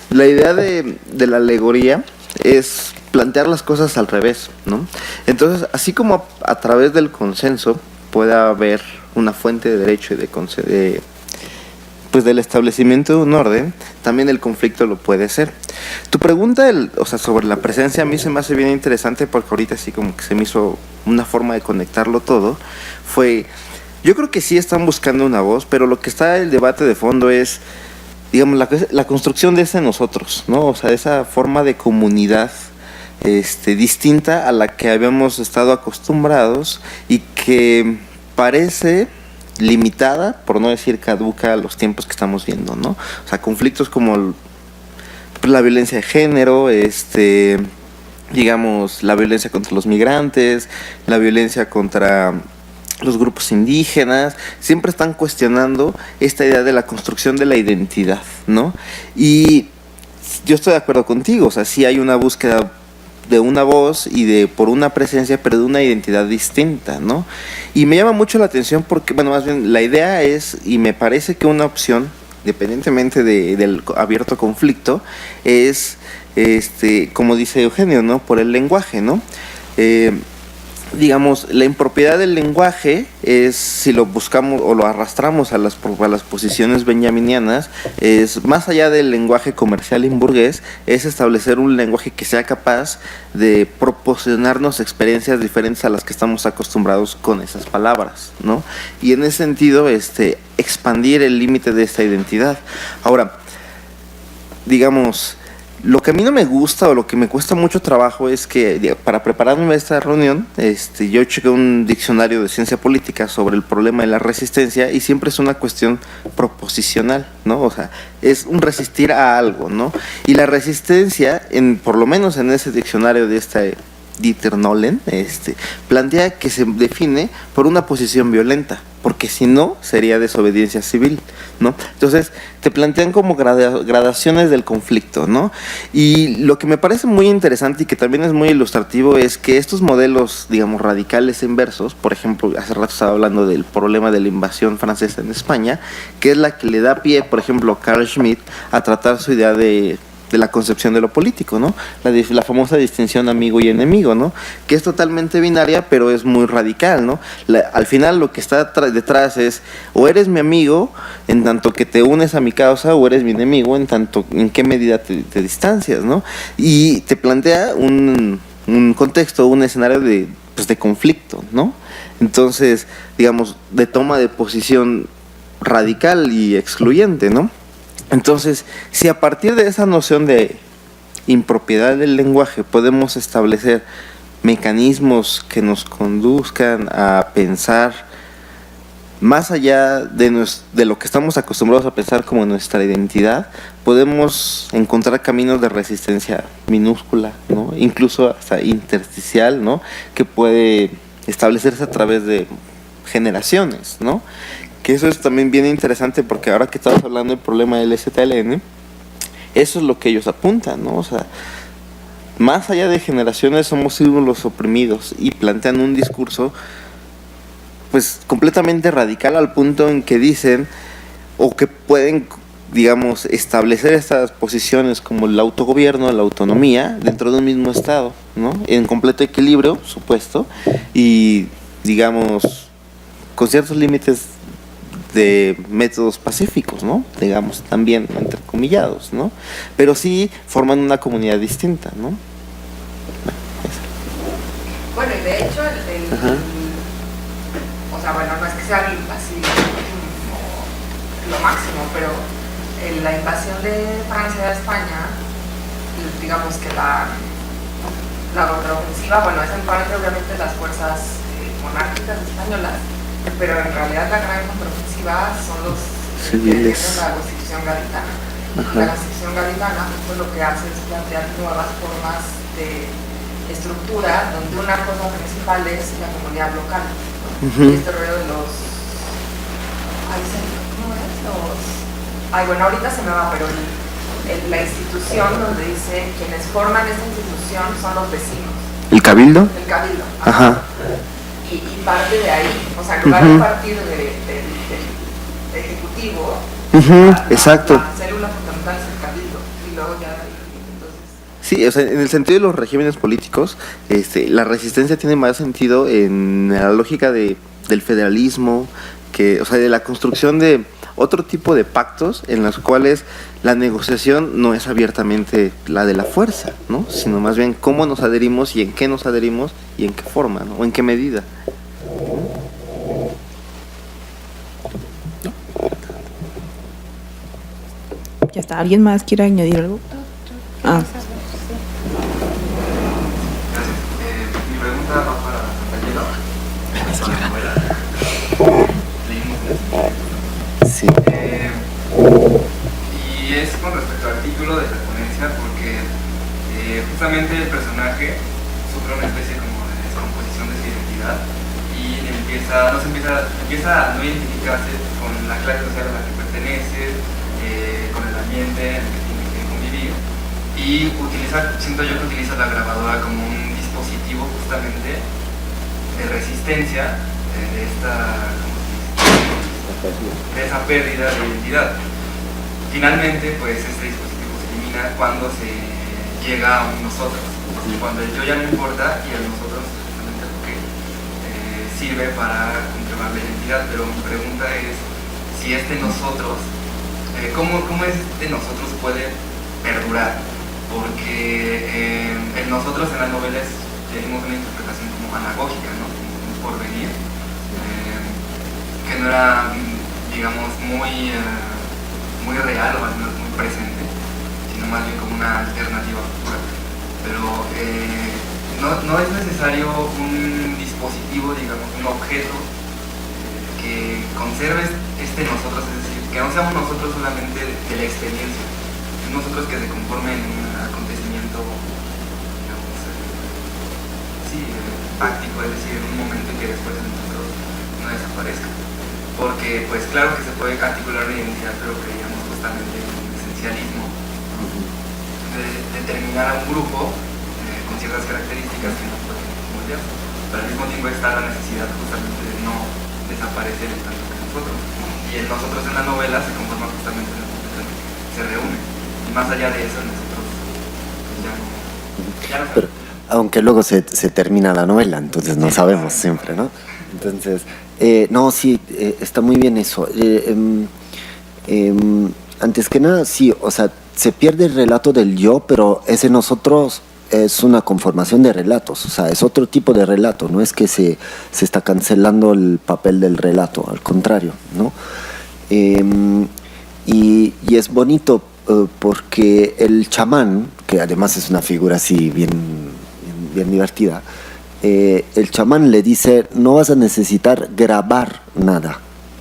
la idea de la alegoría es plantear las cosas al revés, ¿no? Entonces, así como a través del consenso puede haber una fuente de derecho y pues del establecimiento de un orden, también el conflicto lo puede ser. Tu pregunta, sobre la presencia, a mí se me hace bien interesante porque ahorita sí como que se me hizo una forma de conectarlo todo. Yo creo que sí están buscando una voz, pero lo que está el debate de fondo es, digamos, la construcción de ese nosotros, ¿no? O sea, esa forma de comunidad distinta a la que habíamos estado acostumbrados y que parece limitada, por no decir caduca, a los tiempos que estamos viendo, ¿no? O sea, conflictos como la violencia de género, digamos, la violencia contra los migrantes, la violencia contra los grupos indígenas, siempre están cuestionando esta idea de la construcción de la identidad, ¿no? Y yo estoy de acuerdo contigo, o sea, sí hay una búsqueda de una voz y por una presencia, pero de una identidad distinta, ¿no? Y me llama mucho la atención porque, bueno, más bien la idea es, y me parece que una opción, independientemente del abierto conflicto, es, como dice Eugenio, ¿no? Por el lenguaje, ¿no? Digamos, la impropiedad del lenguaje es, si lo buscamos o lo arrastramos a las posiciones benjaminianas, es más allá del lenguaje comercial y burgués, es establecer un lenguaje que sea capaz de proporcionarnos experiencias diferentes a las que estamos acostumbrados con esas palabras, ¿no? Y en ese sentido, expandir el límite de esta identidad. Ahora, digamos, lo que a mí no me gusta o lo que me cuesta mucho trabajo es que para prepararme a esta reunión, yo chequé un diccionario de ciencia política sobre el problema de la resistencia y siempre es una cuestión proposicional, ¿no? O sea, es un resistir a algo, ¿no? Y la resistencia, por lo menos en ese diccionario de Dieter Nolen, plantea que se define por una posición violenta, porque si no sería desobediencia civil, ¿no? Entonces te plantean como gradaciones del conflicto, ¿no? Y lo que me parece muy interesante y que también es muy ilustrativo es que estos modelos, digamos, radicales inversos, por ejemplo, hace rato estaba hablando del problema de la invasión francesa en España, que es la que le da pie, por ejemplo, a Carl Schmitt a tratar su idea de la concepción de lo político, ¿no? La famosa distinción amigo y enemigo, ¿no? Que es totalmente binaria, pero es muy radical, ¿no? Al final lo que está detrás es, o eres mi amigo en tanto que te unes a mi causa, o eres mi enemigo en tanto en qué medida te distancias, ¿no? Y te plantea un contexto, un escenario de conflicto, ¿no? Entonces, digamos, de toma de posición radical y excluyente, ¿no? Entonces, si a partir de esa noción de impropiedad del lenguaje podemos establecer mecanismos que nos conduzcan a pensar más allá de lo que estamos acostumbrados a pensar como nuestra identidad, podemos encontrar caminos de resistencia minúscula, ¿no? Incluso hasta intersticial, ¿no? Que puede establecerse a través de generaciones, ¿no? Que eso es también bien interesante porque ahora que estamos hablando del problema del ZLN, eso es lo que ellos apuntan, ¿no? O sea, más allá de generaciones somos los oprimidos y plantean un discurso pues completamente radical al punto en que dicen o que pueden, digamos, establecer estas posiciones como el autogobierno, la autonomía dentro de un mismo estado, ¿no? En completo equilibrio, supuesto, y digamos con ciertos límites de métodos pacíficos, ¿no? Digamos, también entrecomillados, ¿no? Pero sí forman una comunidad distinta, ¿no? Bueno, y de hecho, o sea, bueno, no es que sea así lo máximo, pero la invasión de Francia a España, digamos que la contraofensiva, bueno, es en parte obviamente las fuerzas monárquicas españolas, pero en realidad la gran contraofensiva son los civiles de la Constitución Gaditana. La Constitución Gaditana pues lo que hace es plantear nuevas formas de estructura donde una cosa principal es la comunidad local, ¿no? Y este rollo de los... ¿cómo es? Bueno, ahorita se me va, pero la institución donde dice quienes forman esta institución son los vecinos. ¿El cabildo? El cabildo. Ajá. Y parte de ahí, o sea, en lugar de partir del ejecutivo, exacto. La célula fundamental es el cabildo, y luego ya entonces... Sí, o sea, en el sentido de los regímenes políticos, la resistencia tiene más sentido en la lógica del federalismo, o sea, de la construcción de otro tipo de pactos en los cuales la negociación no es abiertamente la de la fuerza, ¿no? Sino más bien cómo nos adherimos y en qué nos adherimos y en qué forma, ¿no? O en qué medida. Ya está. ¿Alguien más quiere añadir algo? Ah. Mi pregunta va para Sí. Y es con respecto al título de la ponencia, empieza a no identificarse con la clase social a la que pertenece, con el ambiente en el que tiene que convivir, y siento yo que utiliza la grabadora como un dispositivo justamente de resistencia de esa pérdida de identidad. Finalmente, pues este dispositivo se elimina cuando se llega a un nosotros, cuando el yo ya no importa y el nosotros justamente lo que sirve para conservar la identidad. Pero mi pregunta es si este nosotros, ¿cómo este nosotros puede perdurar? Porque el nosotros en las novelas tenemos una interpretación como anagógica, ¿no? Un porvenir, que no era, digamos, muy real o al menos muy presente, sino más bien como una alternativa futura. Pero no es necesario un dispositivo, digamos, un objeto que conserve este nosotros, es decir, que no seamos nosotros solamente de la experiencia, nosotros que se conformen en un acontecimiento, digamos, práctico, es decir, en un momento que después de nosotros no desaparezca. Porque, pues claro que se puede articular una identidad, pero creíamos justamente en un esencialismo de determinar a un grupo con ciertas características que no pueden moldear, pero al mismo tiempo está la necesidad justamente de no desaparecer en tanto que nosotros. Y el nosotros en la novela se conforma justamente en el momento en que se reúne. Y más allá de eso, nosotros pues, ya no pero, aunque luego se termina la novela, entonces no sabemos siempre, ¿no? Entonces, no, sí, está muy bien eso. Antes que nada, sí, o sea, se pierde el relato del yo, pero ese nosotros es una conformación de relatos, o sea, es otro tipo de relato, no es que se está cancelando el papel del relato, al contrario, ¿no? Y es bonito porque el chamán, que además es una figura así bien divertida, el chamán le dice, no vas a necesitar grabar nada,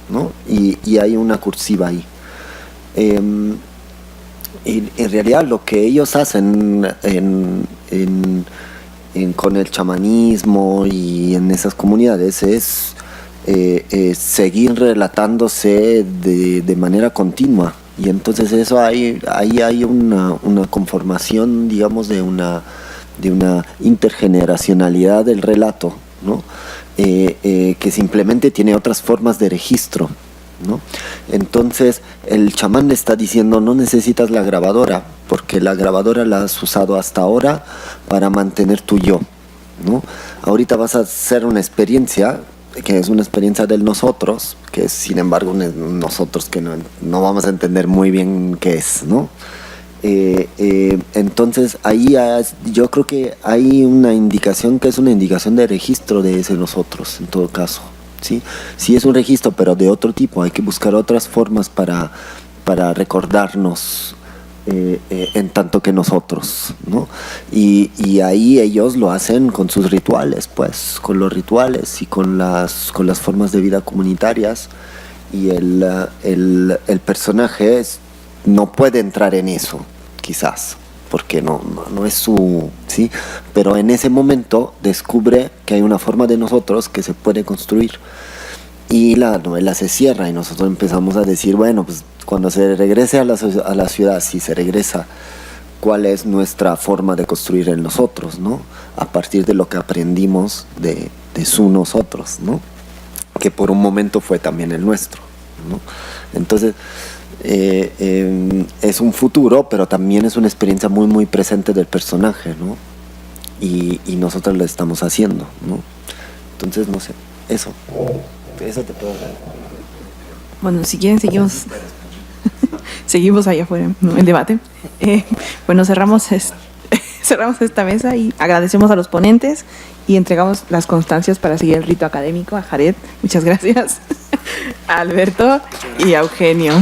¿no? Y hay una cursiva ahí. Y en realidad lo que ellos hacen con el chamanismo y en esas comunidades es seguir relatándose de manera continua. Y entonces eso ahí hay una conformación, digamos, de una intergeneracionalidad del relato, ¿no? Que simplemente tiene otras formas de registro, ¿no? Entonces el chamán le está diciendo, no necesitas la grabadora, porque la grabadora la has usado hasta ahora para mantener tu yo, ¿no? Ahorita vas a hacer una experiencia que es una experiencia del nosotros, que es sin embargo un nosotros que no vamos a entender muy bien qué es, ¿no? Entonces ahí yo creo que hay una indicación que es una indicación de registro de ese nosotros, en todo caso, ¿sí? Sí es un registro, pero de otro tipo, hay que buscar otras formas para recordarnos en tanto que nosotros, ¿no? Y ahí ellos lo hacen con sus rituales, pues, con los rituales y con las formas de vida comunitarias, y el personaje no puede entrar en eso, quizás, porque no es su, ¿sí? Pero en ese momento descubre que hay una forma de nosotros que se puede construir, y la novela se cierra y nosotros empezamos a decir, bueno, pues cuando se regrese a la ciudad, si se regresa, ¿cuál es nuestra forma de construir el nosotros, ¿no? A partir de lo que aprendimos de su nosotros, ¿no? Que por un momento fue también el nuestro, ¿no? Entonces es un futuro, pero también es una experiencia muy muy presente del personaje, ¿no? Y nosotros lo estamos haciendo, ¿no? Entonces, no sé, eso te puedo dar. Bueno, si quieren seguimos seguimos allá afuera en debate. Bueno, cerramos esta mesa y agradecemos a los ponentes y entregamos las constancias para seguir el rito académico a Jared, muchas gracias, a Alberto y a Eugenio.